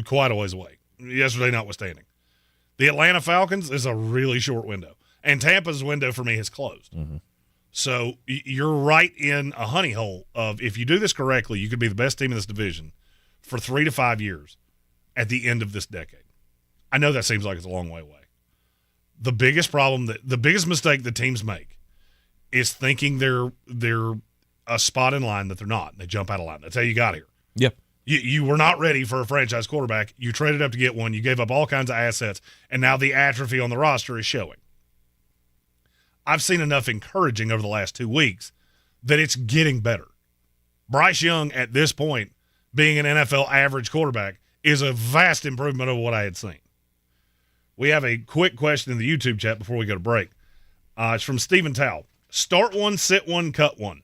quite a ways away. yesterday notwithstanding. The Atlanta Falcons is a really short window, and Tampa's window for me has closed. Mm-hmm. So you're right in a honey hole of, if you do this correctly, you could be the best team in this division for 3 to 5 years at the end of this decade. I know that seems like it's a long way away. The biggest mistake that teams make is thinking they're a spot in line that they're not. They jump out of line. That's how you got here. Yep. You were not ready for a franchise quarterback. You traded up to get one. You gave up all kinds of assets, and now the atrophy on the roster is showing. I've seen enough encouraging over the last 2 weeks that it's getting better. Bryce Young, at this point, being an NFL average quarterback, is a vast improvement over what I had seen. We have a quick question in the YouTube chat before we go to break. It's from Stephen Towle. Start one, sit one, cut one.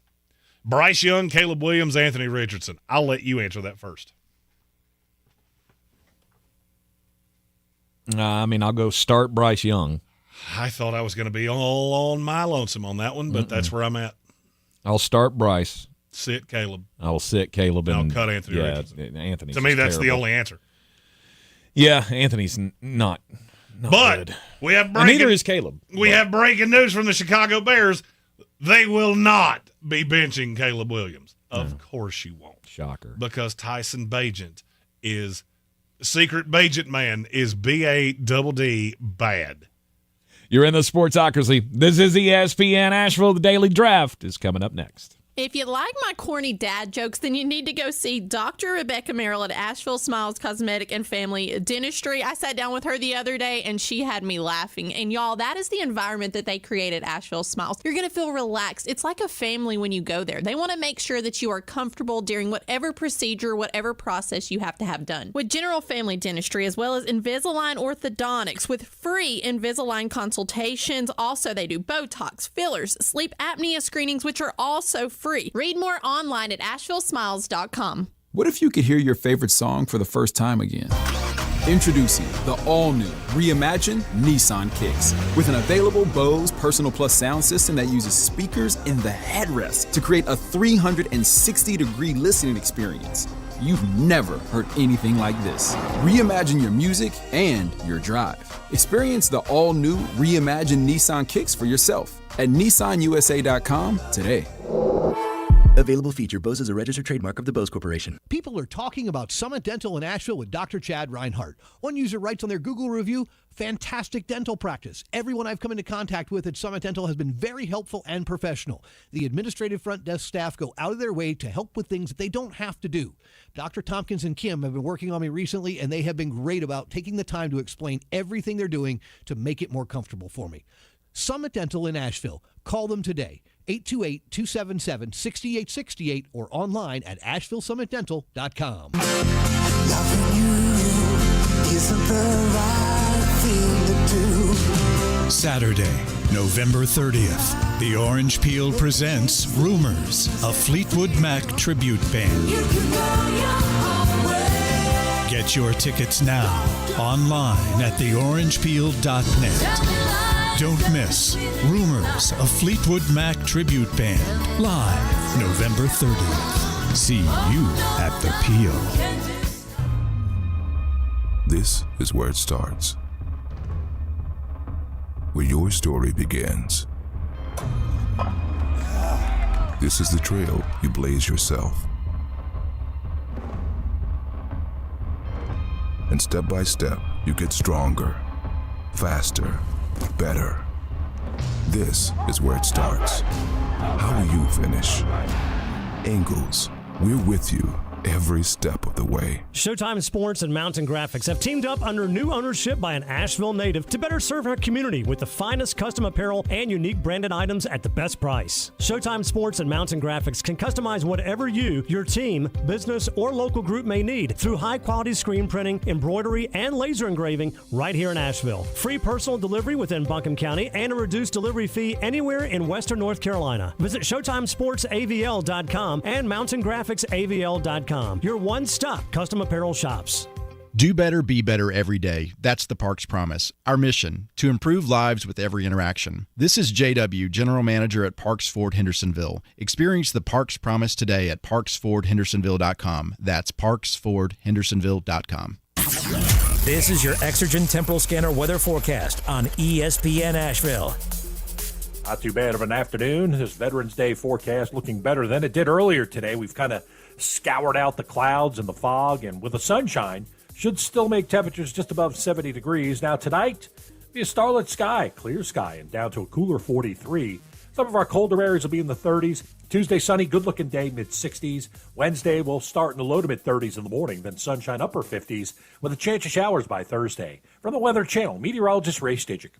Bryce Young, Caleb Williams, Anthony Richardson. I'll let you answer that first. I'll go start Bryce Young. I thought I was going to be all on my lonesome on that one, but that's where I'm at. I'll start Bryce. Sit Caleb. I will sit Caleb. And I'll cut Anthony Richardson. Anthony's to me, that's terrible. the only answer. Yeah, Anthony's not but good. We have neither is Caleb. We have breaking news from the Chicago Bears. They will not be benching Caleb Williams. Of course you won't. Shocker. Because Tyson Bagent is – Secret Bagent Man is B-A-D-D bad. You're in the Sportsocracy. This is ESPN Asheville. The Daily Draft is coming up next. If you like my corny dad jokes, then you need to go see Dr. Rebecca Merrill at Asheville Smiles Cosmetic and Family Dentistry. I sat down with her the other day, and she had me laughing. And, y'all, that is the environment that they create at Asheville Smiles. You're going to feel relaxed. It's like a family when you go there. They want to make sure that you are comfortable during whatever procedure, whatever process you have to have done. With General Family Dentistry, as well as Invisalign Orthodontics, with free Invisalign consultations. Also, they do Botox, fillers, sleep apnea screenings, which are also free. Read more online at AshevilleSmiles.com. What if you could hear your favorite song for the first time again? Introducing the all-new, reimagined Nissan Kicks. With an available Bose Personal Plus sound system that uses speakers in the headrest to create a 360-degree listening experience. You've never heard anything like this. Reimagine your music and your drive. Experience the all-new, reimagined Nissan Kicks for yourself at NissanUSA.com today. Available feature. Bose is a registered trademark of the Bose Corporation. People are talking about Summit Dental in Asheville with Dr. Chad Reinhardt. One user writes on their Google review, fantastic dental practice. Everyone I've come into contact with at Summit Dental has been very helpful and professional. The administrative front desk staff go out of their way to help with things that they don't have to do. Dr. Tompkins and Kim have been working on me recently, and they have been great about taking the time to explain everything they're doing to make it more comfortable for me. Summit Dental in Asheville. Call them today. 828-277-6868 or online at AshevilleSummitDental.com. Loving you isn't the right thing to do. Saturday, November 30th, the Orange Peel presents Rumors, a Fleetwood Mac tribute band. Get your tickets now online at theorangepeel.net. Don't miss Rumors, a Fleetwood Mac tribute band, live November 30th. See you at the Peel. This is where it starts, where your story begins. This is the trail you blaze yourself. And step by step, you get stronger, faster, better. This is where it starts. How will you finish? Ingalls, we're with you every step of the way. Showtime Sports and Mountain Graphics have teamed up under new ownership by an Asheville native to better serve our community with the finest custom apparel and unique branded items at the best price. Showtime Sports and Mountain Graphics can customize whatever you, your team, business, or local group may need through high-quality screen printing, embroidery, and laser engraving right here in Asheville. Free personal delivery within Buncombe County and a reduced delivery fee anywhere in Western North Carolina. Visit ShowtimeSportsAVL.com and MountainGraphicsAVL.com. Your one-stop custom apparel shops. Do better, be better every day. That's the Parks Promise. Our mission, to improve lives with every interaction. This is JW, General Manager at Parks Ford Hendersonville. Experience the Parks Promise today at ParksFordHendersonville.com. That's ParksFordHendersonville.com. This is your Exergen Temporal Scanner weather forecast on ESPN Asheville. Not too bad of an afternoon. This Veterans Day forecast looking better than it did earlier today. We've kind of scoured out the clouds and the fog, and with the sunshine, should still make temperatures just above 70 degrees. Now tonight, be a starlit sky, clear sky, and down to a cooler 43. Some of our colder areas will be in the 30s. Tuesday, sunny, good-looking day, mid-60s. Wednesday, we'll start in the low to mid-30s in the morning, then sunshine, upper 50s, with a chance of showers by Thursday. From the Weather Channel, meteorologist Ray Stidgick.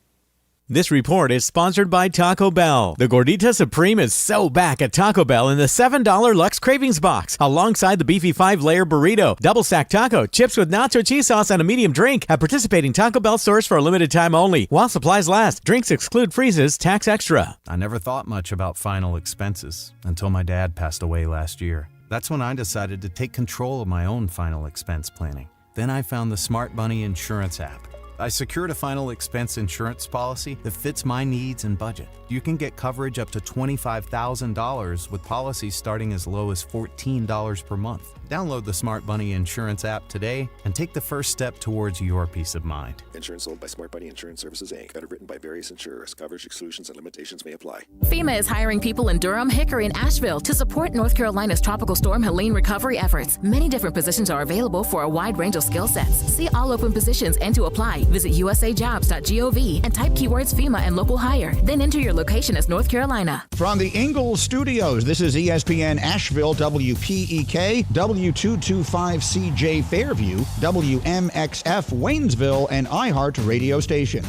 This report is sponsored by Taco Bell. The Gordita Supreme is so back at Taco Bell in the $7 Lux Cravings Box, alongside the beefy 5-layer burrito, double stack taco, chips with nacho cheese sauce, and a medium drink at participating Taco Bell stores for a limited time only. While supplies last, drinks exclude freezes, tax extra. I never thought much about final expenses until my dad passed away last year. That's when I decided to take control of my own final expense planning. Then I found the Smart Money Insurance app. I secured a final expense insurance policy that fits my needs and budget. You can get coverage up to $25,000 with policies starting as low as $14 per month. Download the Smart Money Insurance app today and take the first step towards your peace of mind. Insurance sold by Smart Money Insurance Services, Inc. Underwritten by various insurers. Coverage exclusions and limitations may apply. FEMA is hiring people in Durham, Hickory, and Asheville to support North Carolina's Tropical Storm Helene recovery efforts. Many different positions are available for a wide range of skill sets. See all open positions and to apply, visit usajobs.gov and type keywords FEMA and local hire. Then enter your location as North Carolina. From the Ingalls Studios, this is ESPN Asheville, WPEK, W225CJ Fairview, WMXF Waynesville, and iHeart radio station.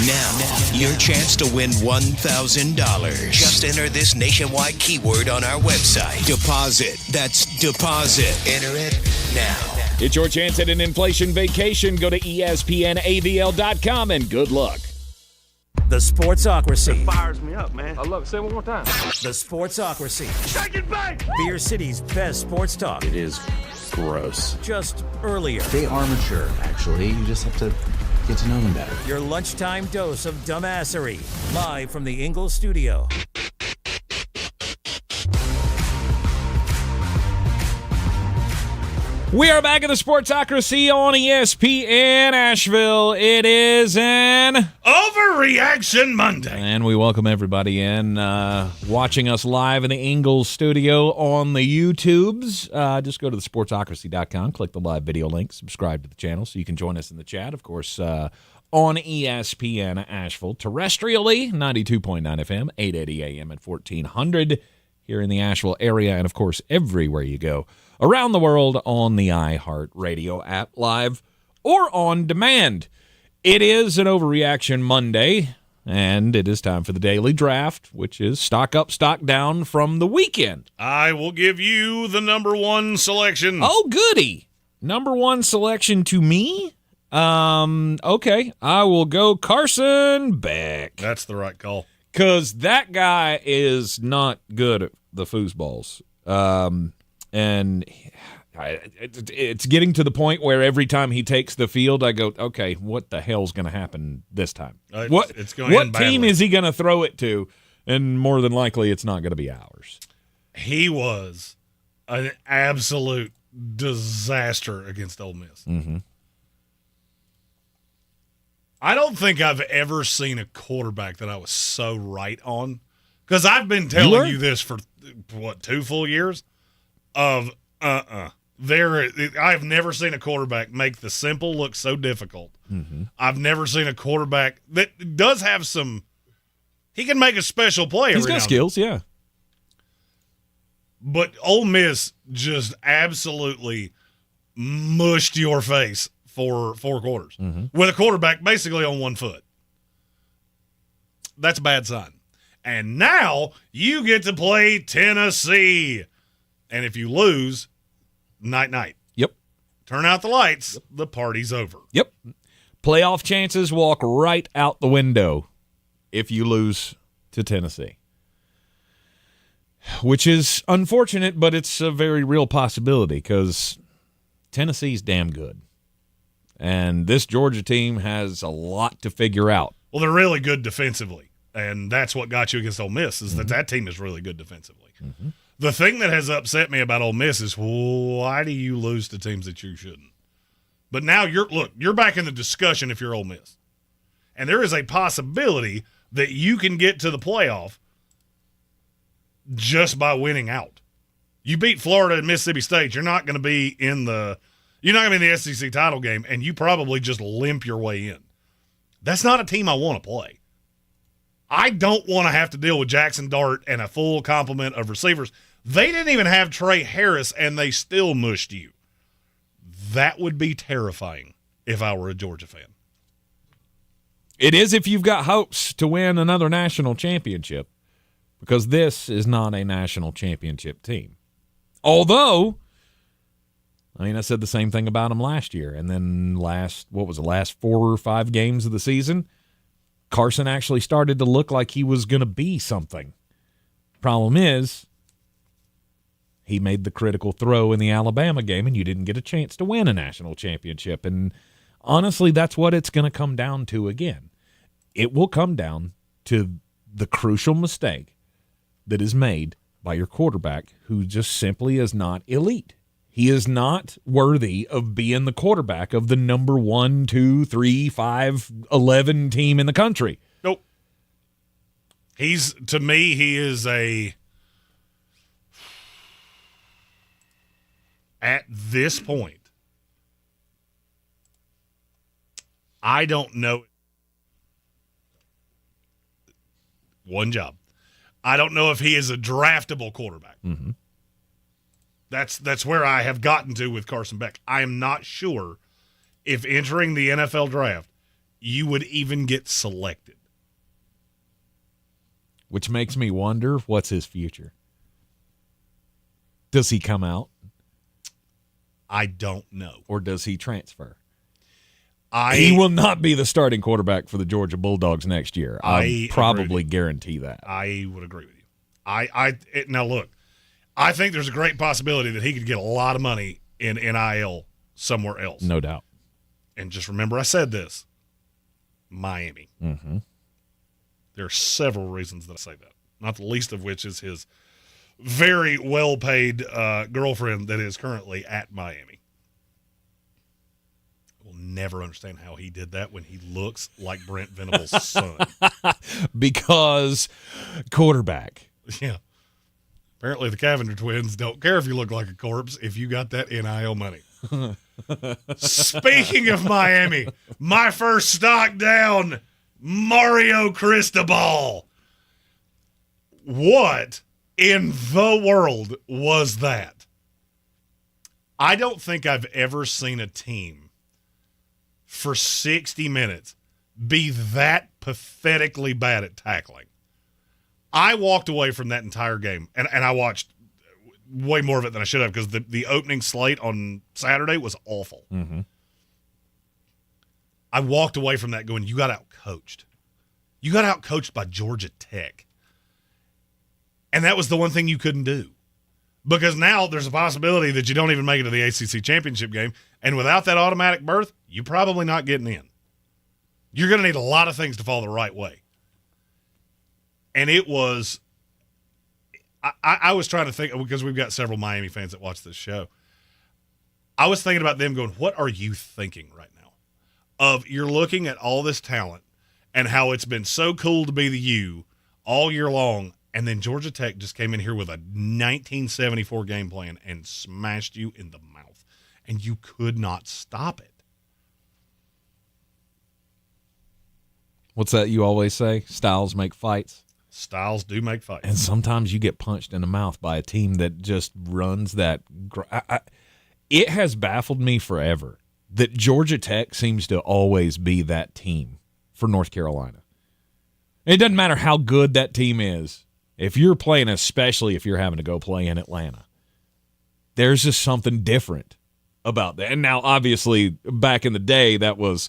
Now, your chance to win $1,000. Just enter this nationwide keyword on our website. Deposit. That's deposit. Enter it now. It's your chance at an inflation vacation. Go to ESPNAVL.com and good luck. The Sportsocracy. It fires me up, man. I love it. Say it one more time. The Sportsocracy. Shake it back! Beer City's best sports talk. It is gross. Just earlier. They are mature, actually. You just have to get to know them better. Your lunchtime dose of dumbassery. Live from the Ingalls studio. We are back at the Sportsocracy on ESPN Asheville. It is an Overreaction Monday. And we welcome everybody in watching us live in the Ingalls studio on the YouTubes. Just go to thesportsocracy.com, click the live video link, subscribe to the channel so you can join us in the chat. Of course, on ESPN Asheville, terrestrially, 92.9 FM, 880 AM and 1400 here in the Asheville area, and of course, everywhere you go around the world on the iHeart Radio app, live or on demand. It is an Overreaction Monday, and it is time for the daily draft, which is stock up, stock down from the weekend. I will give you the number one selection. Oh, goody. Number one selection to me? Okay, I will go Carson Beck. That's the right call. Because that guy is not good at the foosballs. And it's getting to the point where every time he takes the field, I go, okay, what the hell's going to happen this time? What team is he going to throw it to? And more than likely, it's not going to be ours. He was an absolute disaster against Ole Miss. Mm-hmm. I don't think I've ever seen a quarterback that I was so right on. Because I've been telling you this for, 2 full years? Of I've never seen a quarterback make the simple look so difficult. Mm-hmm. I've never seen a quarterback that does have some. He can make a special play. He's got skills, yeah. But Ole Miss just absolutely mushed your face for 4 quarters with a quarterback basically on 1 foot. That's a bad sign. And now you get to play Tennessee. And if you lose, night-night. Yep. Turn out the lights. Yep. The party's over. Yep. Playoff chances walk right out the window if you lose to Tennessee. Which is unfortunate, but it's a very real possibility because Tennessee's damn good. And this Georgia team has a lot to figure out. Well, they're really good defensively. And that's what got you against Ole Miss is that team is really good defensively. Mm-hmm. The thing that has upset me about Ole Miss is why do you lose to teams that you shouldn't? But now you're back in the discussion if you're Ole Miss. And there is a possibility that you can get to the playoff just by winning out. You beat Florida and Mississippi State, you're not going to be in the SEC title game, and you probably just limp your way in. That's not a team I want to play. I don't want to have to deal with Jackson Dart and a full complement of receivers. They didn't even have Trey Harris, and they still mushed you. That would be terrifying if I were a Georgia fan. It is if you've got hopes to win another national championship, because this is not a national championship team. Although, I said the same thing about them last year, and then last 4 or 5 games of the season, Carson actually started to look like he was going to be something. Problem is, he made the critical throw in the Alabama game, and you didn't get a chance to win a national championship. And honestly, that's what it's going to come down to again. It will come down to the crucial mistake that is made by your quarterback, who just simply is not elite. He is not worthy of being the quarterback of the number 1, 2, 3, 5, 11 team in the country. Nope. He is at this point, I don't know. One job. I don't know if he is a draftable quarterback. Mm-hmm. That's where I have gotten to with Carson Beck. I am not sure if entering the NFL draft, you would even get selected. Which makes me wonder, what's his future? Does he come out? I don't know. Or does he transfer? He will not be the starting quarterback for the Georgia Bulldogs next year. I probably guarantee that. I would agree with you. Now look, I think there's a great possibility that he could get a lot of money in NIL somewhere else. No doubt. And just remember I said this. Miami. Mm-hmm. There are several reasons that I say that, not the least of which is his very well-paid girlfriend that is currently at Miami. I will never understand how he did that when he looks like Brent Venable's son. Because quarterback. Yeah. Apparently the Cavender twins don't care if you look like a corpse if you got that NIL money. Speaking of Miami, my first stock down, Mario Cristobal. What in the world was that? I don't think I've ever seen a team for 60 minutes be that pathetically bad at tackling. I walked away from that entire game, and I watched way more of it than I should have because the opening slate on Saturday was awful. Mm-hmm. I walked away from that going, you got out-coached. You got out-coached by Georgia Tech. And that was the one thing you couldn't do. Because now there's a possibility that you don't even make it to the ACC championship game, and without that automatic berth, you're probably not getting in. You're going to need a lot of things to fall the right way. And it was – I was trying to think, because we've got several Miami fans that watch this show. I was thinking about them going, what are you thinking right now? You're looking at all this talent and how it's been so cool to be the U all year long, and then Georgia Tech just came in here with a 1974 game plan and smashed you in the mouth, and you could not stop it. What's that you always say? Styles make fights. Styles do make fights. And sometimes you get punched in the mouth by a team that just runs that. It has baffled me forever that Georgia Tech seems to always be that team for North Carolina. It doesn't matter how good that team is. If you're playing, especially if you're having to go play in Atlanta, there's just something different about that. And now, obviously, back in the day, that was,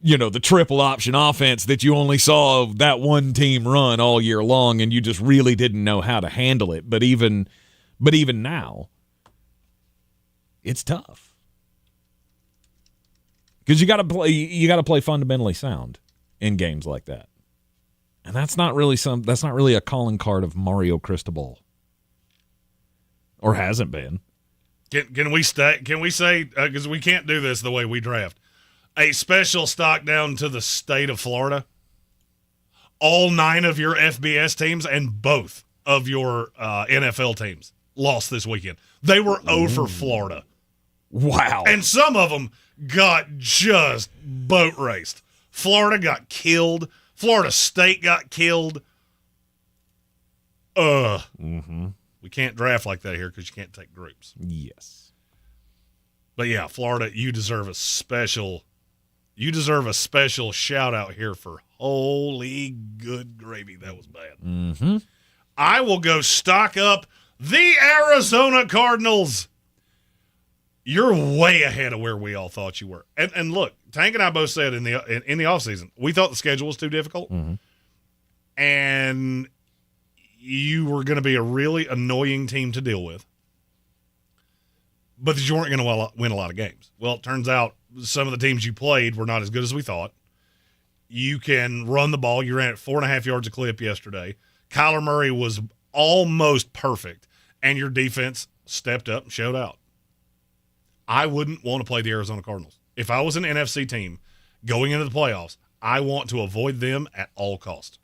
the triple option offense that you only saw that one team run all year long, and you just really didn't know how to handle it. But even now, it's tough because you got to play fundamentally sound in games like that. And that's not really a calling card of Mario Cristobal. Or hasn't been. Can we say because we can't do this the way we draft, a special stock down to the state of Florida? All 9 of your FBS teams and both of your NFL teams lost this weekend. They were over Florida. Wow. And some of them got just boat raced. Florida got killed. Florida State got killed. We can't draft like that here because you can't take groups. Yes. But yeah, Florida, you deserve a special shout out here for holy good gravy. That was bad. Mm-hmm. I will go stock up the Arizona Cardinals. You're way ahead of where we all thought you were. And look, Tank and I both said in the offseason, we thought the schedule was too difficult. Mm-hmm. And you were going to be a really annoying team to deal with. But that you weren't going to win a lot of games. Well, it turns out some of the teams you played were not as good as we thought. You can run the ball. You ran at 4.5 yards a clip yesterday. Kyler Murray was almost perfect, and your defense stepped up and showed out. I wouldn't want to play the Arizona Cardinals. If I was an NFC team going into the playoffs, I want to avoid them at all cost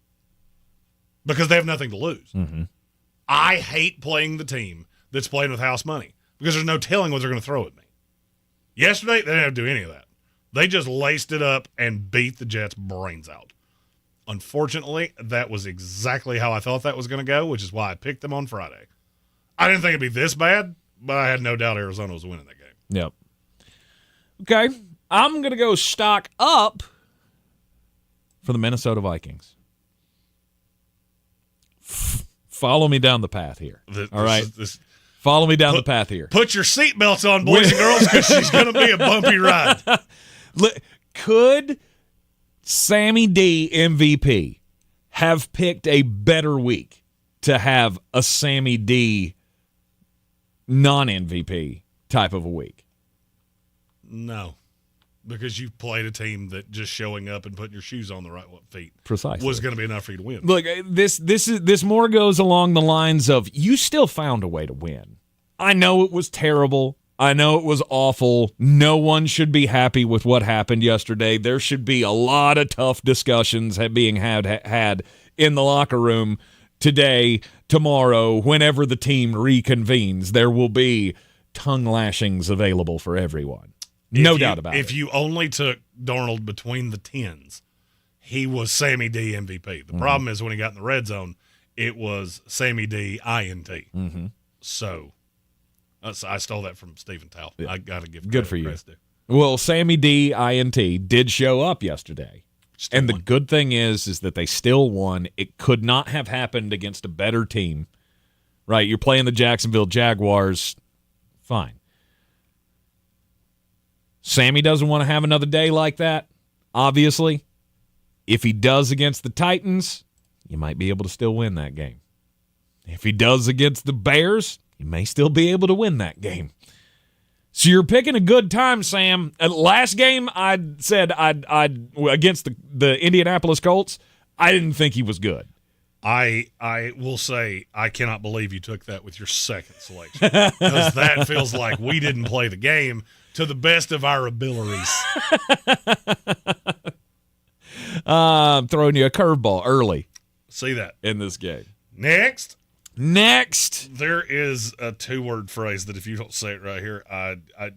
because they have nothing to lose. Mm-hmm. I hate playing the team that's playing with house money because there's no telling what they're going to throw at me. Yesterday, they didn't have to do any of that. They just laced it up and beat the Jets' brains out. Unfortunately, that was exactly how I thought that was going to go, which is why I picked them on Friday. I didn't think it'd be this bad, but I had no doubt Arizona was winning that game. Yep. Okay. I'm going to go stock up for the Minnesota Vikings. Follow me down the path here. All right? Follow me down the path here. Put your seatbelts on, boys and girls, because she's going to be a bumpy ride. Could Sammy D MVP have picked a better week to have a Sammy D non-MVP type of a week? No, because you played a team that just showing up and putting your shoes on the right feet precisely was going to be enough for you to win. Look, this more goes along the lines of you still found a way to win. I know it was terrible. I know it was awful. No one should be happy with what happened yesterday. There should be a lot of tough discussions being had in the locker room today, tomorrow, whenever the team reconvenes. There will be tongue lashings available for everyone. No doubt about it. If you only took Darnold between the tens, he was Sammy D MVP. The problem is when he got in the red zone, it was Sammy D INT. Mm-hmm. So I stole that from Stephen Towle. Yeah. I got to give good for you. Well, Sammy D INT did show up yesterday. And the good thing is that they still won. It could not have happened against a better team. Right? You're playing the Jacksonville Jaguars. Fine. Sammy doesn't want to have another day like that, obviously. If he does against the Titans, you might be able to still win that game. If he does against the Bears, you may still be able to win that game. So you're picking a good time, Sam. Last game, I said I'd against the Indianapolis Colts, I didn't think he was good. I will say I cannot believe you took that with your second selection because that feels like we didn't play the game to the best of our abilities. I'm throwing you a curveball early. See that in this game. Next. There is a 2-word phrase that if you don't say it right here,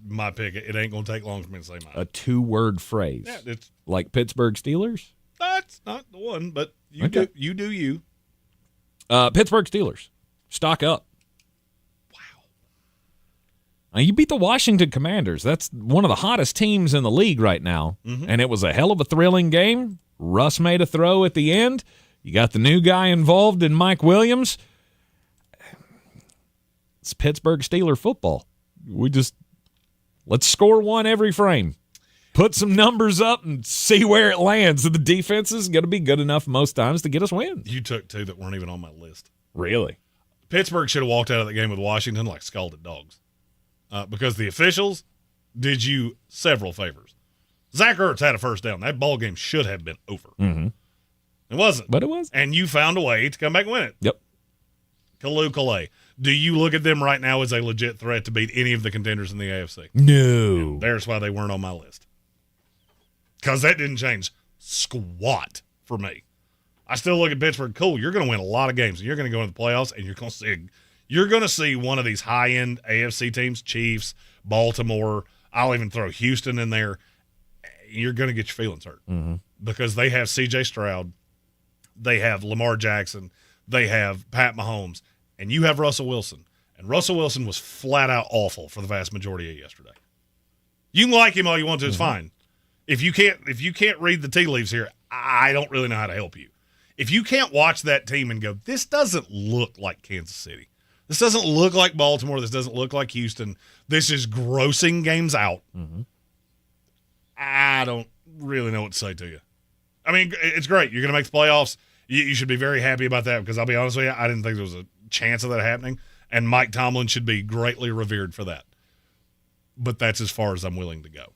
my pick, it ain't going to take long for me to say mine. A 2-word phrase? Yeah, it's like Pittsburgh Steelers? That's not the one, but you do you. Pittsburgh Steelers. Stock up. Wow. You beat the Washington Commanders. That's one of the hottest teams in the league right now. Mm-hmm. And it was a hell of a thrilling game. Russ made a throw at the end. You got the new guy involved in Mike Williams. It's Pittsburgh Steeler football. Let's score one every frame. Put some numbers up and see where it lands. The defense is going to be good enough most times to get us wins. You took 2 that weren't even on my list. Really? Pittsburgh should have walked out of that game with Washington like scalded dogs because the officials did you several favors. Zach Ertz had a first down. That ball game should have been over. Mm-hmm. It wasn't. But it was. And you found a way to come back and win it. Yep. Kaloo Kalay. Do you look at them right now as a legit threat to beat any of the contenders in the AFC? No. There's why they weren't on my list. Because that didn't change squat for me. I still look at Pittsburgh. Cool, you're going to win a lot of games, and you're going to go into the playoffs, and you're going to see one of these high-end AFC teams, Chiefs, Baltimore. I'll even throw Houston in there. You're going to get your feelings hurt because they have C.J. Stroud, they have Lamar Jackson, they have Pat Mahomes, and you have Russell Wilson. And Russell Wilson was flat-out awful for the vast majority of yesterday. You can like him all you want to. It's fine. If you can't read the tea leaves here, I don't really know how to help you. If you can't watch that team and go, this doesn't look like Kansas City. This doesn't look like Baltimore. This doesn't look like Houston. This is grossing games out. I don't really know what to say to you. I mean, it's great. You're going to make the playoffs. You should be very happy about that because I'll be honest with you, I didn't think there was a chance of that happening, and Mike Tomlin should be greatly revered for that. But that's as far as I'm willing to go.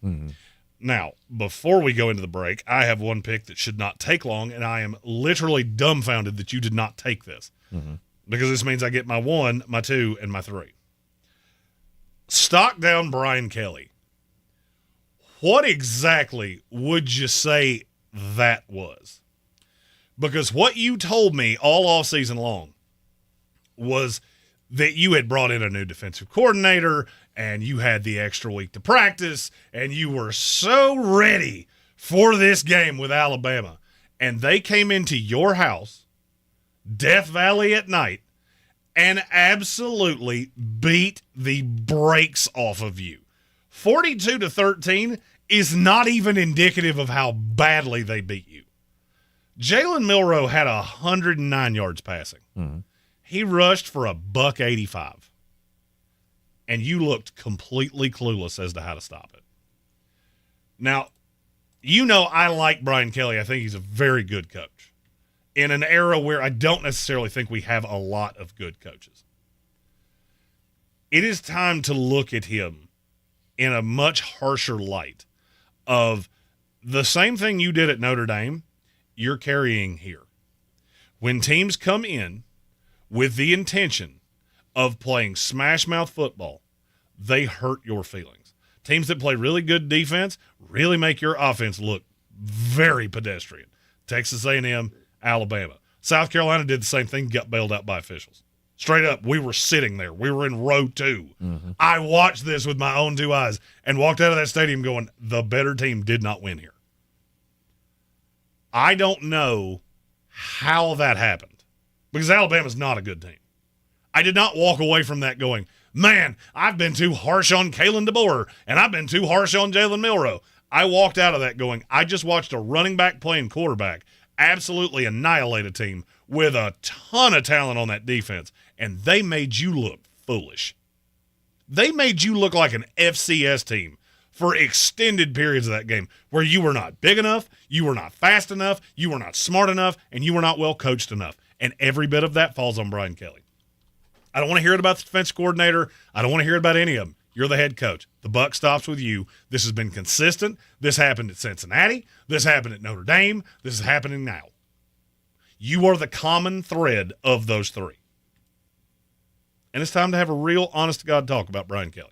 Now, before we go into the break, I have one pick that should not take long, and I am literally dumbfounded that you did not take this because this means I get my 1, my 2, and my 3. Stock down Brian Kelly. What exactly would you say that was? Because what you told me all offseason long was that you had brought in a new defensive coordinator and you had the extra week to practice and you were so ready for this game with Alabama. And they came into your house, Death Valley at night, and absolutely beat the brakes off of you. 42-13 is not even indicative of how badly they beat you. Jalen Milroe had 109 yards passing. He rushed for $185. And you looked completely clueless as to how to stop it. Now, you know I like Brian Kelly. I think he's a very good coach in an era where I don't necessarily think we have a lot of good coaches. It is time to look at him in a much harsher light of the same thing you did at Notre Dame, you're carrying here. When teams come in with the intention of playing smash-mouth football, they hurt your feelings. Teams that play really good defense really make your offense look very pedestrian. Texas A&M, Alabama. South Carolina did the same thing, got bailed out by officials. Straight up, we were sitting there. We were in row 2. I watched this with my own 2 eyes and walked out of that stadium going, the better team did not win here. I don't know how that happened because Alabama's not a good team. I did not walk away from that going, man, I've been too harsh on Kalen DeBoer, and I've been too harsh on Jalen Milroe. I walked out of that going, I just watched a running back playing quarterback absolutely annihilate a team with a ton of talent on that defense, and they made you look foolish. They made you look like an FCS team for extended periods of that game where you were not big enough, you were not fast enough, you were not smart enough, and you were not well coached enough. And every bit of that falls on Brian Kelly. I don't want to hear it about the defense coordinator. I don't want to hear it about any of them. You're the head coach. The buck stops with you. This has been consistent. This happened at Cincinnati. This happened at Notre Dame. This is happening now. You are the common thread of those 3. And it's time to have a real honest-to-God talk about Brian Kelly.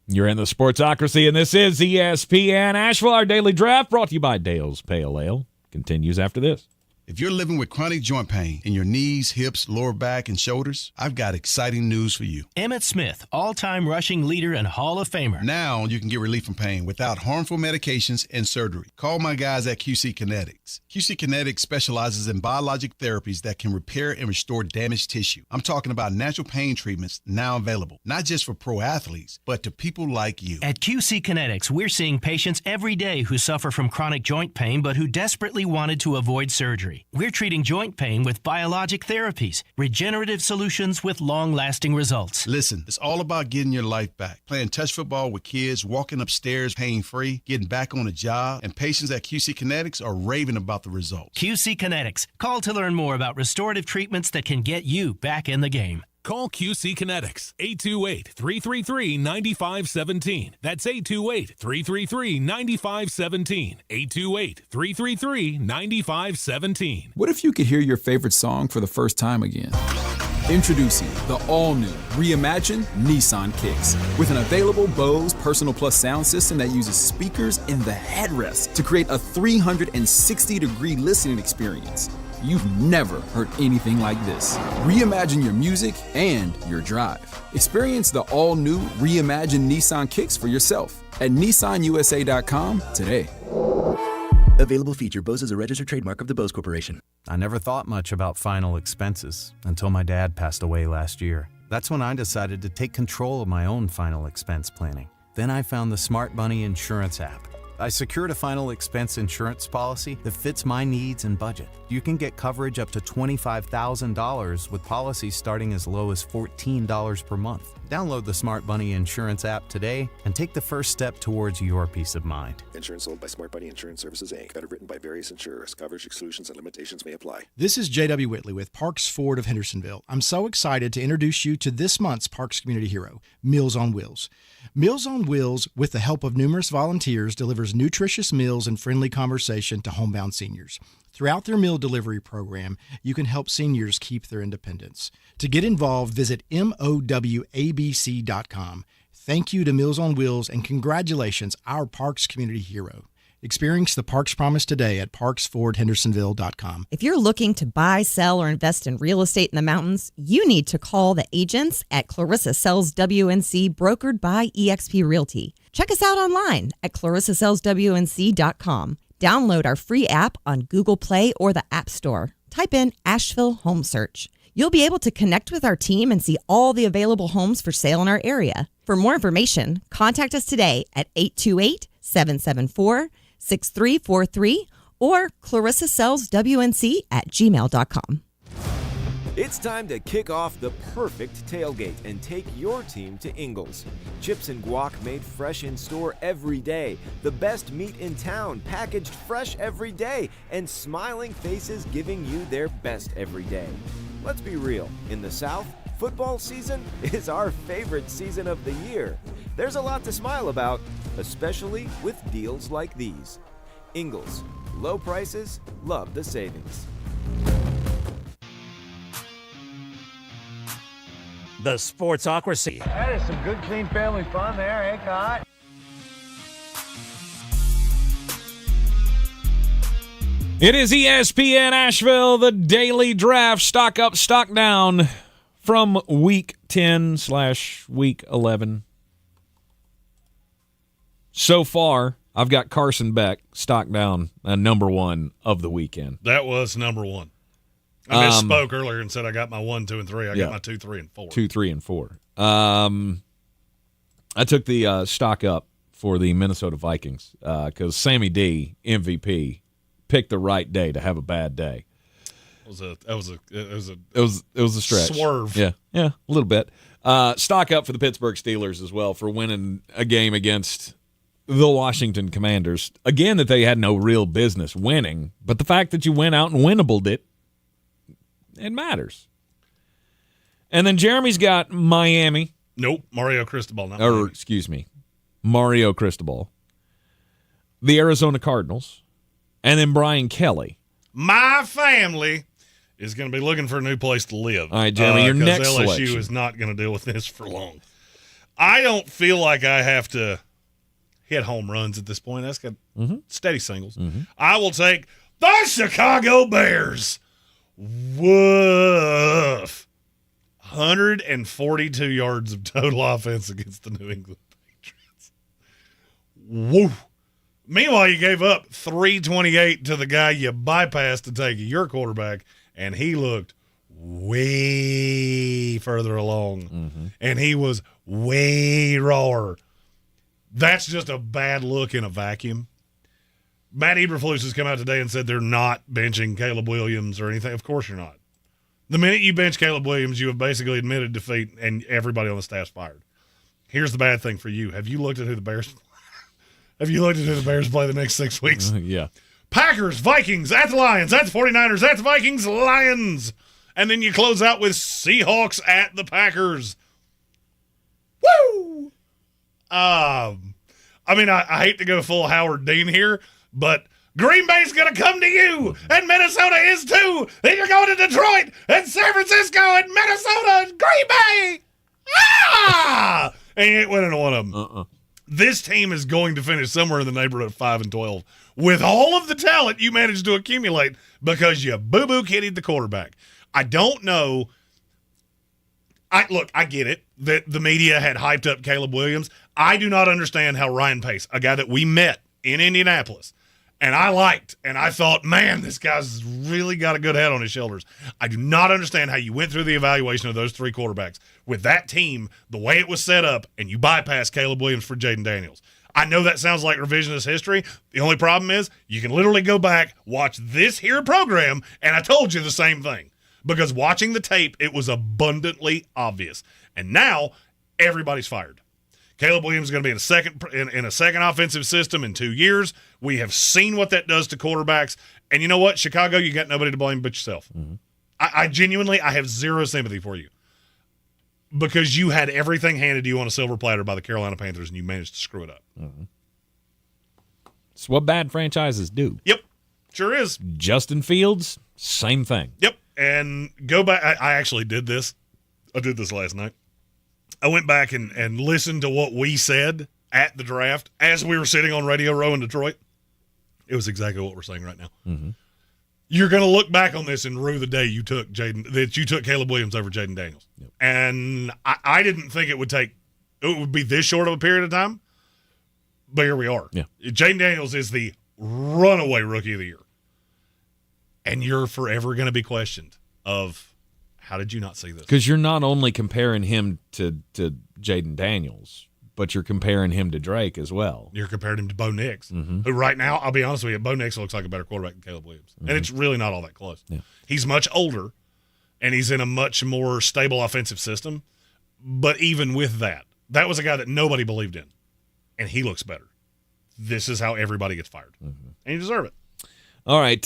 You're in the Sportsocracy, and this is ESPN Asheville. Our daily draft brought to you by Dale's Pale Ale continues after this. If you're living with chronic joint pain in your knees, hips, lower back, and shoulders, I've got exciting news for you. Emmitt Smith, all-time rushing leader and Hall of Famer. Now you can get relief from pain without harmful medications and surgery. Call my guys at QC Kinetics. QC Kinetics specializes in biologic therapies that can repair and restore damaged tissue. I'm talking about natural pain treatments now available, not just for pro athletes, but to people like you. At QC Kinetics, we're seeing patients every day who suffer from chronic joint pain but who desperately wanted to avoid surgery. We're treating joint pain with biologic therapies, regenerative solutions with long-lasting results. Listen, it's all about getting your life back. Playing touch football with kids, walking upstairs pain-free, getting back on a job, and patients at QC Kinetics are raving about the results. QC Kinetics. Call to learn more about restorative treatments that can get you back in the game. Call QC Kinetics, 828-333-9517. That's 828-333-9517. 828-333-9517. What if you could hear your favorite song for the first time again? Introducing the all-new, reimagined Nissan Kicks. With an available Bose Personal Plus sound system that uses speakers in the headrest to create a 360-degree listening experience. You've never heard anything like this. Reimagine your music and your drive. Experience the all-new, reimagined Nissan Kicks for yourself at nissanusa.com today. Available feature. Bose is a registered trademark of the Bose Corporation. I never thought much about final expenses until my dad passed away last year. That's when I decided to take control of my own final expense planning. Then I found the Smart Money Insurance app. I secured a final expense insurance policy that fits my needs and budget. You can get coverage up to $25,000 with policies starting as low as $14 per month. Download the Smart Money Insurance app today and take the first step towards your peace of mind. Insurance sold by Smart Money Insurance Services, Inc. Underwritten by various insurers. Coverage exclusions and limitations may apply. This is J.W. Whitley with Parks Ford of Hendersonville. I'm so excited to introduce you to this month's Parks Community Hero, Meals on Wheels. Meals on Wheels, with the help of numerous volunteers, delivers nutritious meals and friendly conversation to homebound seniors. Throughout their meal delivery program, you can help seniors keep their independence. To get involved, visit MOWABC.com. Thank you to Meals on Wheels and congratulations, our Parks Community Hero. Experience the Parks Promise today at parksfordhendersonville.com. If you're looking to buy, sell, or invest in real estate in the mountains, you need to call the agents at Clarissa Sells WNC, brokered by eXp Realty. Check us out online at clarissasellswnc.com. Download our free app on Google Play or the App Store. Type in Asheville Home Search. You'll be able to connect with our team and see all the available homes for sale in our area. For more information, contact us today at 828-774-6343 or clarissasellswnc@gmail.com. It's time to kick off the perfect tailgate and take your team to Ingles. Chips and guac made fresh in store every day. The best meat in town packaged fresh every day. And smiling faces giving you their best every day. Let's be real, in the South, football season is our favorite season of the year. There's a lot to smile about, especially with deals like these. Ingles, low prices, love the savings. The Sportsocracy. That is some good, clean family fun there, eh, Cot? It is ESPN Asheville, the daily draft, stock up, stock down from week 10/week 11. So far, I've got Carson Beck, stock down, number one of the weekend. That was number one. I misspoke earlier and said I got my 1, 2, and 3. I got my 2, 3, and 4. 2, 3, and 4. I took the stock up for the Minnesota Vikings because Sammy D, MVP, picked the right day to have a bad day. It was a stretch. Swerve. Yeah, a little bit. Stock up for the Pittsburgh Steelers as well for winning a game against the Washington Commanders. Again, that they had no real business winning, but the fact that you went out and winnabled it matters. And then Jeremy's got Miami. Nope, Mario Cristobal. Not or, Miami. excuse me, Mario Cristobal. The Arizona Cardinals. And then Brian Kelly. My family is going to be looking for a new place to live. All right, Jeremy, your next LSU selection. is not going to deal with this for long. I don't feel like I have to hit home runs at this point. That's got steady singles. I will take the Chicago Bears. Woof. 142 yards of total offense against the New England Patriots. Woo. Meanwhile, you gave up 328 to the guy you bypassed to take your quarterback, and he looked way further along, and he was way rawer. That's just a bad look in a vacuum. Matt Eberflus has come out today and said they're not benching Caleb Williams or anything. Of course you're not. The minute you bench Caleb Williams, you have basically admitted defeat, and everybody on the staff's fired. Here's the bad thing for you. Have you looked at who the Bears play the next 6 weeks? Yeah. Packers, Vikings, at the Lions, at the 49ers, at the Vikings, Lions. And then you close out with Seahawks at the Packers. Woo! I hate to go full Howard Dean here, but Green Bay's going to come to you, and Minnesota is too. Then you're going to Detroit, and San Francisco, and Minnesota, and Green Bay. Ah! And you ain't winning one of them. This team is going to finish somewhere in the neighborhood of 5-12 with all of the talent you managed to accumulate because you boo-boo kittied the quarterback. I don't know. I get it that the media had hyped up Caleb Williams. I do not understand how Ryan Pace, a guy that we met in Indianapolis, and I liked, and I thought, man, this guy's really got a good head on his shoulders. I do not understand how you went through the evaluation of those three quarterbacks with that team, the way it was set up, and you bypassed Caleb Williams for Jaden Daniels. I know that sounds like revisionist history. The only problem is you can literally go back, watch this here program, and I told you the same thing. Because watching the tape, it was abundantly obvious. And now everybody's fired. Caleb Williams is going to be in a second offensive system in 2 years. We have seen what that does to quarterbacks. And you know what? Chicago, you got nobody to blame but yourself. Mm-hmm. I genuinely have zero sympathy for you. Because you had everything handed to you on a silver platter by the Carolina Panthers, and you managed to screw it up. Mm-hmm. It's what bad franchises do. Yep, sure is. Justin Fields, same thing. Yep, and go back. I actually did this. I did this last night. I went back and listened to what we said at the draft as we were sitting on Radio Row in Detroit. It was exactly what we're saying right now. Mm-hmm. You're going to look back on this and rue the day you took Caleb Williams over Jaden Daniels. Yep. And I didn't think it would be this short of a period of time, but here we are. Yeah. Jaden Daniels is the runaway rookie of the year. And you're forever going to be questioned of, how did you not see this? Because you're not only comparing him to Jaden Daniels, but you're comparing him to Drake as well. You're comparing him to Bo Nix, mm-hmm. who right now, I'll be honest with you, Bo Nix looks like a better quarterback than Caleb Williams. Mm-hmm. And it's really not all that close. Yeah. He's much older, and he's in a much more stable offensive system. But even with that was a guy that nobody believed in, and he looks better. This is how everybody gets fired. Mm-hmm. And you deserve it. All right,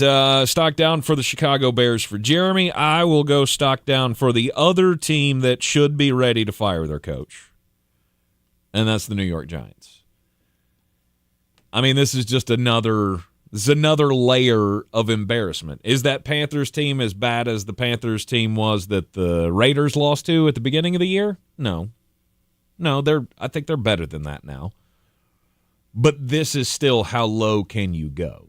stock down for the Chicago Bears for Jeremy. I will go stock down for the other team that should be ready to fire their coach, and that's the New York Giants. I mean, this is just another layer of embarrassment. Is that Panthers team as bad as the Panthers team was that the Raiders lost to at the beginning of the year? No, I think they're better than that now. But this is still, how low can you go?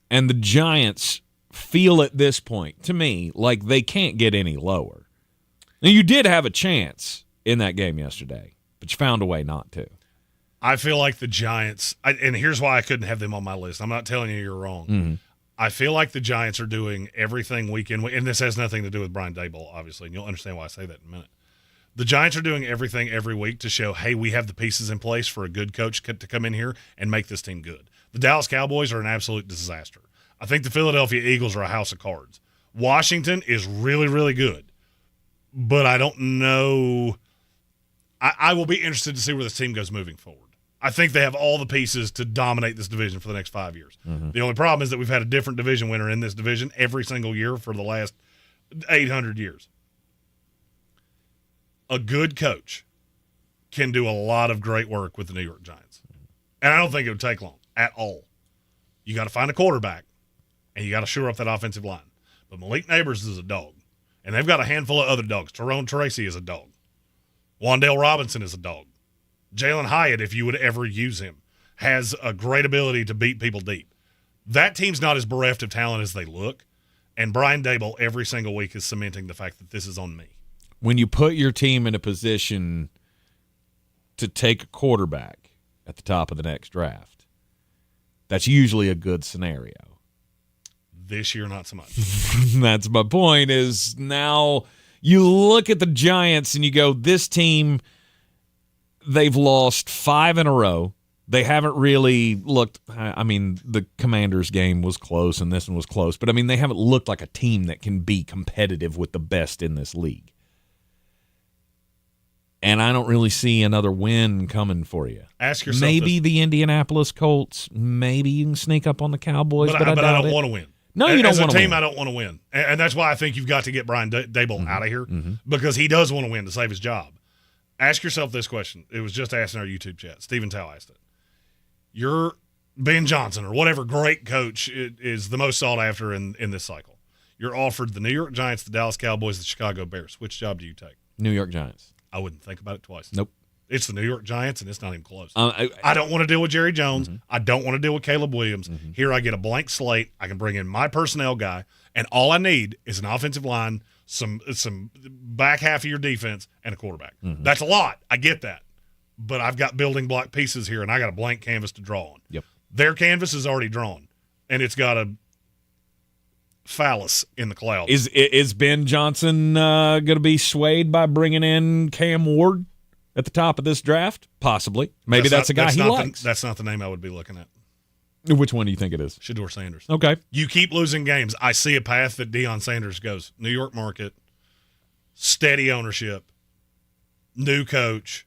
And the Giants feel at this point, to me, like they can't get any lower. Now, you did have a chance in that game yesterday, but you found a way not to. I feel like the Giants, and here's why I couldn't have them on my list. I'm not telling you you're wrong. Mm-hmm. I feel like the Giants are doing everything week in, and this has nothing to do with Brian Daboll, obviously, and you'll understand why I say that in a minute. The Giants are doing everything every week to show, hey, we have the pieces in place for a good coach to come in here and make this team good. The Dallas Cowboys are an absolute disaster. I think the Philadelphia Eagles are a house of cards. Washington is really, really good, but I don't know. I will be interested to see where this team goes moving forward. I think they have all the pieces to dominate this division for the next 5 years. Mm-hmm. The only problem is that we've had a different division winner in this division every single year for the last 800 years. A good coach can do a lot of great work with the New York Giants. And I don't think it would take long at all. You got to find a quarterback, and you got to shore up that offensive line. But Malik Neighbors is a dog, and they've got a handful of other dogs. Tyrone Tracy is a dog. Wandale Robinson is a dog. Jalen Hyatt, if you would ever use him, has a great ability to beat people deep. That team's not as bereft of talent as they look, and Brian Daboll every single week is cementing the fact that this is on me. When you put your team in a position to take a quarterback at the top of the next draft, that's usually a good scenario. This year, not so much. That's my point, is now you look at the Giants and you go, this team, they've lost 5 in a row. They haven't really looked – I mean, the Commanders game was close and this one was close. But, I mean, they haven't looked like a team that can be competitive with the best in this league. And I don't really see another win coming for you. Ask yourself maybe this. the Indianapolis Colts. Maybe you can sneak up on the Cowboys, but I don't want to win. No, you don't want to win. As a team, I don't want to win. And that's why I think you've got to get Brian Daboll out of here, because he does want to win to save his job. Ask yourself this question. It was just asked in our YouTube chat. Stephen Tao asked it. You're Ben Johnson or whatever great coach is the most sought after in this cycle. You're offered the New York Giants, the Dallas Cowboys, the Chicago Bears. Which job do you take? New York Giants. I wouldn't think about it twice. Nope. It's the New York Giants, and it's not even close. I don't want to deal with Jerry Jones. Mm-hmm. I don't want to deal with Caleb Williams. Mm-hmm. Here I get a blank slate. I can bring in my personnel guy, and all I need is an offensive line, some back half of your defense, and a quarterback. Mm-hmm. That's a lot. I get that. But I've got building block pieces here, and I got a blank canvas to draw on. Yep. Their canvas is already drawn, and it's got a phallus in the clouds. Is Ben Johnson going to be swayed by bringing in Cam Ward at the top of this draft? Possibly. Maybe that's a guy he likes. That's not the name I would be looking at. Which one do you think it is? Shedeur Sanders. Okay. You keep losing games. I see a path that Deion Sanders goes. New York market, steady ownership, new coach.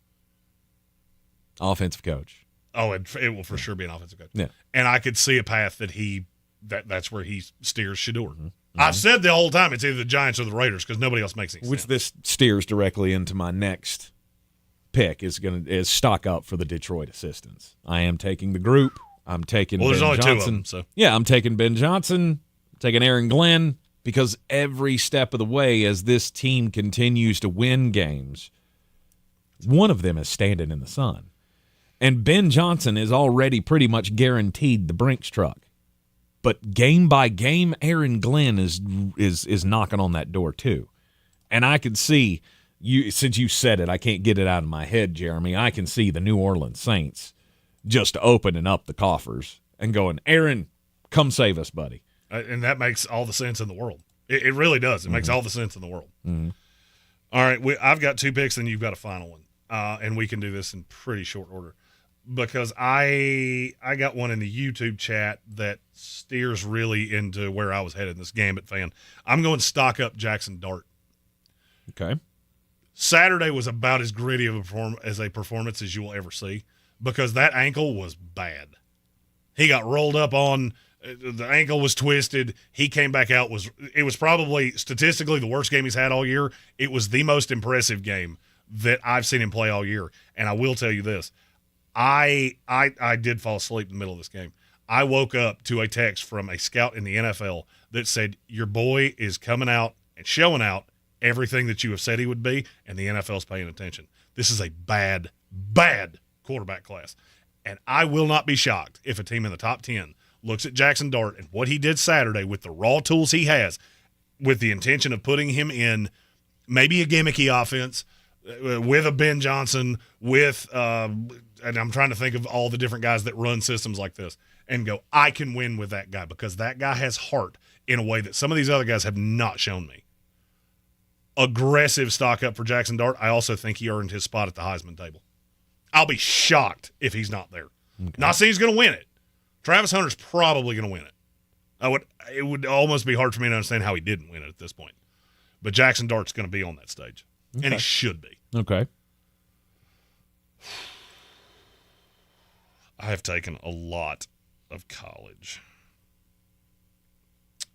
Offensive coach. Oh, it will for sure be an offensive coach. Yeah. And I could see a path that that's where he steers Shedeur. Mm-hmm. I've said the whole time it's either the Giants or the Raiders because nobody else makes any sense. Which this steers directly into my next pick is stock up for the Detroit assistants. I am taking the group. I'm taking Ben Johnson. There's only two of them, so. Yeah, I'm taking Ben Johnson, taking Aaron Glenn, because every step of the way as this team continues to win games, one of them is standing in the sun. And Ben Johnson is already pretty much guaranteed the Brinks truck. But game by game, Aaron Glenn is knocking on that door too. And I could see you, since you said it, I can't get it out of my head, Jeremy. I can see the New Orleans Saints just opening up the coffers and going, Aaron, come save us, buddy. And that makes all the sense in the world. It really does. It makes all the sense in the world. Mm-hmm. All right, I've got two picks, and you've got a final one. And we can do this in pretty short order. Because I got one in the YouTube chat that steers really into where I was headed in this Gambit fan. I'm going stock up Jackson Dart. Okay. Saturday was about as gritty of a performance as you will ever see because that ankle was bad. He got rolled up on, the ankle was twisted. He came back out. It was probably statistically the worst game he's had all year. It was the most impressive game that I've seen him play all year. And I will tell you this. I did fall asleep in the middle of this game. I woke up to a text from a scout in the NFL that said, your boy is coming out and showing out everything that you have said he would be, and the NFL's paying attention. This is a bad, bad quarterback class. And I will not be shocked if a team in the top 10 looks at Jackson Dart and what he did Saturday with the raw tools he has, with the intention of putting him in maybe a gimmicky offense, with a Ben Johnson, with and I'm trying to think of all the different guys that run systems like this, and go, I can win with that guy because that guy has heart in a way that some of these other guys have not shown me. Aggressive stock up for Jackson Dart. I also think he earned his spot at the Heisman table. I'll be shocked if he's not there. Okay. Not saying he's going to win it. Travis Hunter's probably going to win it. It would almost be hard for me to understand how he didn't win it at this point. But Jackson Dart's going to be on that stage, and he should be. Okay. I have taken a lot of college,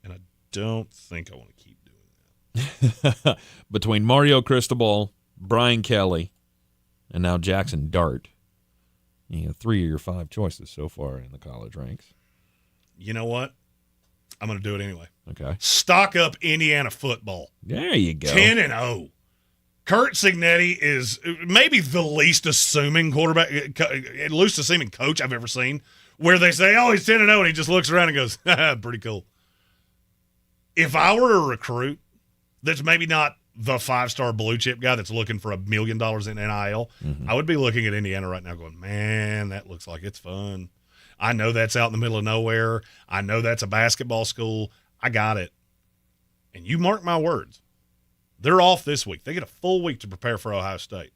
and I don't think I want to keep doing that. Between Mario Cristobal, Brian Kelly, and now Jackson Dart, you have 3 of your 5 choices so far in the college ranks. You know what? I'm going to do it anyway. Okay. Stock up Indiana football. There you go. 10-0. Kurt Cignetti is maybe the least assuming quarterback, least assuming coach I've ever seen, where they say, oh, he's 10-0, and he just looks around and goes, pretty cool. If I were a recruit that's maybe not the 5-star blue chip guy that's looking for $1 million in NIL, I would be looking at Indiana right now going, man, that looks like it's fun. I know that's out in the middle of nowhere. I know that's a basketball school. I got it. And you mark my words. They're off this week. They get a full week to prepare for Ohio State.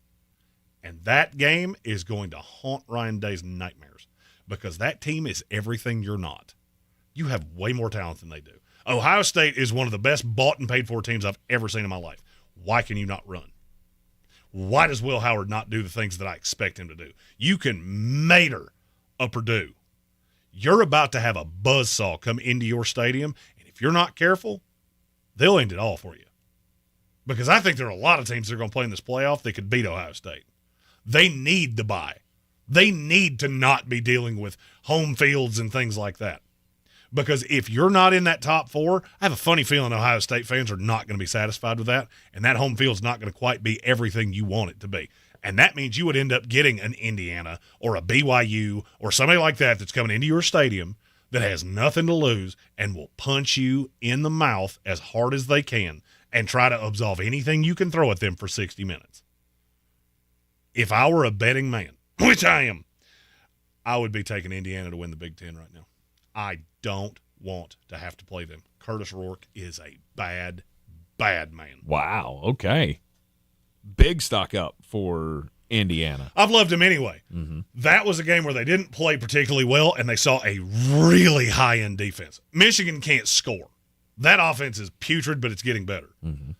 And that game is going to haunt Ryan Day's nightmares because that team is everything you're not. You have way more talent than they do. Ohio State is one of the best bought and paid for teams I've ever seen in my life. Why can you not run? Why does Will Howard not do the things that I expect him to do? You can mater a Purdue. You're about to have a buzzsaw come into your stadium, and if you're not careful, they'll end it all for you. Because I think there are a lot of teams that are going to play in this playoff that could beat Ohio State. They need the bye. They need to not be dealing with home fields and things like that. Because if you're not in that top 4, I have a funny feeling Ohio State fans are not going to be satisfied with that, and that home field's not going to quite be everything you want it to be. And that means you would end up getting an Indiana or a BYU or somebody like that that's coming into your stadium that has nothing to lose and will punch you in the mouth as hard as they can and try to absolve anything you can throw at them for 60 minutes. If I were a betting man, which I am, I would be taking Indiana to win the Big Ten right now. I don't want to have to play them. Curtis Rourke is a bad, bad man. Wow. Okay. Big stock up for Indiana. I've loved him anyway. Mm-hmm. That was a game where they didn't play particularly well, and they saw a really high-end defense. Michigan can't score. That offense is putrid, but it's getting better. Mm-hmm.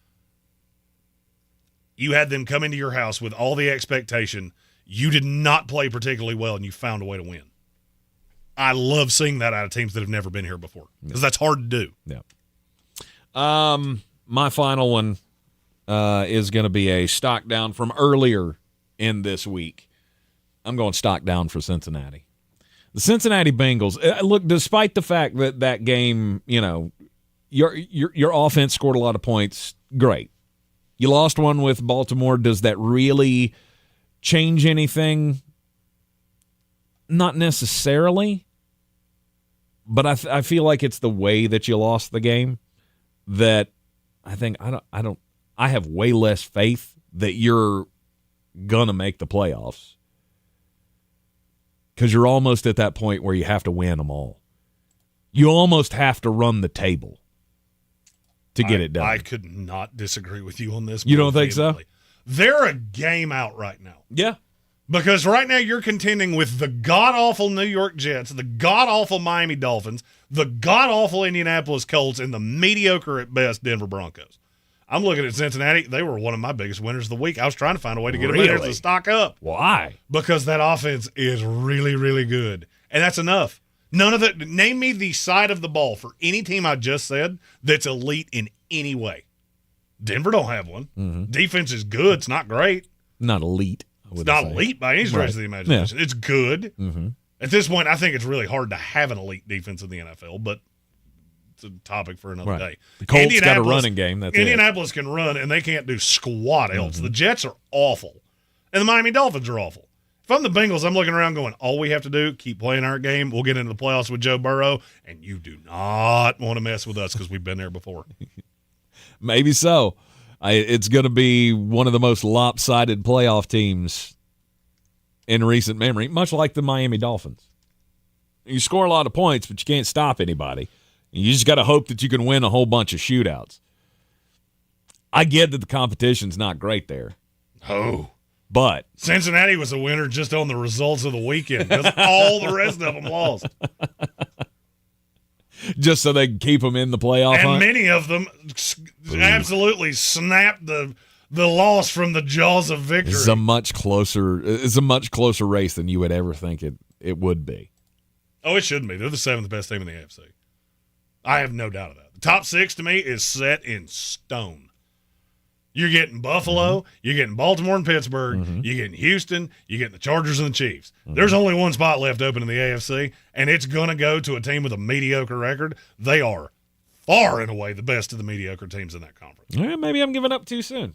You had them come into your house with all the expectation. You did not play particularly well, and you found a way to win. I love seeing that out of teams that have never been here before because that's hard to do. Yeah. My final one is going to be a stock down from earlier in this week. I'm going stock down for Cincinnati. The Cincinnati Bengals, look, despite the fact that that game, you know, your offense scored a lot of points, great. You lost one with Baltimore. Does that really change anything? Not necessarily, but I feel like it's the way that you lost the game that I think I have way less faith that you're gonna make the playoffs because you're almost at that point where you have to win them all. You almost have to run the table to get it done. I could not disagree with you on this. You don't think so? They're a game out right now. Yeah. Because right now you're contending with the god-awful New York Jets, the god-awful Miami Dolphins, the god-awful Indianapolis Colts, and the mediocre at best Denver Broncos. I'm looking at Cincinnati. They were one of my biggest winners of the week. I was trying to find a way to get them in there to stock up. Why? Because that offense is really, really good. And that's enough. None of that. Name me the side of the ball for any team I just said that's elite in any way. Denver don't have one. Mm-hmm. Defense is good. It's not great. Not elite. It's not elite by any stretch of the imagination. Yeah. It's good. Mm-hmm. At this point, I think it's really hard to have an elite defense in the NFL, but it's a topic for another day. The Colts got a running game. That's Indianapolis can run, and they can't do squat else. Mm-hmm. The Jets are awful, and the Miami Dolphins are awful. If I'm the Bengals, I'm looking around going, all we have to do, keep playing our game. We'll get into the playoffs with Joe Burrow, and you do not want to mess with us because we've been there before. Maybe so. It's going to be one of the most lopsided playoff teams in recent memory, much like the Miami Dolphins. You score a lot of points, but you can't stop anybody. You just got to hope that you can win a whole bunch of shootouts. I get that the competition's not great there. Oh. But Cincinnati was a winner just on the results of the weekend because all the rest of them lost. Just so they can keep them in the playoff and hunt? Many of them absolutely snapped the loss from the jaws of victory. It's a much closer race than you would ever think it would be. Oh, it shouldn't be. They're the 7th best team in the AFC. I have no doubt of that. The top 6 to me is set in stone. You're getting Buffalo, mm-hmm. you're getting Baltimore and Pittsburgh, mm-hmm. you're getting Houston, you're getting the Chargers and the Chiefs. Mm-hmm. There's only one spot left open in the AFC, and it's going to go to a team with a mediocre record. They are far and away the best of the mediocre teams in that conference. Maybe I'm giving up too soon.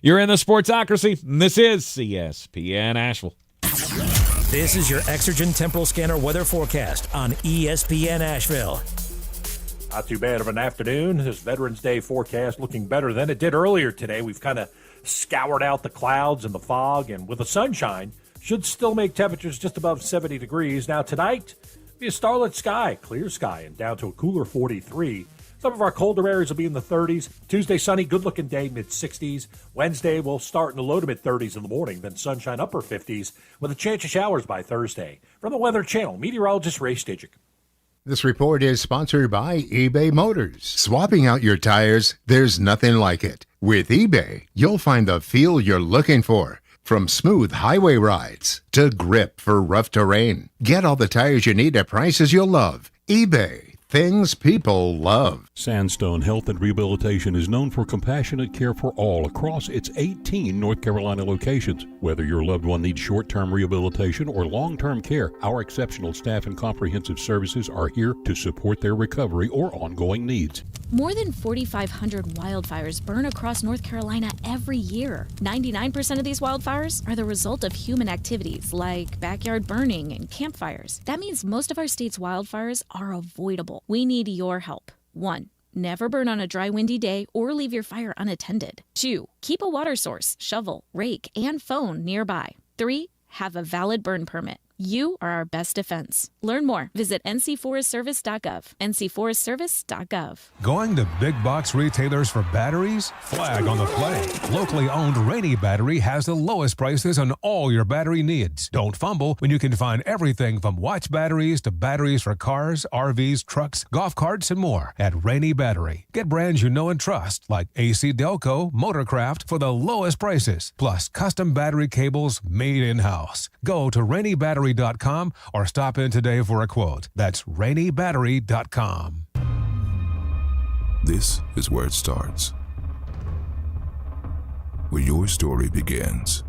You're in the Sportsocracy, and this is CSPN Asheville. This is your Exergen Temporal Scanner weather forecast on ESPN Asheville. Not too bad of an afternoon. This Veterans Day forecast looking better than it did earlier today. We've kind of scoured out the clouds and the fog, and with the sunshine, should still make temperatures just above 70 degrees. Now tonight, be a starlit sky, clear sky, and down to a cooler 43. Some of our colder areas will be in the 30s. Tuesday, sunny, good-looking day, mid-60s. Wednesday, we'll start in the low to mid-30s in the morning, then sunshine, upper 50s, with a chance of showers by Thursday. From the Weather Channel, meteorologist Ray Stidgick. This report is sponsored by eBay Motors. Swapping out your tires, there's nothing like it. With eBay, you'll find the feel you're looking for. From smooth highway rides to grip for rough terrain. Get all the tires you need at prices you'll love. eBay. Things people love. Sandstone Health and Rehabilitation is known for compassionate care for all across its 18 North Carolina locations. Whether your loved one needs short-term rehabilitation or long-term care, our exceptional staff and comprehensive services are here to support their recovery or ongoing needs. More than 4,500 wildfires burn across North Carolina every year. 99% of these wildfires are the result of human activities like backyard burning and campfires. That means most of our state's wildfires are avoidable. We need your help. 1. Never burn on a dry, windy day or leave your fire unattended. 2. Keep a water source, shovel, rake, and phone nearby. 3. Have a valid burn permit. You are our best defense. Learn more. Visit ncforestservice.gov. ncforestservice.gov. Going to big box retailers for batteries? Flag on the play. Locally owned Rainy Battery has the lowest prices on all your battery needs. Don't fumble when you can find everything from watch batteries to batteries for cars, RVs, trucks, golf carts, and more at Rainy Battery. Get brands you know and trust like AC Delco, Motorcraft for the lowest prices, plus custom battery cables made in-house. Go to RainyBattery.com or stop in today for a quote. That's RainyBattery.com. This is where it starts. Where your story begins.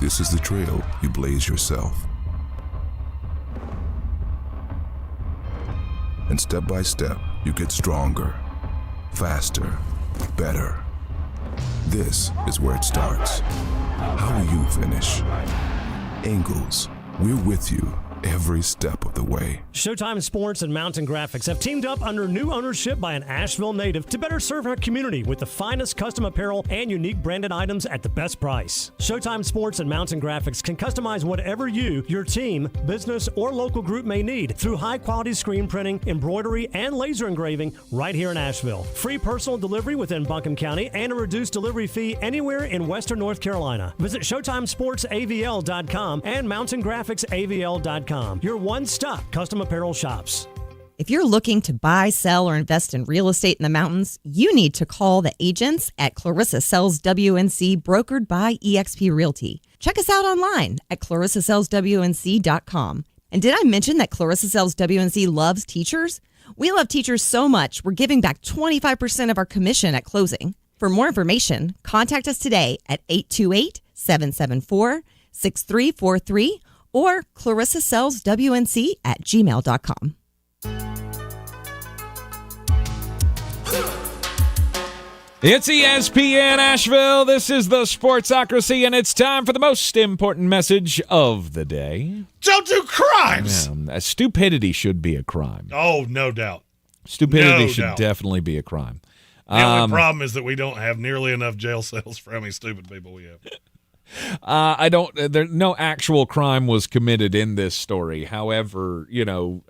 This is the trail you blaze yourself. And step by step, you get stronger, faster, better. This is where it starts. How will you finish? Ingalls, we're with you every step of the way. Showtime Sports and Mountain Graphics have teamed up under new ownership by an Asheville native to better serve our community with the finest custom apparel and unique branded items at the best price. Showtime Sports and Mountain Graphics can customize whatever you, your team, business, or local group may need through high-quality screen printing, embroidery, and laser engraving right here in Asheville. Free personal delivery within Buncombe County and a reduced delivery fee anywhere in Western North Carolina. Visit ShowtimeSportsAVL.com and MountainGraphicsAVL.com. Your one-stop custom apparel shops. If you're looking to buy, sell, or invest in real estate in the mountains, you need to call the agents at Clarissa Sells WNC, brokered by eXp Realty. Check us out online at ClarissaSellsWNC.com. And did I mention that Clarissa Sells WNC loves teachers? We love teachers so much, we're giving back 25% of our commission at closing. For more information, contact us today at 828-774-6343 or ClarissaSellsWNC@gmail.com. It's ESPN Asheville. This is the Sportsocracy, and it's time for the most important message of the day. Don't do crimes! Stupidity should be a crime. Oh, no doubt. Stupidity should definitely be a crime. The only problem is that we don't have nearly enough jail cells for how many stupid people we have. No actual crime was committed in this story. However, in a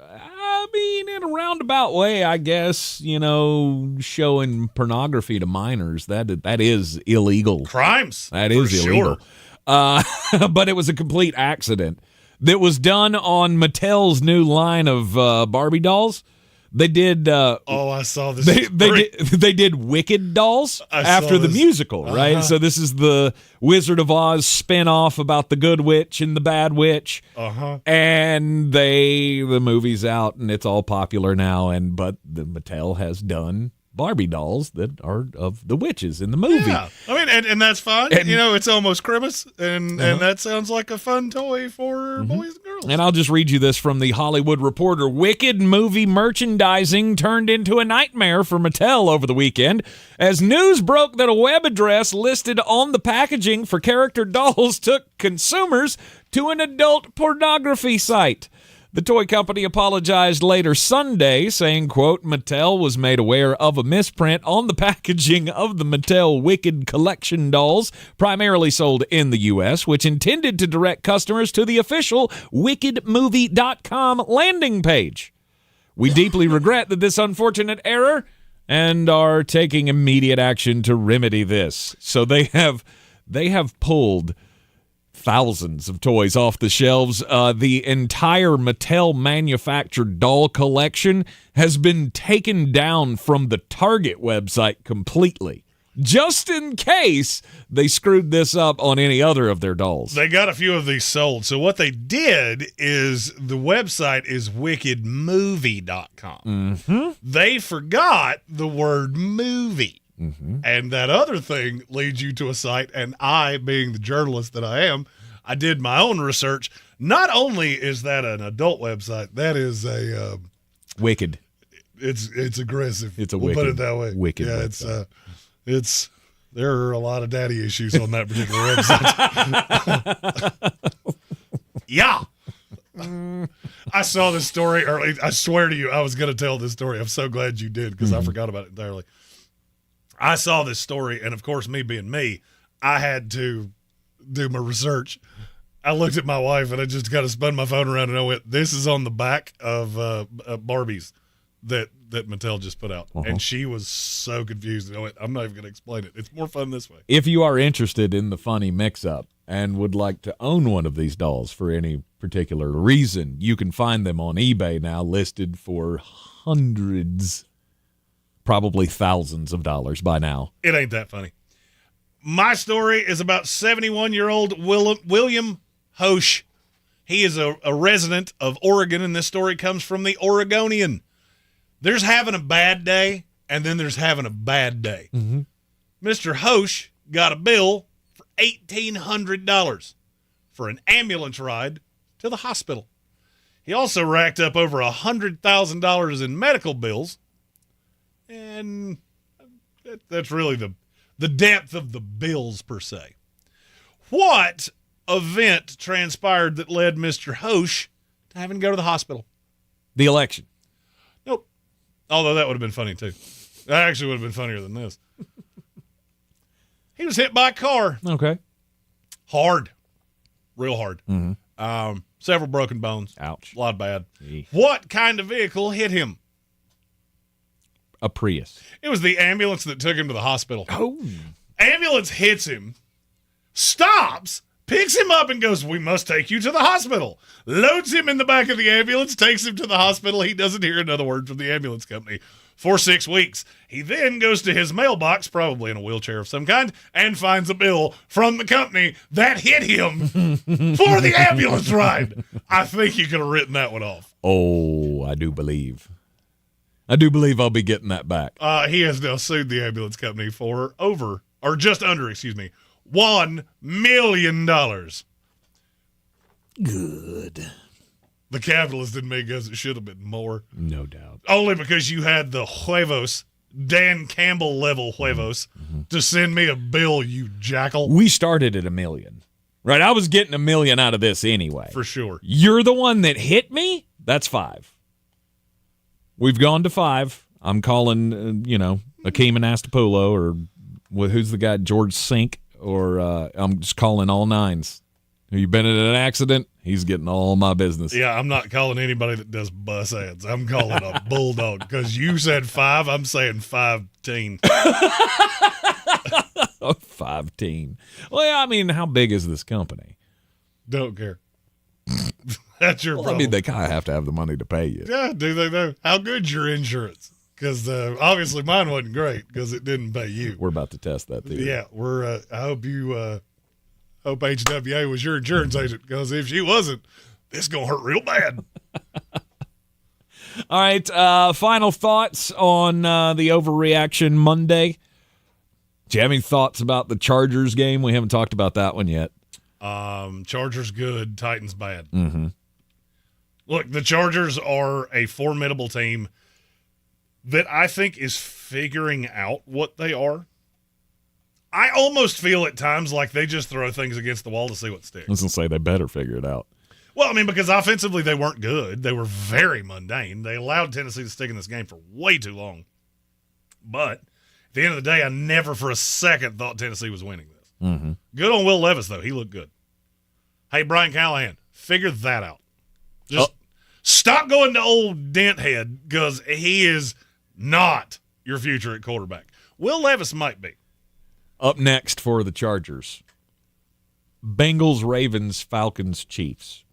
roundabout way, I guess, showing pornography to minors, that is illegal. Crimes. That is illegal. Sure. But it was a complete accident. That was done on Mattel's new line of Barbie dolls. They did. I saw this. They did Wicked dolls after the musical, right? Uh-huh. So this is the Wizard of Oz spinoff about the good witch and the bad witch. And the movie's out and it's all popular now. But the Mattel has done Barbie dolls that are of the witches in the movie. Yeah, I mean, and that's fine. And, it's almost Christmas, and that sounds like a fun toy for boys and girls. And I'll just read you this from the Hollywood Reporter. Wicked movie merchandising turned into a nightmare for Mattel over the weekend as news broke that a web address listed on the packaging for character dolls took consumers to an adult pornography site. The toy company apologized later Sunday, saying, quote, Mattel was made aware of a misprint on the packaging of the Mattel Wicked collection dolls, primarily sold in the U.S., which intended to direct customers to the official wickedmovie.com landing page. We deeply regret that this unfortunate error and are taking immediate action to remedy this. So they have pulled thousands of toys off the shelves. The entire Mattel manufactured doll collection has been taken down from the Target website completely. just in case they screwed this up on any other of their dolls. They got a few of these sold. So what they did is the website is wickedmovie.com. Mm-hmm. They forgot the word movie. Mm-hmm. And that other thing leads you to a site, and I, being the journalist that I am, I did my own research. Not only is that an adult website, that is a wicked. It's aggressive. It's a we'll wicked, put it that way. Wicked. Yeah, website. it's there are a lot of daddy issues on that particular website. Yeah. I saw this story early. I swear to you, I was going to tell this story. I'm so glad you did because I forgot about it entirely. I saw this story, and of course, me being me, I had to do my research. I looked at my wife, and I just kind of spun my phone around, and I went, "This is on the back of Barbies that Mattel just put out." And she was so confused. And I went, "I'm not even going to explain it. It's more fun this way." If you are interested in the funny mix-up and would like to own one of these dolls for any particular reason, you can find them on eBay now, listed for hundreds, probably thousands of dollars by now. It ain't that funny. My story is about 71-year-old William Hosch. He is a resident of Oregon, and this story comes from the Oregonian. There's having a bad day, and then there's having a bad day. Mm-hmm. Mr. Hosch got a bill for $1,800 for an ambulance ride to the hospital. He also racked up over $100,000 in medical bills, and that's really the depth of the bills per se. What event transpired that led Mr. Hosch to having to go to the hospital? The election. Nope. Although that would have been funny too. That actually would have been funnier than this. He was hit by a car. Okay. Hard. Real hard. Mm-hmm. Several broken bones. Ouch. A lot bad. Eesh. What kind of vehicle hit him? A Prius. It was the ambulance that took him to the hospital. Oh. Ambulance hits him, stops, picks him up, and goes, "We must take you to the hospital." Loads him in the back of the ambulance, takes him to the hospital. He doesn't hear another word from the ambulance company for 6 weeks. He then goes to his mailbox, probably in a wheelchair of some kind, and finds a bill from the company that hit him for the ambulance ride. I think you could have written that one off. Oh, I do believe I'll be getting that back. He has now sued the ambulance company for just under $1 million. Good. The capitalist in me goes, it should have been more. No doubt. Only because you had the huevos, Dan Campbell level huevos, to send me a bill, you jackal. We started at $1 million. Right? I was getting $1 million out of this anyway. For sure. You're the one that hit me? That's 5. We've gone to 5. I'm calling, Akeem Anastapolo, or who's the guy, George Sink, or I'm just calling all 9s. Have you been in an accident? He's getting all my business. Yeah, I'm not calling anybody that does bus ads. I'm calling a bulldog because you said 5. I'm saying 15. 15. Well, yeah, I mean, how big is this company? Don't care. That's your problem. I mean, they kind of have to have the money to pay you. Yeah, do they know? How good's your insurance? Because obviously mine wasn't great because it didn't pay you. We're about to test that theory. Yeah, I hope you hope HWA was your insurance agent, because if she wasn't, this is going to hurt real bad. All right, final thoughts on the Overreaction Monday. Do you have any thoughts about the Chargers game? We haven't talked about that one yet. Chargers good, Titans bad. Mm-hmm. Look, the Chargers are a formidable team that I think is figuring out what they are. I almost feel at times like they just throw things against the wall to see what sticks. I was going to say they better figure it out. Well, I mean, because offensively they weren't good. They were very mundane. They allowed Tennessee to stick in this game for way too long. But at the end of the day, I never for a second thought Tennessee was winning this. Mm-hmm. Good on Will Levis, though. He looked good. Hey, Brian Callahan, figure that out. Just stop going to old Denthead, because he is not your future at quarterback. Will Levis might be. Up next for the Chargers, Bengals, Ravens, Falcons, Chiefs.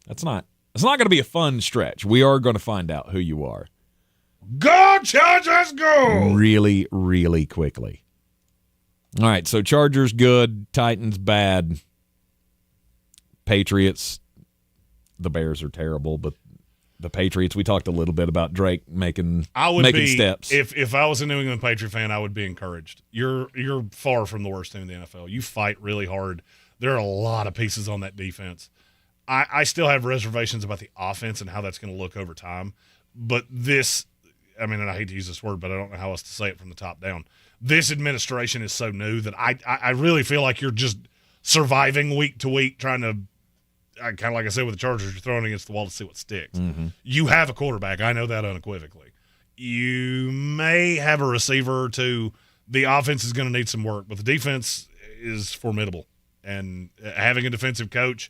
It's not going to be a fun stretch. We are going to find out who you are. Go, Chargers, go! Really, really quickly. All right, so Chargers good, Titans bad, Patriots, the Bears are terrible, but the Patriots, we talked a little bit about Drake making steps. If I was a New England Patriot fan, I would be encouraged. You're far from the worst team in the NFL. You fight really hard. There are a lot of pieces on that defense. I still have reservations about the offense and how that's going to look over time. But this, I mean, and I hate to use this word, but I don't know how else to say it from the top down. This administration is so new that I really feel like you're just surviving week to week, trying to, kind of like I said with the Chargers, you're throwing against the wall to see what sticks. Mm-hmm. You have a quarterback. I know that unequivocally. You may have a receiver or two. The offense is going to need some work, but the defense is formidable. And having a defensive coach,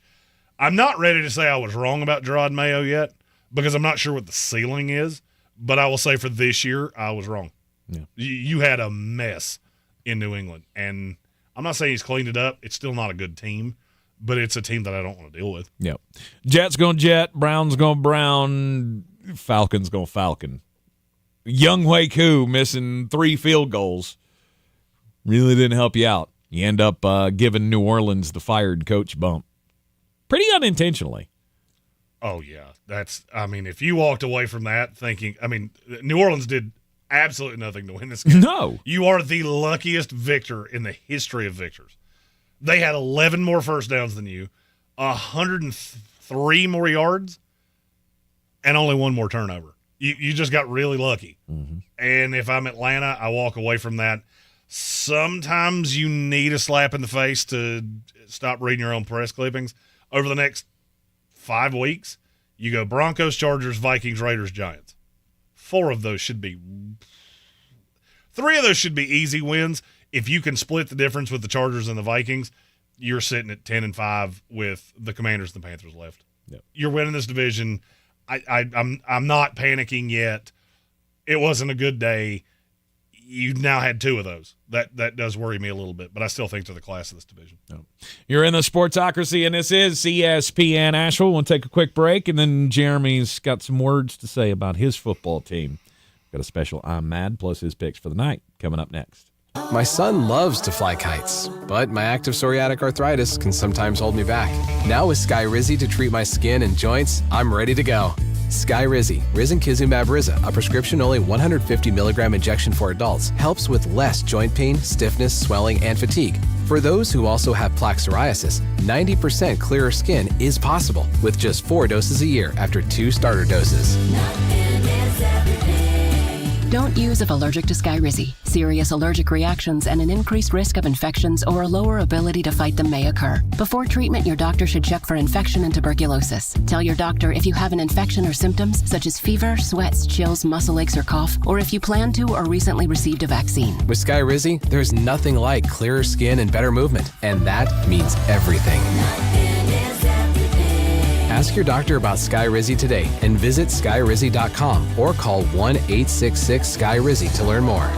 I'm not ready to say I was wrong about Gerard Mayo yet because I'm not sure what the ceiling is, but I will say for this year, I was wrong. Yeah. You had a mess in New England, and I'm not saying he's cleaned it up. It's still not a good team, but it's a team that I don't want to deal with. Yep. Jets going Jet, Browns going Brown, Falcons going Falcon. Young Wei Koo missing 3 field goals really didn't help you out. You end up giving New Orleans the fired coach bump. Pretty unintentionally. Oh, yeah. If you walked away from that thinking, New Orleans did absolutely nothing to win this game. No. You are the luckiest victor in the history of victors. They had 11 more first downs than you, 103 more yards, and only 1 more turnover. You just got really lucky. Mm-hmm. And if I'm Atlanta, I walk away from that. Sometimes you need a slap in the face to stop reading your own press clippings. Over the next 5 weeks, you go Broncos, Chargers, Vikings, Raiders, Giants. 3 of those should be easy wins. If you can split the difference with the Chargers and the Vikings, you're sitting at 10-5 with the Commanders and the Panthers left. Yep. You're winning this division. I'm not panicking yet. It wasn't a good day. You now had 2 of those. That does worry me a little bit, but I still think they're the class of this division. You're in the Sportsocracy, and this is ESPN Asheville. We'll take a quick break, and then Jeremy's got some words to say about his football team. Got a special I'm Mad plus his picks for the night coming up next. My son loves to fly kites, but my active psoriatic arthritis can sometimes hold me back. Now with Skyrizi to treat my skin and joints, I'm ready to go. Skyrizi, risankizumab Riza, a prescription-only 150 milligram injection for adults, helps with less joint pain, stiffness, swelling, and fatigue. For those who also have plaque psoriasis, 90% clearer skin is possible with just 4 doses a year after 2 starter doses. Don't use if allergic to Skyrizi. Serious allergic reactions and an increased risk of infections or a lower ability to fight them may occur. Before treatment, your doctor should check for infection and tuberculosis. Tell your doctor if you have an infection or symptoms such as fever, sweats, chills, muscle aches, or cough, or if you plan to or recently received a vaccine. With Skyrizi, there's nothing like clearer skin and better movement, and that means everything. Ask your doctor about Skyrizi today and visit skyrizi.com or call 1-866-SKY-RIZI to learn more.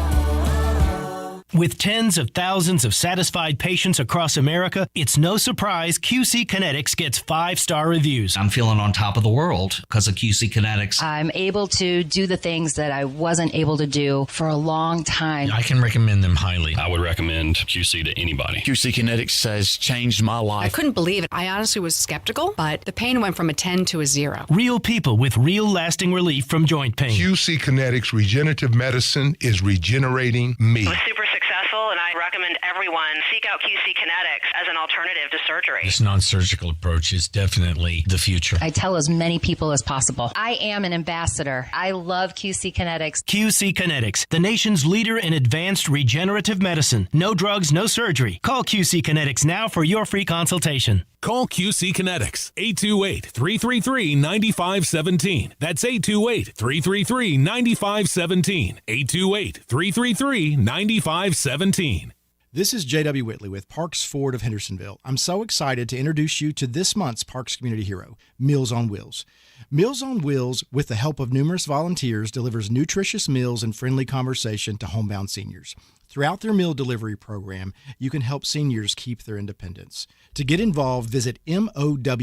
With tens of thousands of satisfied patients across America, it's no surprise QC Kinetics gets 5-star reviews. I'm feeling on top of the world because of QC Kinetics. I'm able to do the things that I wasn't able to do for a long time. I can recommend them highly. I would recommend QC to anybody. QC Kinetics has changed my life. I couldn't believe it. I honestly was skeptical, but the pain went from a 10 to a 0. Real people with real lasting relief from joint pain. QC Kinetics Regenerative Medicine is regenerating me. I'm super successful, and I recommend everyone seek out QC Kinetics as an alternative to surgery. This non-surgical approach is definitely the future. I tell as many people as possible. I am an ambassador. I love QC Kinetics. QC Kinetics, the nation's leader in advanced regenerative medicine. No drugs, no surgery. Call QC Kinetics now for your free consultation. Call QC Kinetics, 828-333-9517. That's 828-333-9517. 828-333-9517. This is J.W. Whitley with Parks Ford of Hendersonville. I'm so excited to introduce you to this month's Parks Community Hero, Meals on Wheels. Meals on Wheels, with the help of numerous volunteers, delivers nutritious meals and friendly conversation to homebound seniors. Throughout their meal delivery program, you can help seniors keep their independence. To get involved, visit MOWABC.com.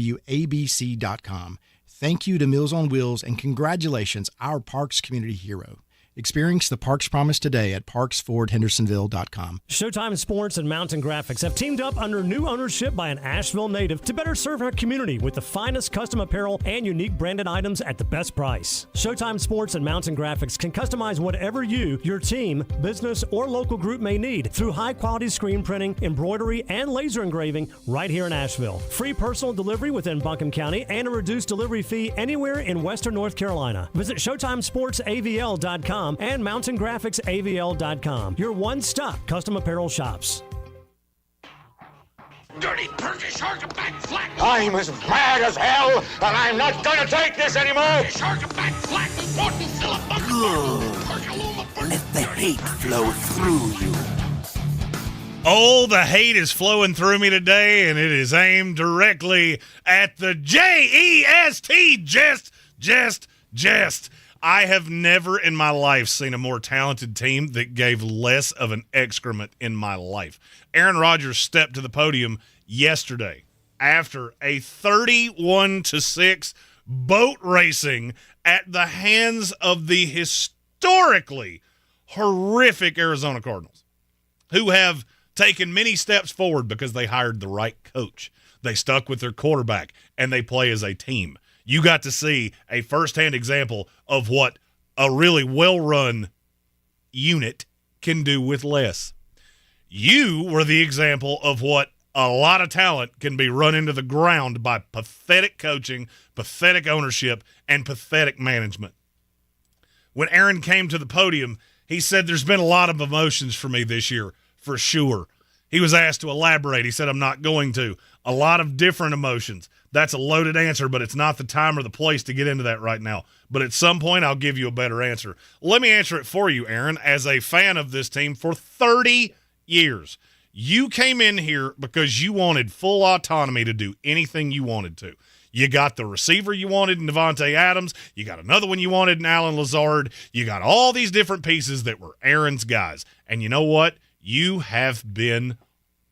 Thank you to Meals on Wheels and congratulations, our Parks Community Hero. Experience the Parks Promise today at parksfordhendersonville.com. Showtime Sports and Mountain Graphics have teamed up under new ownership by an Asheville native to better serve our community with the finest custom apparel and unique branded items at the best price. Showtime Sports and Mountain Graphics can customize whatever you, your team, business, or local group may need through high-quality screen printing, embroidery, and laser engraving right here in Asheville. Free personal delivery within Buncombe County and a reduced delivery fee anywhere in Western North Carolina. Visit ShowtimeSportsAVL.com and MountainGraphicsAVL.com, your one-stop custom apparel shops. Dirty Turkish shark back flat. I'm as mad as hell, and I'm not gonna take this anymore. Shark back flat. Good. Let the hate flow through you. Oh, the hate is flowing through me today, and it is aimed directly at the J-E-S-T, jest. I have never in my life seen a more talented team that gave less of an excrement in my life. Aaron Rodgers stepped to the podium yesterday after a 31-6 boat racing at the hands of the historically horrific Arizona Cardinals, who have taken many steps forward because they hired the right coach. They stuck with their quarterback, and they play as a team. You got to see a firsthand example of what a really well-run unit can do with less. You were the example of what a lot of talent can be run into the ground by pathetic coaching, pathetic ownership, and pathetic management. When Aaron came to the podium, he said, "There's been a lot of emotions for me this year, for sure." He was asked to elaborate. He said, "I'm not going to." A lot of different emotions. That's a loaded answer, but it's not the time or the place to get into that right now. But at some point, I'll give you a better answer. Let me answer it for you, Aaron. As a fan of this team for 30 years, you came in here because you wanted full autonomy to do anything you wanted to. You got the receiver you wanted in Devontae Adams. You got another one you wanted in Alan Lazard. You got all these different pieces that were Aaron's guys. And you know what? You have been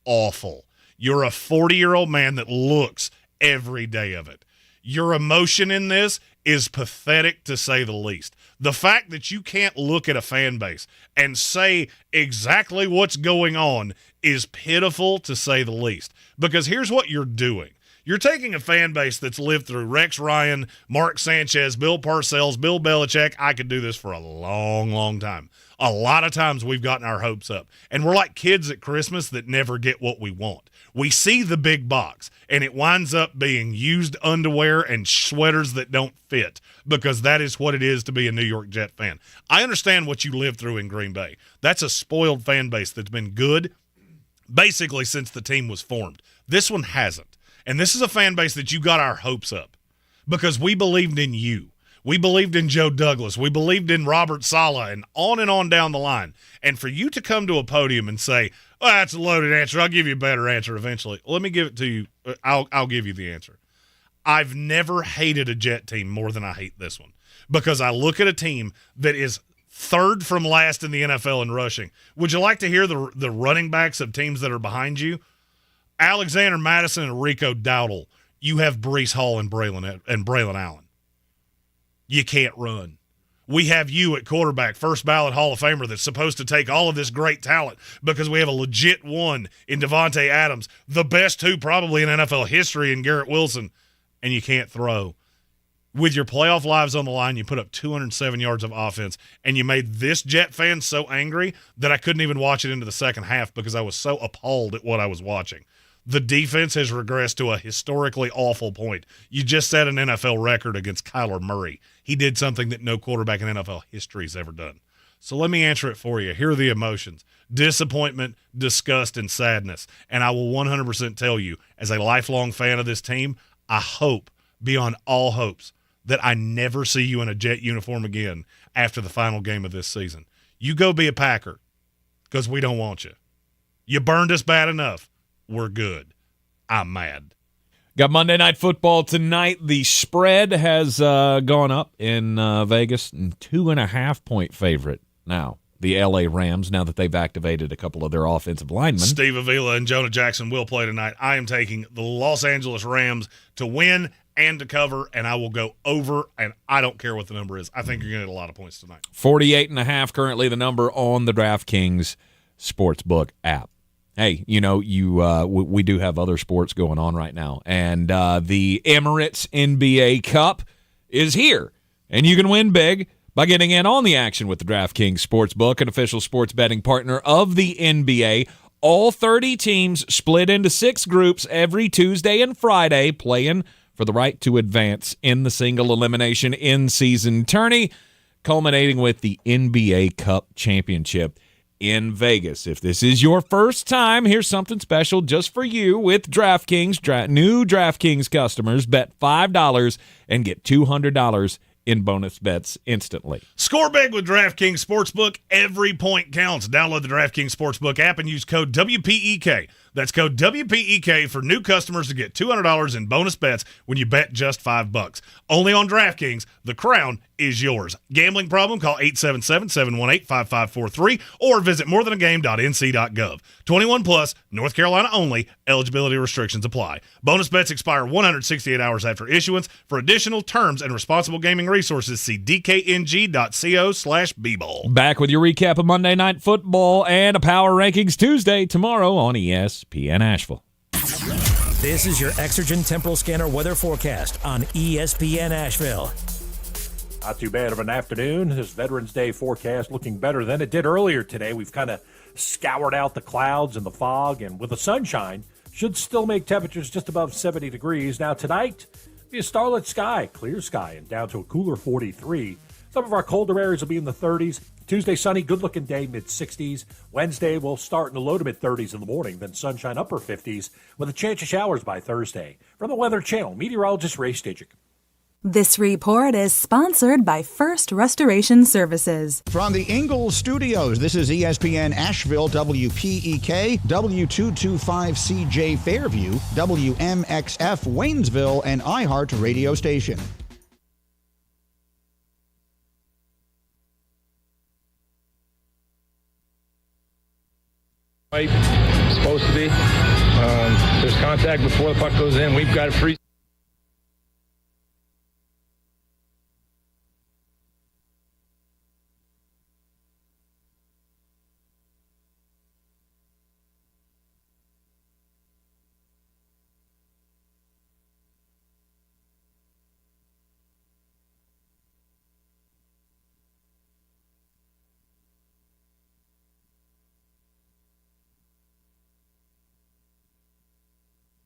awful. You're a 40-year-old man that looks every day of it. Your emotion in this is pathetic, to say the least. The fact that you can't look at a fan base and say exactly what's going on is pitiful, to say the least. Because here's what you're doing. You're taking a fan base that's lived through Rex Ryan, Mark Sanchez, Bill Parcells, Bill Belichick. I could do this for a long, long time. A lot of times we've gotten our hopes up. And we're like kids at Christmas that never get what we want. We see the big box, and it winds up being used underwear and sweaters that don't fit, because that is what it is to be a New York Jet fan. I understand what you lived through in Green Bay. That's a spoiled fan base that's been good basically since the team was formed. This one hasn't. And this is a fan base that you got our hopes up because we believed in you. We believed in Joe Douglas. We believed in Robert Saleh, and on down the line. And for you to come to a podium and say, "Oh, that's a loaded answer. I'll give you a better answer eventually." Let me give it to you. I'll give you the answer. I've never hated a Jet team more than I hate this one, because I look at a team that is third from last in the NFL in rushing. Would you like to hear the running backs of teams that are behind you? Alexander Madison and Rico Dowdle. You have Breece Hall and Braylon Allen. You can't run. We have you at quarterback, first ballot Hall of Famer, that's supposed to take all of this great talent because we have a legit one in Devontae Adams, the best two probably in NFL history in Garrett Wilson, and you can't throw. With your playoff lives on the line, you put up 207 yards of offense, and you made this Jet fan so angry that I couldn't even watch it into the second half because I was so appalled at what I was watching. The defense has regressed to a historically awful point. You just set an NFL record against Kyler Murray. He did something that no quarterback in NFL history has ever done. So let me answer it for you. Here are the emotions: disappointment, disgust, and sadness. And I will 100% tell you, as a lifelong fan of this team, I hope, beyond all hopes, that I never see you in a Jet uniform again after the final game of this season. You go be a Packer, because we don't want you. You burned us bad enough. We're good. I'm mad. Got Monday Night Football tonight. The spread has gone up in Vegas, and 2.5-point favorite now. The L.A. Rams, now that they've activated a couple of their offensive linemen. Steve Avila and Jonah Jackson will play tonight. I am taking the Los Angeles Rams to win and to cover, and I will go over, and I don't care what the number is. I think you're going to get a lot of points tonight. 48.5 currently the number on the DraftKings Sportsbook app. Hey, we do have other sports going on right now, and the Emirates NBA Cup is here, and you can win big by getting in on the action with the DraftKings Sportsbook, an official sports betting partner of the NBA. All 30 teams split into 6 groups every Tuesday and Friday, playing for the right to advance in the single elimination in-season tourney, culminating with the NBA Cup Championship in Vegas. If this is your first time, here's something special just for you with DraftKings. New DraftKings customers bet $5 and get $200 in bonus bets instantly. Score big with DraftKings Sportsbook. Every point counts. Download the DraftKings Sportsbook app and use code WPEK. That's code WPEK for new customers to get $200 in bonus bets when you bet just $5. Only on DraftKings. The crown is yours. Gambling problem? Call 877-718-5543 or visit morethanagame.nc.gov. 21 plus, North Carolina only. Eligibility restrictions apply. Bonus bets expire 168 hours after issuance. For additional terms and responsible gaming resources, see dkng.co/bball. Back with your recap of Monday Night Football and a Power Rankings Tuesday tomorrow on ESPN Asheville. This is your Exergen Temporal Scanner weather forecast on ESPN Asheville. Not too bad of an afternoon. This Veterans Day forecast looking better than it did earlier today. We've kind of scoured out the clouds and the fog, and with the sunshine, should still make temperatures just above 70 degrees. Now tonight, be a starlit sky, clear sky, and down to a cooler 43. Some of our colder areas will be in the 30s. Tuesday, sunny, good-looking day, mid-60s. Wednesday, we'll start in the low to mid-30s in the morning, then sunshine, upper 50s, with a chance of showers by Thursday. From the Weather Channel, meteorologist Ray Stidgick. This report is sponsored by First Restoration Services. From the Ingalls Studios, this is ESPN Asheville, WPEK, W225CJ Fairview, WMXF Waynesville, and iHeart radio station. Supposed to be. There's contact before the puck goes in. We've got it free.